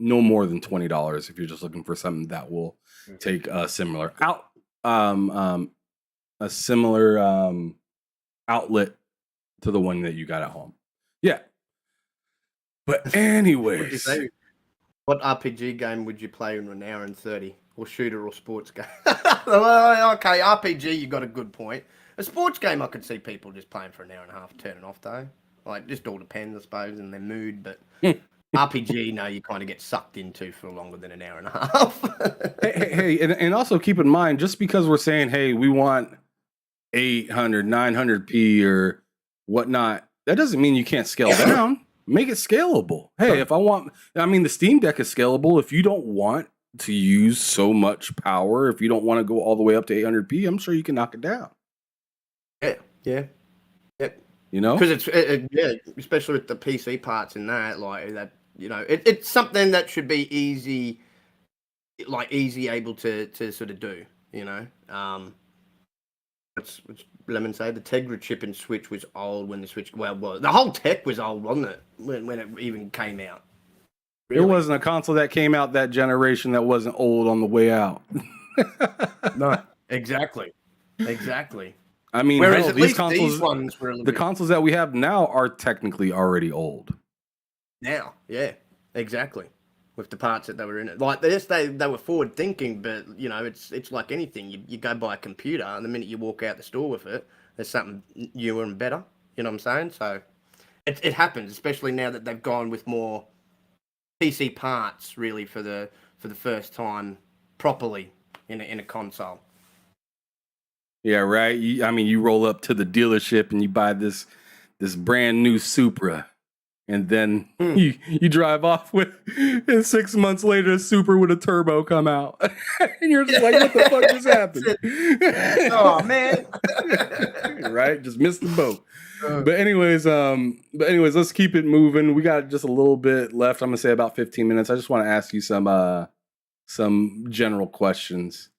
no more than $20 if you're just looking for something that will take a similar outlet to the one that you got at home. Yeah. But anyways, what RPG game would you play in an hour and 30? Or shooter or sports game? Well, okay, RPG, you got a good point. A sports game, I could see people just playing for an hour and a half, turning off though. Like, just all depends, I suppose, in their mood. But RPG, no, you kind of get sucked into for longer than an hour and a half. hey, and also keep in mind, just because we're saying, hey, we want 800, 900p or whatnot, that doesn't mean you can't scale down. Make it scalable. Hey, the Steam Deck is scalable. If you don't want to use so much power, if you don't want to go all the way up to 800p, I'm sure you can knock it down. Yeah. Because it's especially with the PC parts in that, like that, it's something that should be easy able to sort of do, What's Lemon say? The Tegra chip in Switch was old when the Switch. Well, the whole tech was old, wasn't it? When it even came out. Really? There wasn't a console that came out that generation that wasn't old on the way out. No, exactly. I mean, whereas hell, at least these ones were the consoles that we have now are technically already old. Now, yeah, exactly. With the parts that they were in it, like they were forward thinking, but it's like anything. You go buy a computer, and the minute you walk out the store with it, there's something newer and better. You know what I'm saying? So it happens, especially now that they've gone with more PC parts, really for the first time properly in a console. Yeah, right. You roll up to the dealership and you buy this brand new Supra, and then you drive off with, and 6 months later, a Supra with a turbo come out, and you're just like, "What the fuck just happened?" Oh man! Right, just missed the boat. But anyways, let's keep it moving. We got just a little bit left. I'm gonna say about 15 minutes. I just want to ask you some general questions,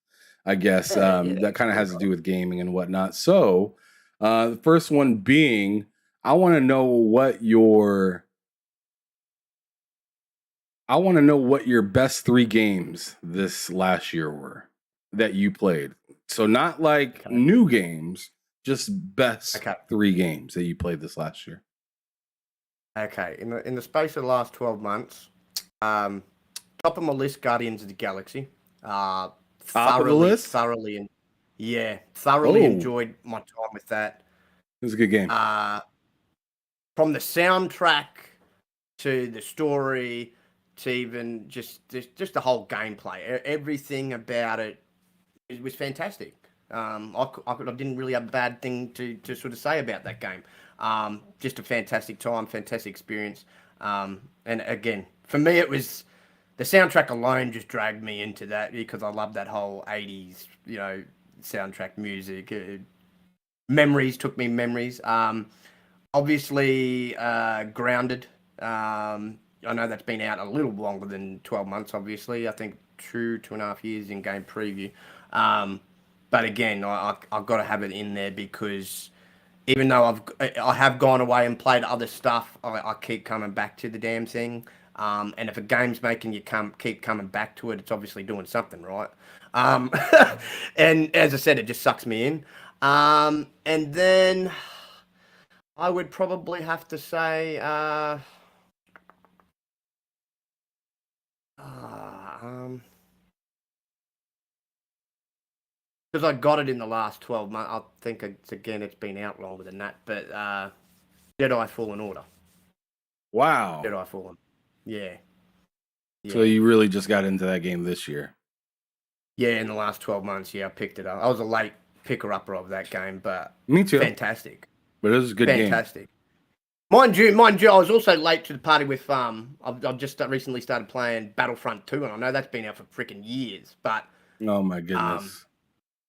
I guess, that kind of has to do with gaming and whatnot. So, the first one being, I want to know what your best 3 games this last year were that you played. So not like new games, just best 3 games that you played this last year. Okay, in the space of the last 12 months, top of my list, Guardians of the Galaxy. Top of the list? Thoroughly enjoyed my time with that. It was a good game. From the soundtrack to the story to even just the whole gameplay, everything about it was fantastic. I didn't really have a bad thing to sort of say about that game. Just a fantastic time, fantastic experience. And again, for me, it was the soundtrack alone just dragged me into that because I love that whole 80s, soundtrack music. Memories. Obviously, Grounded. I know that's been out a little longer than 12 months, obviously. I think 2.5 years in game preview. But again, I've got to have it in there because even though I have gone away and played other stuff, I keep coming back to the damn thing. And if a game's making you keep coming back to it, it's obviously doing something right. And as I said, it just sucks me in. And then I would probably have to say, because I got it in the last 12 months. I think it's been out longer than that. But Jedi Fallen Order. Wow. Jedi Fallen. Yeah. So you really just got into that game this year? Yeah, in the last 12 months, I picked it up. I was a late picker-upper of that game, but me too. Fantastic. But it was a good game. Fantastic. Mind you, I was also late to the party with I've just recently started playing Battlefront 2, and I know that's been out for freaking years, but Oh my goodness.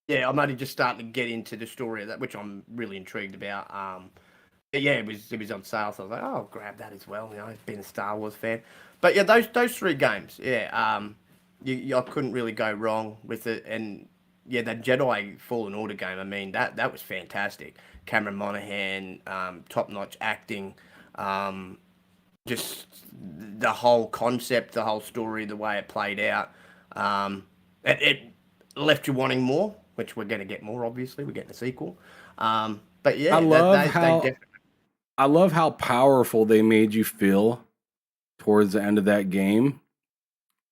yeah, I'm only just starting to get into the story of that, which I'm really intrigued about. But yeah, it was on sale, so I was like, oh, I'll grab that as well. You know, being a Star Wars fan. But yeah, those three games, yeah, I couldn't really go wrong with it. And yeah, that Jedi Fallen Order game, I mean, that was fantastic. Cameron Monaghan, top notch acting, just the whole concept, the whole story, the way it played out. It left you wanting more, which we're going to get more. Obviously, we're getting a sequel. But yeah, I love how powerful they made you feel towards the end of that game.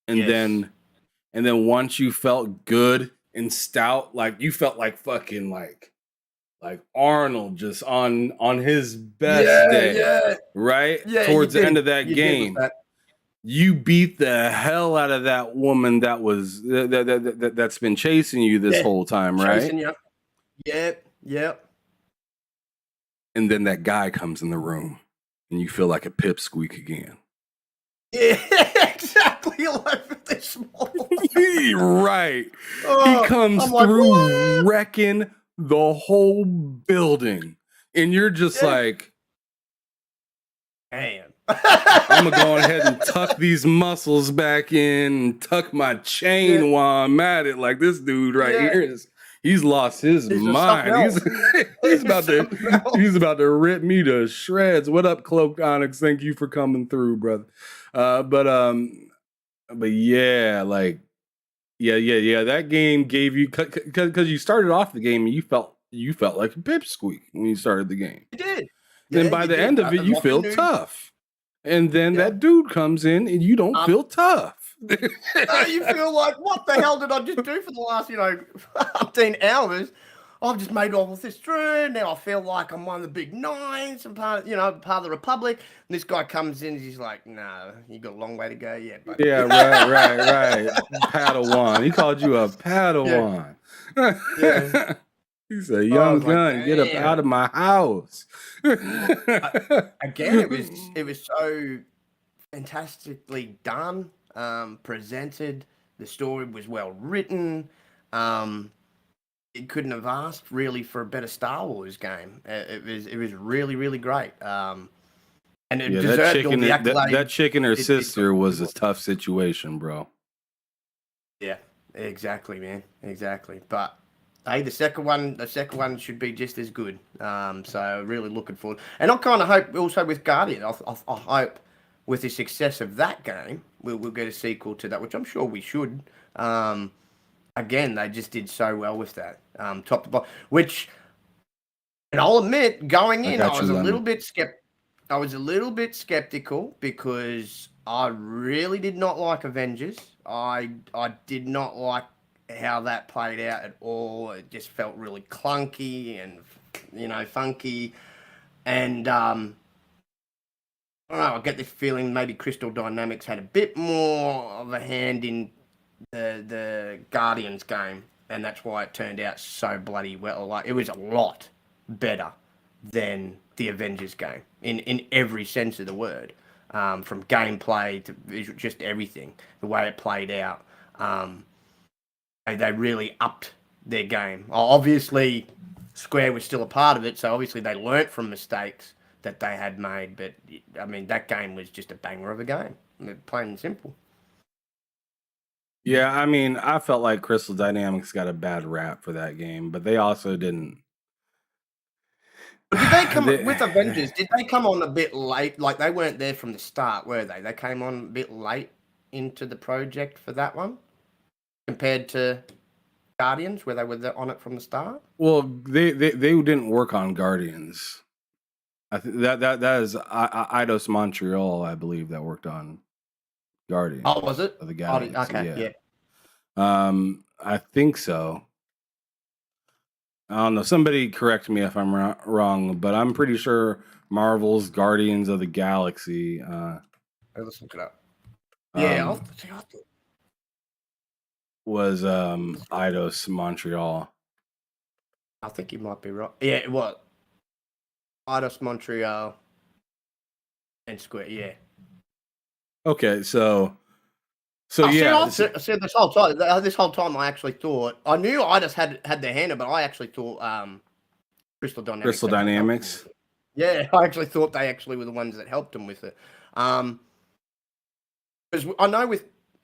And Yes. then once you felt good and stout, like you felt like fucking like Arnold just on his best day, right? Yeah, towards you the end did. of that You did with game, that. you beat the hell out of that woman that's been chasing you this Yeah, whole time, right? Chasing you. Yep. And then that guy comes in the room, and you feel like a pipsqueak again. Yeah, exactly. Like this small. Right. Oh, He comes I'm like, through what? wrecking the whole building. And you're just Yeah. like, Damn. I'm going to go ahead and tuck these muscles back in and tuck my chain while I'm at it. Like this dude right here is, he's lost his mind. He's about to rip me to shreds. What up, Cloaked Onyx? Thank you for coming through, brother. But yeah, like, yeah. That game gave you, because you started off the game and you felt like a pipsqueak when you started the game. You did. Then by the end of it, you feel tough. And then that dude comes in and you don't feel tough. You feel like, what the hell did I just do for the last, 15 hours? I've just made all of this through. Now I feel like I'm one of the big nines and part of the Republic. And this guy comes in and he's like, no, you got a long way to go yet, buddy. Yeah, right. Padawan. He called you a Padawan. Yeah. He's a young gun. Get up out of my house. Again, it was so fantastically done, presented. The story was well written. It couldn't have asked really for a better Star Wars game. It was really, really great. And it deserved all the accolades. That chick and her sister was a tough situation, bro. Yeah, exactly, man. Exactly. But hey, the second one should be just as good. So really looking forward. And I kind of hope also with Guardian, I hope with the success of that game, we'll get a sequel to that, which I'm sure we should. Again, they just did so well with that, top to bottom. Which, and I'll admit, going in, I was a little bit skeptical because I really did not like Avengers. I did not like how that played out at all. It just felt really clunky and funky. And I don't know, I get this feeling maybe Crystal Dynamics had a bit more of a hand in the Guardians game, and that's why it turned out so bloody well. Like, it was a lot better than the Avengers game in every sense of the word, from gameplay to just everything, the way it played out. They really upped their game. Obviously, Square was still a part of it, so obviously they learnt from mistakes that they had made. But I mean, that game was just a banger of a game, plain and simple. Yeah, I mean, I felt like Crystal Dynamics got a bad rap for that game, but they also didn't. Did they come with Avengers? Did they come on a bit late? Like, they weren't there from the start, were they? They came on a bit late into the project for that one, compared to Guardians, where they were on it from the start. Well, they didn't work on Guardians. I think that is Eidos Montreal, I believe, that worked on Guardians. Oh, was it? Of the Galaxy, Okay, yeah. I think so. I don't know. Somebody correct me if I'm wrong, but I'm pretty sure Marvel's Guardians of the Galaxy. Let's look it up. Yeah, was Eidos Montreal. I think you might be right. Yeah, what? Eidos Montreal. and Square, yeah. Okay, so yeah. See, this whole time, I actually thought I knew I just had their hand, but I actually thought Crystal Dynamics. Crystal Dynamics. Yeah, I actually thought they actually were the ones that helped him with it. Because I know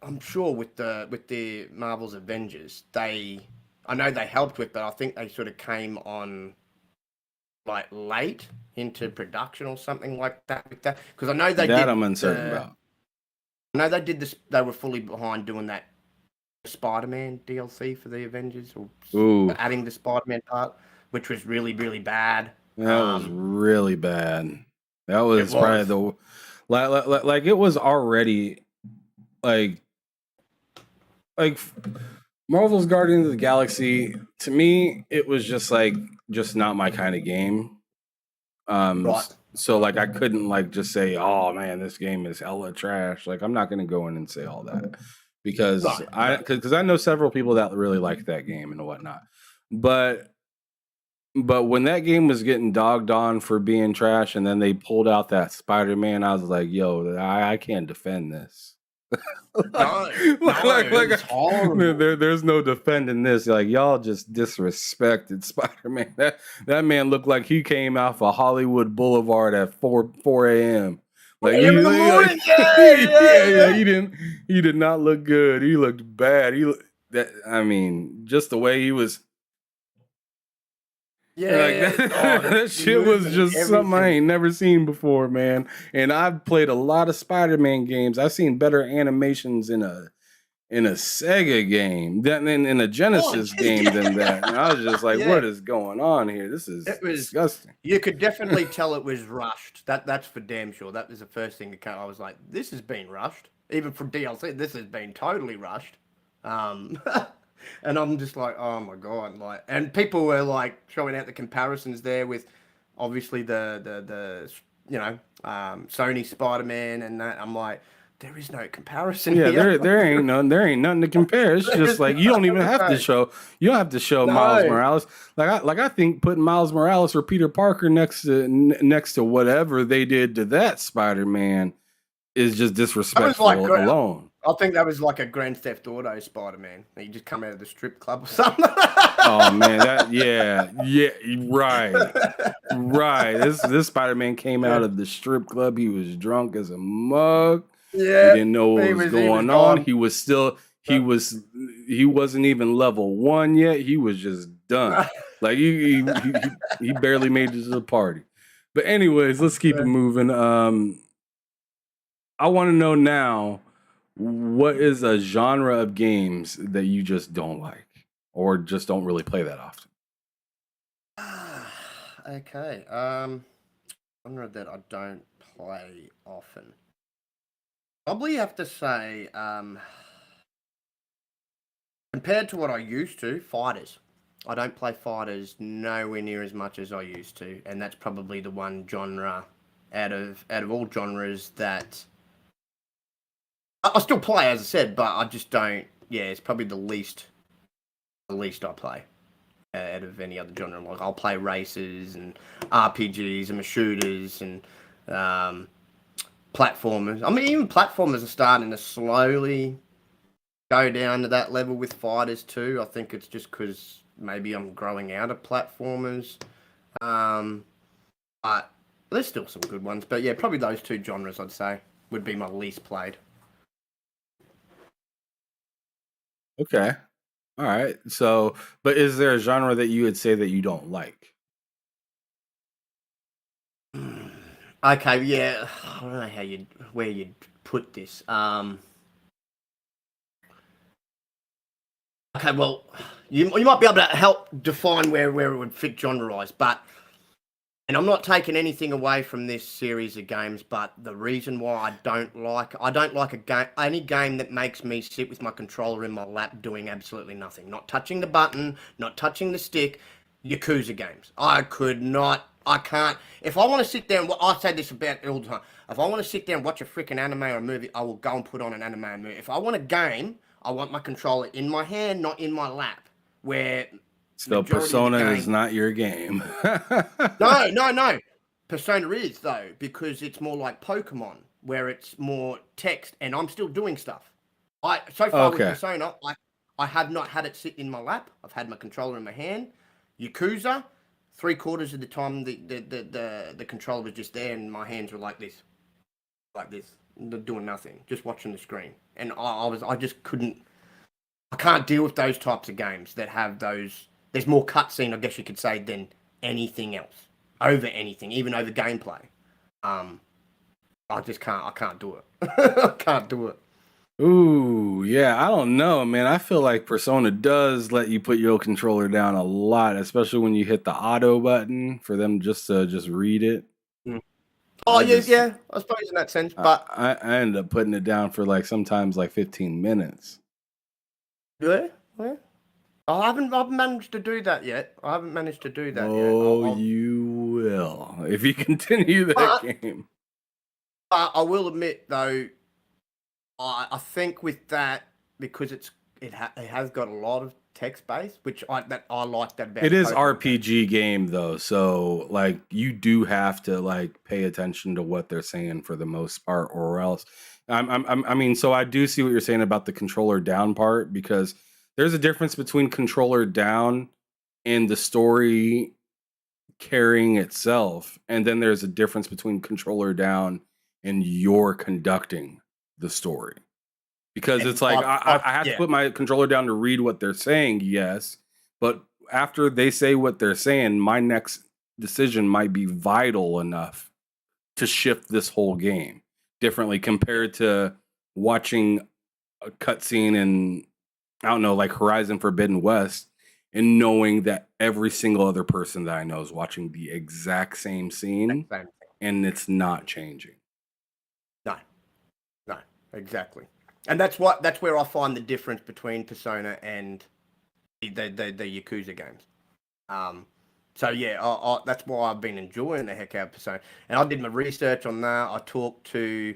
I'm sure with the Marvel's Avengers, I know they helped with, but I think they sort of came on like late into production or something like that with that. Because I know they did. I'm uncertain about. I know they did this. They were fully behind doing that Spider-Man DLC for the Avengers, or adding the Spider-Man part, which was really, really bad. That was really bad. That was probably the like it was already like Marvel's Guardians of the Galaxy. To me, it was just not my kind of game. Right. So like I couldn't like just say, oh man, this game is hella trash. Like I'm not gonna go in and say all that because I know several people that really like that game and whatnot. But when that game was getting dogged on for being trash, and then they pulled out that Spider-Man, I was like, yo, I can't defend this. There's no defending this. Like y'all just disrespected Spider-Man. That man looked like he came off of Hollywood Boulevard at 4 a.m. Like he did not look good. He looked bad. Just the way he was. Yeah, that shit was just something I ain't never seen before, man. And I've played a lot of Spider-Man games. I've seen better animations in a Sega game than in a Genesis game than that. And I was just like, what is going on here? This is disgusting. You could definitely tell it was rushed. That's for damn sure. That was the first thing that came. I was like, this has been rushed. Even for DLC, this has been totally rushed. And I'm just like, oh my god! Like, and people were like showing out the comparisons there with, obviously the Sony Spider-Man and that. I'm like, there is no comparison. Yeah, here. there ain't nothing to compare. It's just like you don't even have to show. You don't have to show Miles Morales. I think putting Miles Morales or Peter Parker next to whatever they did to that Spider-Man is just disrespectful alone. I think that was like a Grand Theft Auto Spider-Man. You just come out of the strip club or something. Oh man, right. This Spider-Man came out of the strip club. He was drunk as a mug. Yeah, he didn't know what was going on. He wasn't even level 1 yet. He was just done. Like he barely made it to the party. But anyways, let's keep it moving. I want to know now, what is a genre of games that you just don't like or just don't really play that often? Okay. Genre that I don't play often. Probably have to say, compared to what I used to, fighters. I don't play fighters nowhere near as much as I used to, and that's probably the one genre out of all genres that I still play, as I said, but I just don't. Yeah, it's probably the least I play out of any other genre. Like I'll play races and RPGs and shooters and platformers. I mean, even platformers are starting to slowly go down to that level with fighters too. I think it's just because maybe I'm growing out of platformers. But there's still some good ones. But yeah, probably those two genres I'd say would be my least played. Okay. All right. So, but is there a genre that you would say that you don't like? Okay, yeah. I don't know where you'd put this. Okay, well, you might be able to help define where it would fit genre-wise, but, and I'm not taking anything away from this series of games, but the reason why I don't like any game that makes me sit with my controller in my lap doing absolutely nothing, not touching the button, not touching the stick. Yakuza games. I can't. If I want to sit there and I say this about all the time. If I want to sit there and watch a freaking anime or a movie, I will go and put on an anime or movie. If I want a game, I want my controller in my hand, not in my lap. Where so Persona is not your game. No. Persona is though, because it's more like Pokemon, where it's more text, and I'm still doing stuff. So far with Okay. Persona, I have not had it sit in my lap. I've had my controller in my hand. Yakuza, 3/4 of the time the controller was just there, and my hands were like this, doing nothing, just watching the screen. And I just couldn't. I can't deal with those types of games that have those. There's more cutscene, I guess you could say, than anything else, over anything, even over gameplay. I just can't. I can't do it. I can't do it. Ooh, yeah, I don't know, man. I feel like Persona does let you put your controller down a lot, especially when you hit the auto button for them just to just read it. Mm. Oh, yeah, I suppose in that sense, but I ended up putting it down for like sometimes like 15 minutes. yeah. I haven't managed to do that yet. Oh, you will if you continue that game. I will admit though, I think with that, because it has got a lot of text base, which I like that about It is Pokemon. RPG game though, so like you do have to like pay attention to what they're saying for the most part, or else. I mean, so I do see what you're saying about the controller down part, because there's a difference between controller down and the story carrying itself, and then there's a difference between controller down and you're conducting the story. Because it's like I have to put my controller down to read what they're saying, yes, but after they say what they're saying, my next decision might be vital enough to shift this whole game differently compared to watching a cutscene in, I don't know, like Horizon Forbidden West, and knowing that every single other person that I know is watching the exact same scene, and it's not changing. No, exactly. And that's where I find the difference between Persona and the Yakuza games. So yeah, that's why I've been enjoying the heck out of Persona. And I did my research on that. I talked to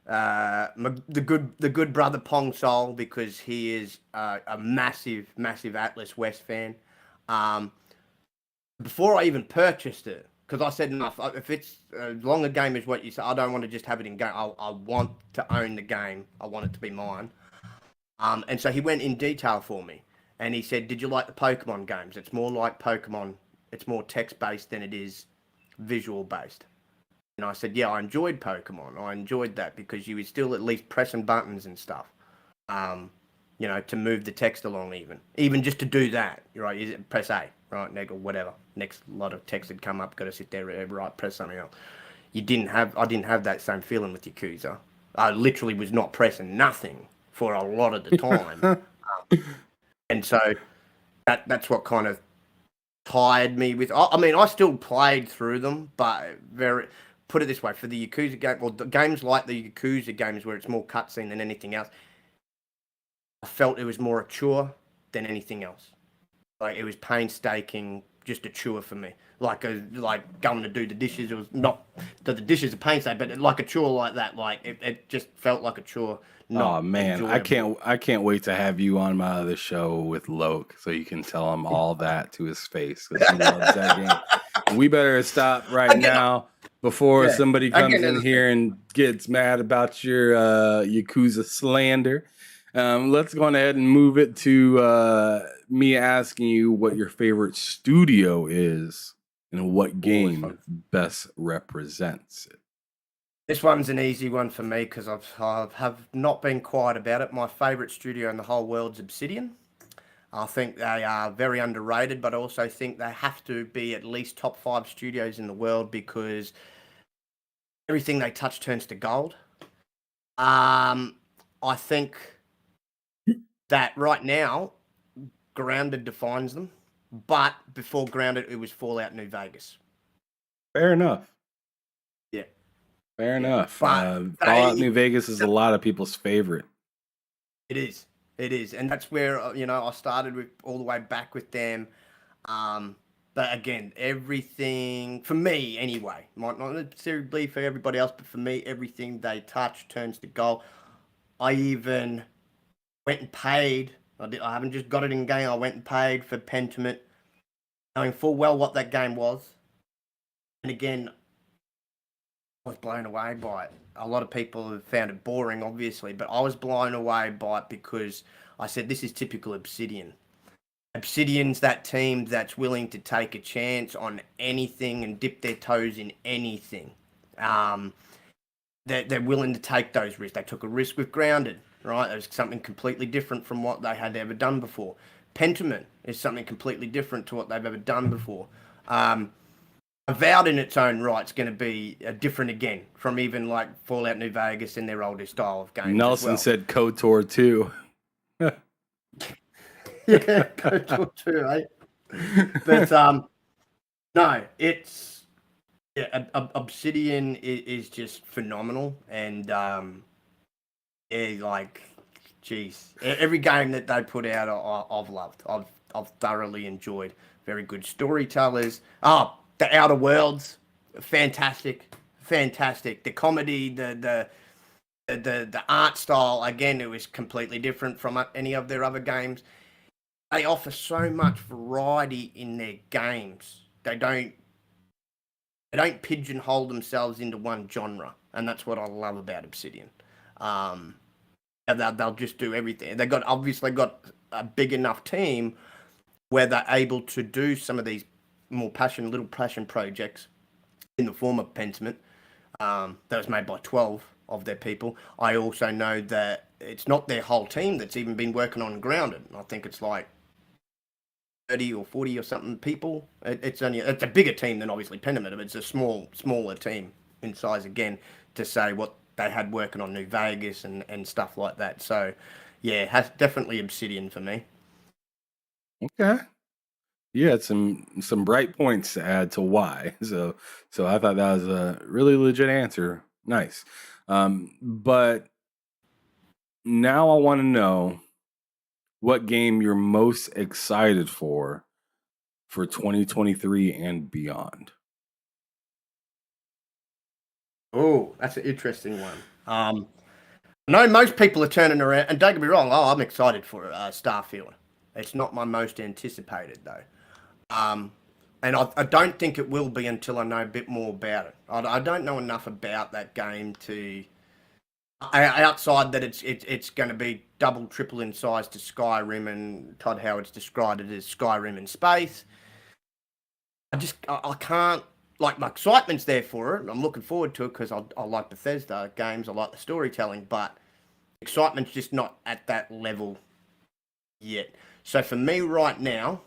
the good brother Pong Sol, because he is a massive Atlas West fan. Before I even purchased it, because I said, enough, if it's as long a game as what you say, I don't want to just have it in game. I want to own the game. I want it to be mine. And so he went in detail for me, and he said, did you like the Pokemon games? It's more like Pokemon. It's more text-based than it is visual-based. And I said, yeah, I enjoyed Pokemon. I enjoyed that because you were still at least pressing buttons and stuff, to move the text along even just to do that, right? Press A, right, or whatever. Next lot of text had come up, got to sit there, right, press something else. I didn't have that same feeling with Yakuza. I literally was not pressing nothing for a lot of the time. And so that's what kind of tired me with. I mean, I still played through them, but put it this way, for the Yakuza game, or the games like the Yakuza games where it's more cutscene than anything else, I felt it was more a chore than anything else. Like, it was painstaking, just a chore for me. Like going to do the dishes. It was not that the dishes are painstaking, but like a chore like that. Like it just felt like a chore. Oh man, enjoyable. I can't wait to have you on my other show with Loke, so you can tell him all that to his face, because he loves that game. We better stop right now before somebody comes in here and gets mad about your Yakuza slander. Let's go ahead and move it to me asking you what your favorite studio is and what game best represents it. This one's an easy one for me because I have not been quiet about it. My favorite studio in the whole world's Obsidian. I think they are very underrated, but I also think they have to be at least top 5 studios in the world, because everything they touch turns to gold. I think that right now, Grounded defines them, but before Grounded, it was Fallout New Vegas. Fair enough. Yeah. Fair enough. Fallout New Vegas is a lot of people's favorite. It is. And that's where, I started with all the way back with them. But again, everything, for me anyway, might not necessarily be for everybody else, but for me, everything they touch turns to gold. I even went and paid. I haven't just got it in game. I went and paid for Pentiment, knowing full well what that game was. And again, was blown away by it. A lot of people have found it boring, obviously, but I was blown away by it because I said, this is typical Obsidian. Obsidian's that team that's willing to take a chance on anything and dip their toes in anything. They're willing to take those risks. They took a risk with Grounded, right? It was something completely different from what they had ever done before. Pentiment is something completely different to what they've ever done before. Avowed in its own right is going to be different again from even like Fallout New Vegas and their older style of games. Nelson said KOTOR 2. Yeah, KOTOR 2, eh? But no, it's Obsidian is just phenomenal, and like, geez, every game that they put out, I've loved. I've thoroughly enjoyed. Very good storytellers. The Outer Worlds, fantastic. The comedy, the art style, again, it was completely different from any of their other games. They offer so much variety in their games. They don't pigeonhole themselves into one genre, and that's what I love about Obsidian. They'll just do everything. They've obviously got a big enough team where they're able to do some of these more little passion projects in the form of Pentiment that was made by 12 of their people. I also know that it's not their whole team that's even been working on Grounded. I think it's like 30 or 40 or something people. It's a bigger team than obviously Pentiment, but it's a smaller team in size again, to say what they had working on New Vegas and stuff like that. So yeah, has definitely Obsidian for me. Okay. You had some bright points to add to why. So I thought that was a really legit answer. Nice. But now I want to know what game you're most excited for 2023 and beyond. Oh, that's an interesting one. I know most people are turning around, and don't get me wrong, I'm excited for Starfield. It's not my most anticipated, though. And I don't think it will be until I know a bit more about it. I don't know enough about that game to, outside that it's going to be double, triple in size to Skyrim, and Todd Howard's described it as Skyrim in space. I can't, like, my excitement's there for it. I'm looking forward to it because I like Bethesda games. I like the storytelling, but excitement's just not at that level yet. So for me right now,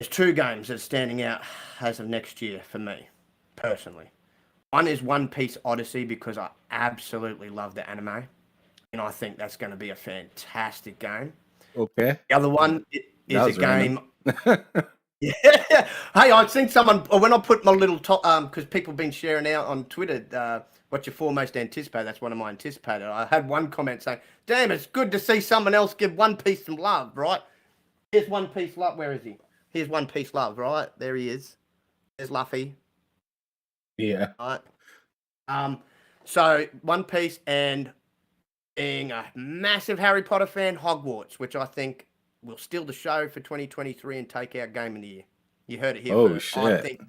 there's two games that are standing out as of next year for me, personally. One is One Piece Odyssey, because I absolutely love the anime, and I think that's going to be a fantastic game. Okay. The other one is a game. Yeah. Hey, I've seen someone, when I put my little top, because people have been sharing out on Twitter, what's your four most anticipated? That's one of my anticipated. I had one comment saying, damn, it's good to see someone else give One Piece some love, right? Here's One Piece love. Where is he? Here's One Piece love, right? There he is. There's Luffy. Yeah. Right. So One Piece, and being a massive Harry Potter fan, Hogwarts, which I think will steal the show for 2023 and take out Game of the Year. You heard it here first. Shit. I think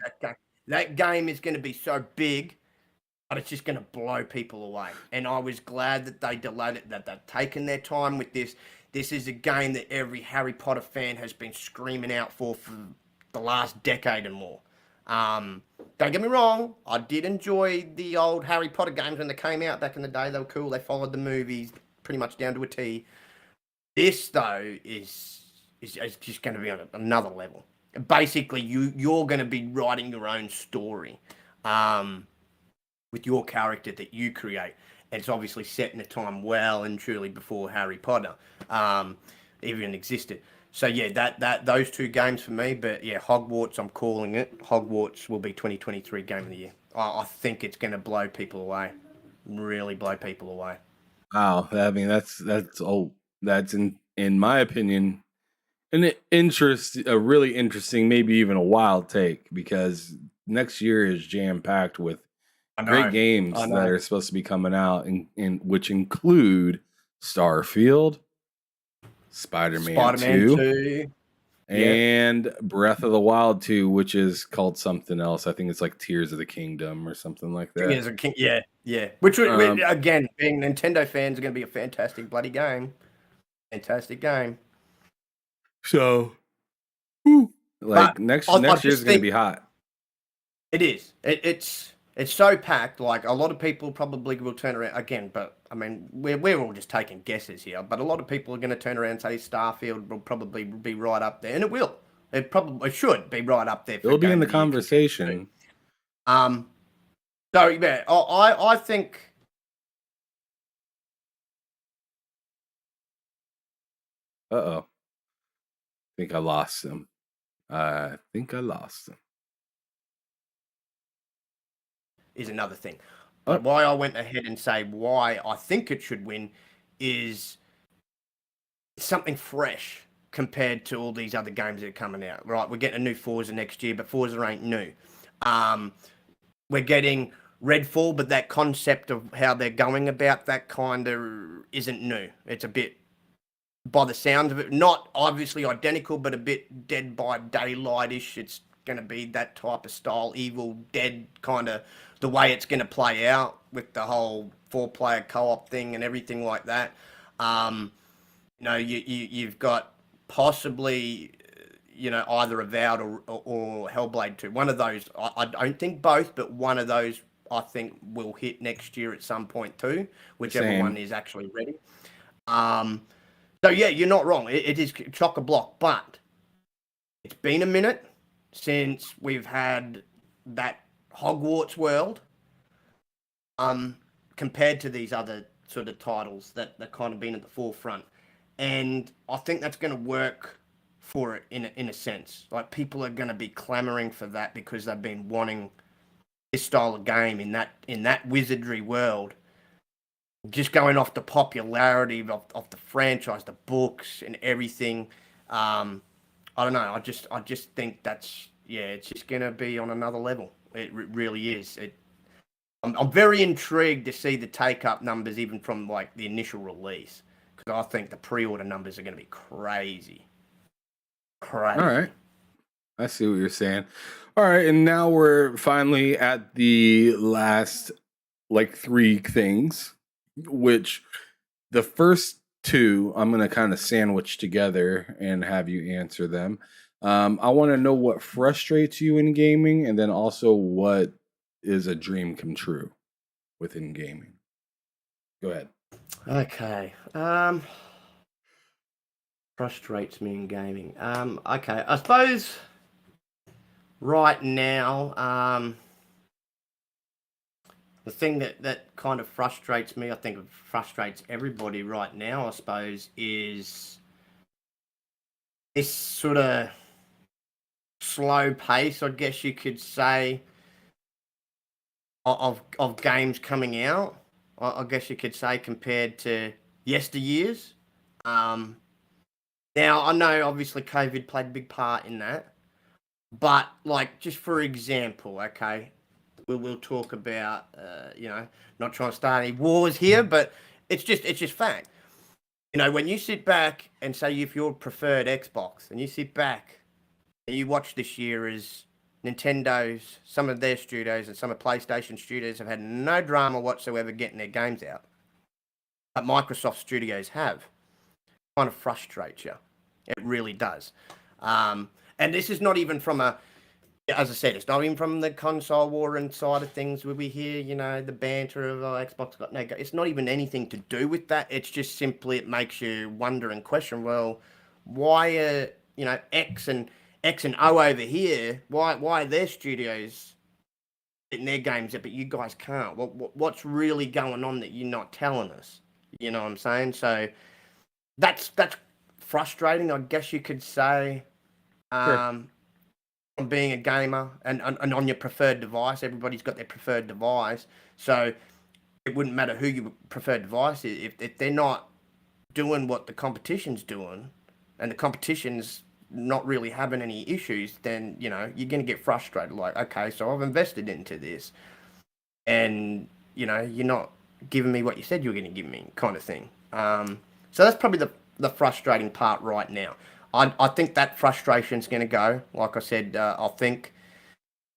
that game is going to be so big, but it's just going to blow people away. And I was glad that they delayed it, that they've taken their time with this. This is a game that every Harry Potter fan has been screaming out for the last decade and more. Don't get me wrong, I did enjoy the old Harry Potter games when they came out back in the day. They were cool. They followed the movies pretty much down to a T. This, though, is just going to be on another level. Basically, you're going to be writing your own story with your character that you create. And it's obviously set in a time well and truly before Harry Potter even existed. So yeah, those two games for me. But yeah, Hogwarts, I'm calling it. Hogwarts will be 2023 Game of the Year. I think it's going to blow people away, really blow people away. Wow, I mean that's in my opinion a really interesting, maybe even a wild take, because next year is jam packed with great games that are supposed to be coming out, in which include Starfield, Spider-Man 2, and Breath of the Wild 2, which is called something else. I think it's like Tears of the Kingdom or something like that. Tears of King, yeah. Which again, being Nintendo fans, are going to be a fantastic bloody game. Fantastic game. So, like next year is going to be hot. It is. It's so packed. Like a lot of people probably will turn around again, but I mean, we're all just taking guesses here. But a lot of people are going to turn around and say Starfield will probably be right up there, and it will. It should be right up there. It'll be in the conversation. So yeah, I think. I think I lost him. Is another thing. But why I went ahead and say why I think it should win is something fresh compared to all these other games that are coming out. Right, we're getting a new Forza next year, but Forza ain't new. We're getting Redfall, but that concept of how they're going about that kind of isn't new. It's a bit, by the sound of it, not obviously identical, but a bit Dead by Daylight-ish. It's going to be that type of style, Evil Dead kind of, the way it's going to play out with the whole 4-player co-op thing and everything like that. You've got possibly, either Avowed or Hellblade 2. One of those, I don't think both, but one of those I think will hit next year at some point too, whichever one is actually ready. So yeah, you're not wrong. It is chock-a-block, but it's been a minute since we've had that Hogwarts world, compared to these other sort of titles that kind of been at the forefront, and I think that's going to work for it in a sense. Like people are going to be clamoring for that because they've been wanting this style of game in that wizardry world. Just going off the popularity of the franchise, the books and everything. I don't know. I just think it's just going to be on another level. It really is. I'm very intrigued to see the take-up numbers even from like the initial release, because I think the pre-order numbers are going to be crazy. All right. I see what you're saying. All right, and now we're finally at the last like 3 things, which the first 2 I'm going to kind of sandwich together and have you answer them. I want to know what frustrates you in gaming, and then also what is a dream come true within gaming. Go ahead. Okay. Frustrates me in gaming. Okay. I suppose right now, the thing that kind of frustrates me, I think it frustrates everybody right now, I suppose, is this sort of slow pace, I guess you could say, of games coming out. I guess you could say compared to yesteryears. Now I know obviously COVID played a big part in that, but like just for example, okay, we'll talk about not trying to start any wars here, but it's just fact. When you sit back and say if you're preferred Xbox, and you sit back and you watch this year as Nintendo's, some of their studios and some of PlayStation studios have had no drama whatsoever getting their games out, but Microsoft studios have. It kind of frustrates you. It really does. And this is not even from as I said, it's not even from the console war and side of things where we hear, the banter of Xbox got no go. It's not even anything to do with that. It's just simply it makes you wonder and question, well, why are, X and O over here, why are their studios getting their games out, but you guys can't? What's really going on that you're not telling us? You know what I'm saying? So that's frustrating, I guess you could say. Sure. From being a gamer and on your preferred device, everybody's got their preferred device. So it wouldn't matter who your preferred device is. If they're not doing what the competition's doing and the competition's not really having any issues, then, you're going to get frustrated. Like, okay, so I've invested into this and, you're not giving me what you said you were going to give me kind of thing. So that's probably the frustrating part right now. I think that frustration's going to go. Like I said, I think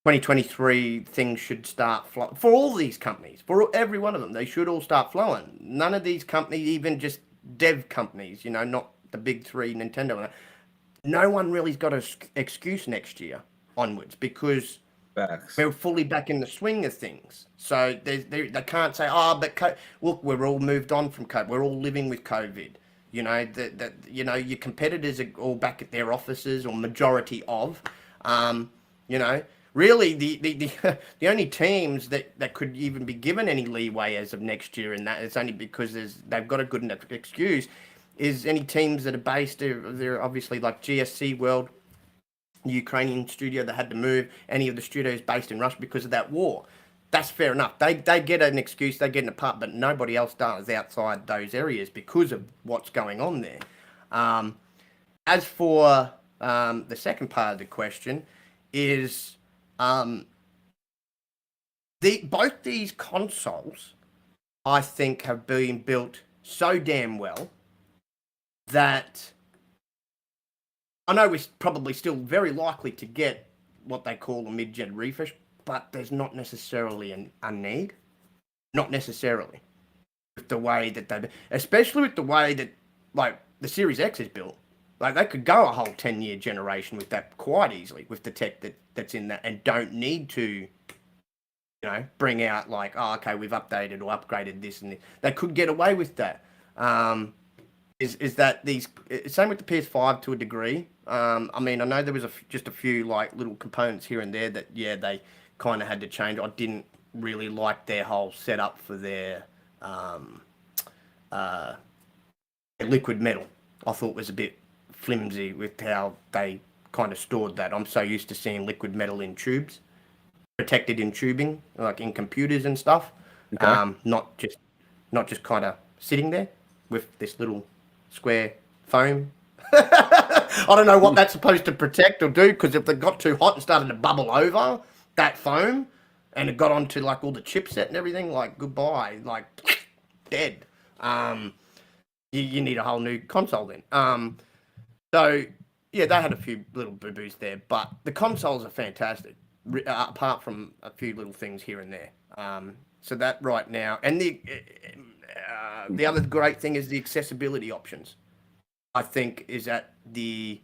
2023 things should start flowing for all these companies, for every one of them. They should all start flowing. None of these companies, even just dev companies, not the big three, Nintendo. No one really's got an excuse next year onwards because Facts. we're fully back in the swing of things. So they can't say, but look, we're all moved on from COVID. We're all living with COVID. Your competitors are all back at their offices, or majority of. Really, the the only teams that could even be given any leeway as of next year, and that it's only because they've got a good enough excuse, is any teams that are based. They're obviously like GSC World, Ukrainian studio that had to move. Any of the studios based in Russia because of that war. That's fair enough. They get an excuse, they get an apart, but nobody else does outside those areas because of what's going on there. As for the second part of the question, is both these consoles, I think, have been built so damn well that I know we're probably still very likely to get what they call a mid-gen refresh, but there's not necessarily a need. Not necessarily. With the way that especially with the way that, like, the Series X is built. Like, they could go a whole 10-year generation with that quite easily, with the tech that's in that, and don't need to, bring out, like, okay, we've updated or upgraded this and this. They could get away with that. Is that same with the PS5 to a degree. I know there was just a few, like, little components here and there that, they kind of had to change. I didn't really like their whole setup for their liquid metal. I thought was a bit flimsy with how they kind of stored that. I'm so used to seeing liquid metal in tubes, protected in tubing, like in computers and stuff. Okay. Not just kind of sitting there with this little square foam. I don't know what that's supposed to protect or do, because if they got too hot and started to bubble over that foam and it got onto, like, all the chipset and everything, like, goodbye, like, dead. You need a whole new console then. So yeah, they had a few little boo-boos there, but the consoles are fantastic, apart from a few little things here and there. So that right now, and the other great thing is the accessibility options. I think is at it's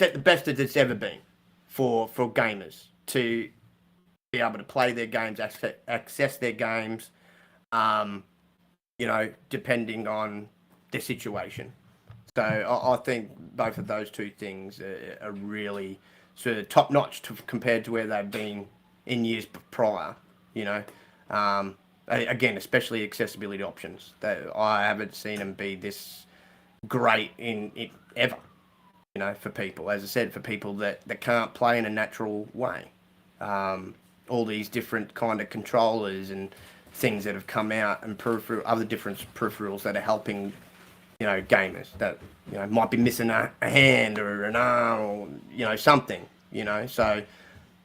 at the best that it's ever been for gamers to be able to play their games, access their games, depending on their situation. So I think both of those two things are really sort of top notch compared to where they've been in years prior. Again, especially accessibility options. I haven't seen them be this great in ever. For people, as I said, for people that can't play in a natural way. All these different kind of controllers and things that have come out, and other different peripherals that are helping, gamers that, might be missing a hand or an arm or, something, So,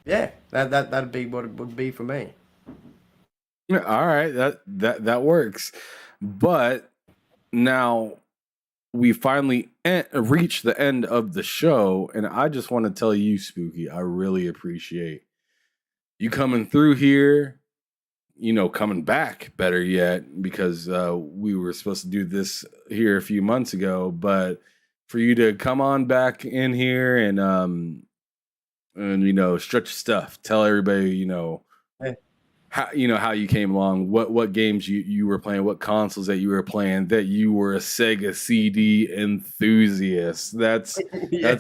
yeah, that'd be what it would be for me. Yeah, all right, that works. But now we finally reached the end of the show, and I just want to tell you, Spooky, I really appreciate you coming through here, coming back, better yet, because we were supposed to do this here a few months ago, but for you to come on back in here and stretch stuff, tell everybody, how you came along, what games you were playing, what consoles that you were playing, that you were a Sega CD enthusiast. That's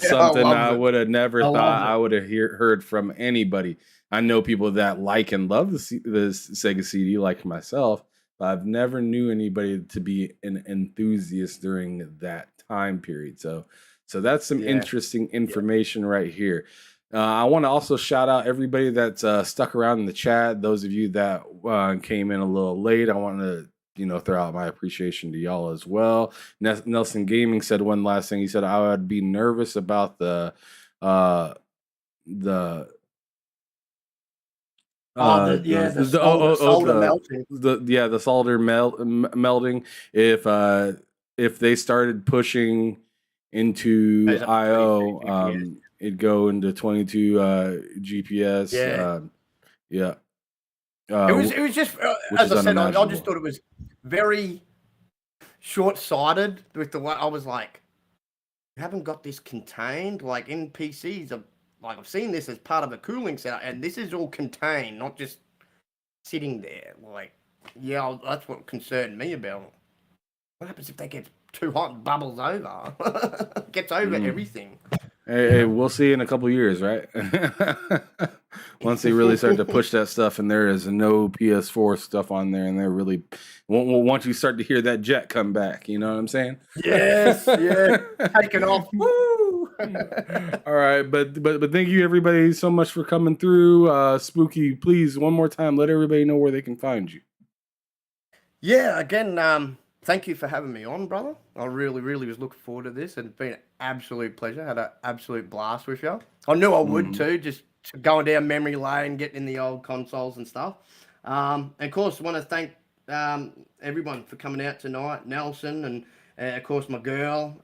something I would have never thought I would have heard from anybody. I know people that like and love the Sega CD, like myself, but I've never knew anybody to be an enthusiast during that time period. So that's some interesting information right here. I want to also shout out everybody that's stuck around in the chat. Those of you that came in a little late, I want to throw out my appreciation to y'all as well. Nelson Gaming said one last thing. He said I would be nervous about the solder melting. The solder melting if they started pushing into Goes up to IO. 22 GPS. It'd go into 22 GPS. Yeah. Yeah. It was just which as is I said, I unimaginable. just thought it was very short-sighted with the way I was like, you haven't got this contained like in PCs. I've seen this as part of a cooling setup, and this is all contained, not just sitting there. Like, yeah, that's what concerned me about. What happens if they get too hot and bubbles over? Gets over everything. Hey, we'll see in a couple years, right? Once they really start to push that stuff, and there is no PS4 stuff on there, and they're really once you start to hear that jet come back, you know what I'm saying? Yes, yeah, taking off. Woo! All right, but thank you everybody so much for coming through. Spooky, please one more time let everybody know where they can find you. Yeah, again, thank you for having me on, brother. I really, really was looking forward to this, and it's been an absolute pleasure. Had an absolute blast with you. I knew I would too, just going down memory lane, getting in the old consoles and stuff. And of course, I want to thank everyone for coming out tonight. Nelson and of course my girl,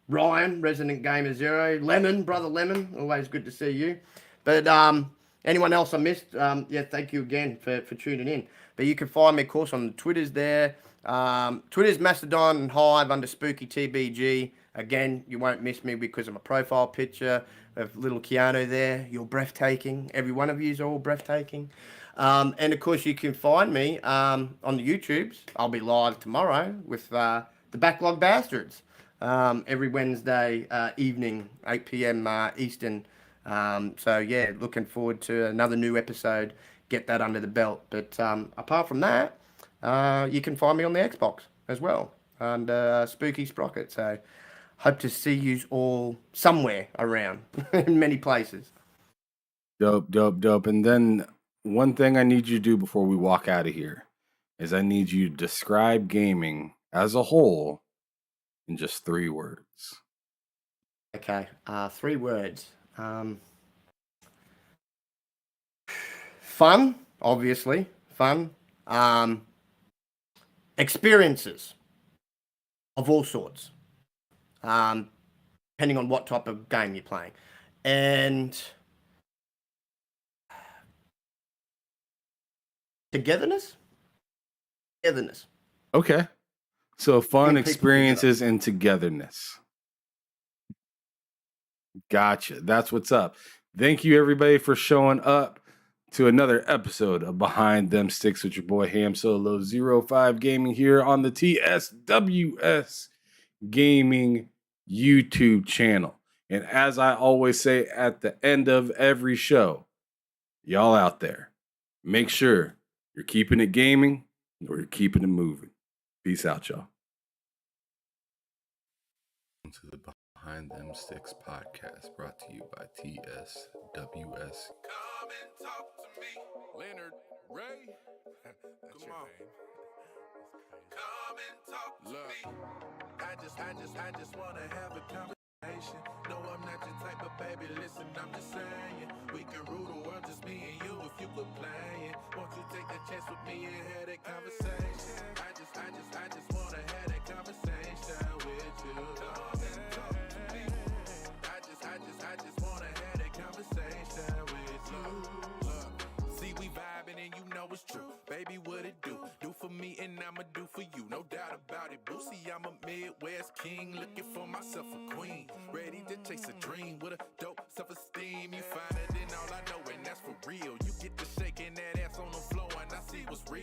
Ryan, Resident Gamer Zero, Lemon, brother Lemon. Always good to see you. But anyone else I missed, yeah, thank you again for tuning in. But you can find me, of course, on the Twitters there. Twitter's Mastodon and Hive under SpookyTBG. Again, you won't miss me because of my profile picture of little Keanu there. You're breathtaking. Every one of you is all breathtaking. And of course, you can find me on the YouTubes. I'll be live tomorrow with the Backlog Bastards every Wednesday evening, 8 p.m. Eastern. So yeah, looking forward to another new episode. Get that under the belt. But apart from that, you can find me on the Xbox as well, and Spooky Sprocket. So hope to see you all somewhere around in many places. Dope. And then one thing I need you to do before we walk out of here is I need you to describe gaming as a whole in just 3 words. Okay, 3 words. Fun, obviously, fun. Experiences of all sorts, depending on what type of game you're playing, and togetherness. Okay. So fun, Bring people experiences, and togetherness. Gotcha. That's what's up. Thank you, everybody, for showing up to another episode of Behind Them Sticks with your boy Ham Solo 05 Gaming here on the TSWS Gaming YouTube channel. And as I always say at the end of every show, y'all out there, make sure you're keeping it gaming or you're keeping it moving. Peace out, y'all. To the Behind Them Sticks podcast, brought to you by TSWS. Come and talk to me, Lennard Ray. Come on. Come and talk to me. I just wanna have a conversation. No, I'm not your type of baby. Listen, I'm just saying we can rule the world just me and you if you quit playing. Won't you take a chance with me and have that conversation? I just wanna have that conversation with you. Come and talk to me. I just wanna have that conversation with you. Look, see we vibing and you know it's true. Baby, what it do? Do for me and I'ma do for you. No doubt about it, Boosie. I'm a Midwest king, looking for myself a queen. Ready to chase a dream with a dope self-esteem. You find it in all I know, and that's for real. You get to shaking that ass on the floor, and I see what's real.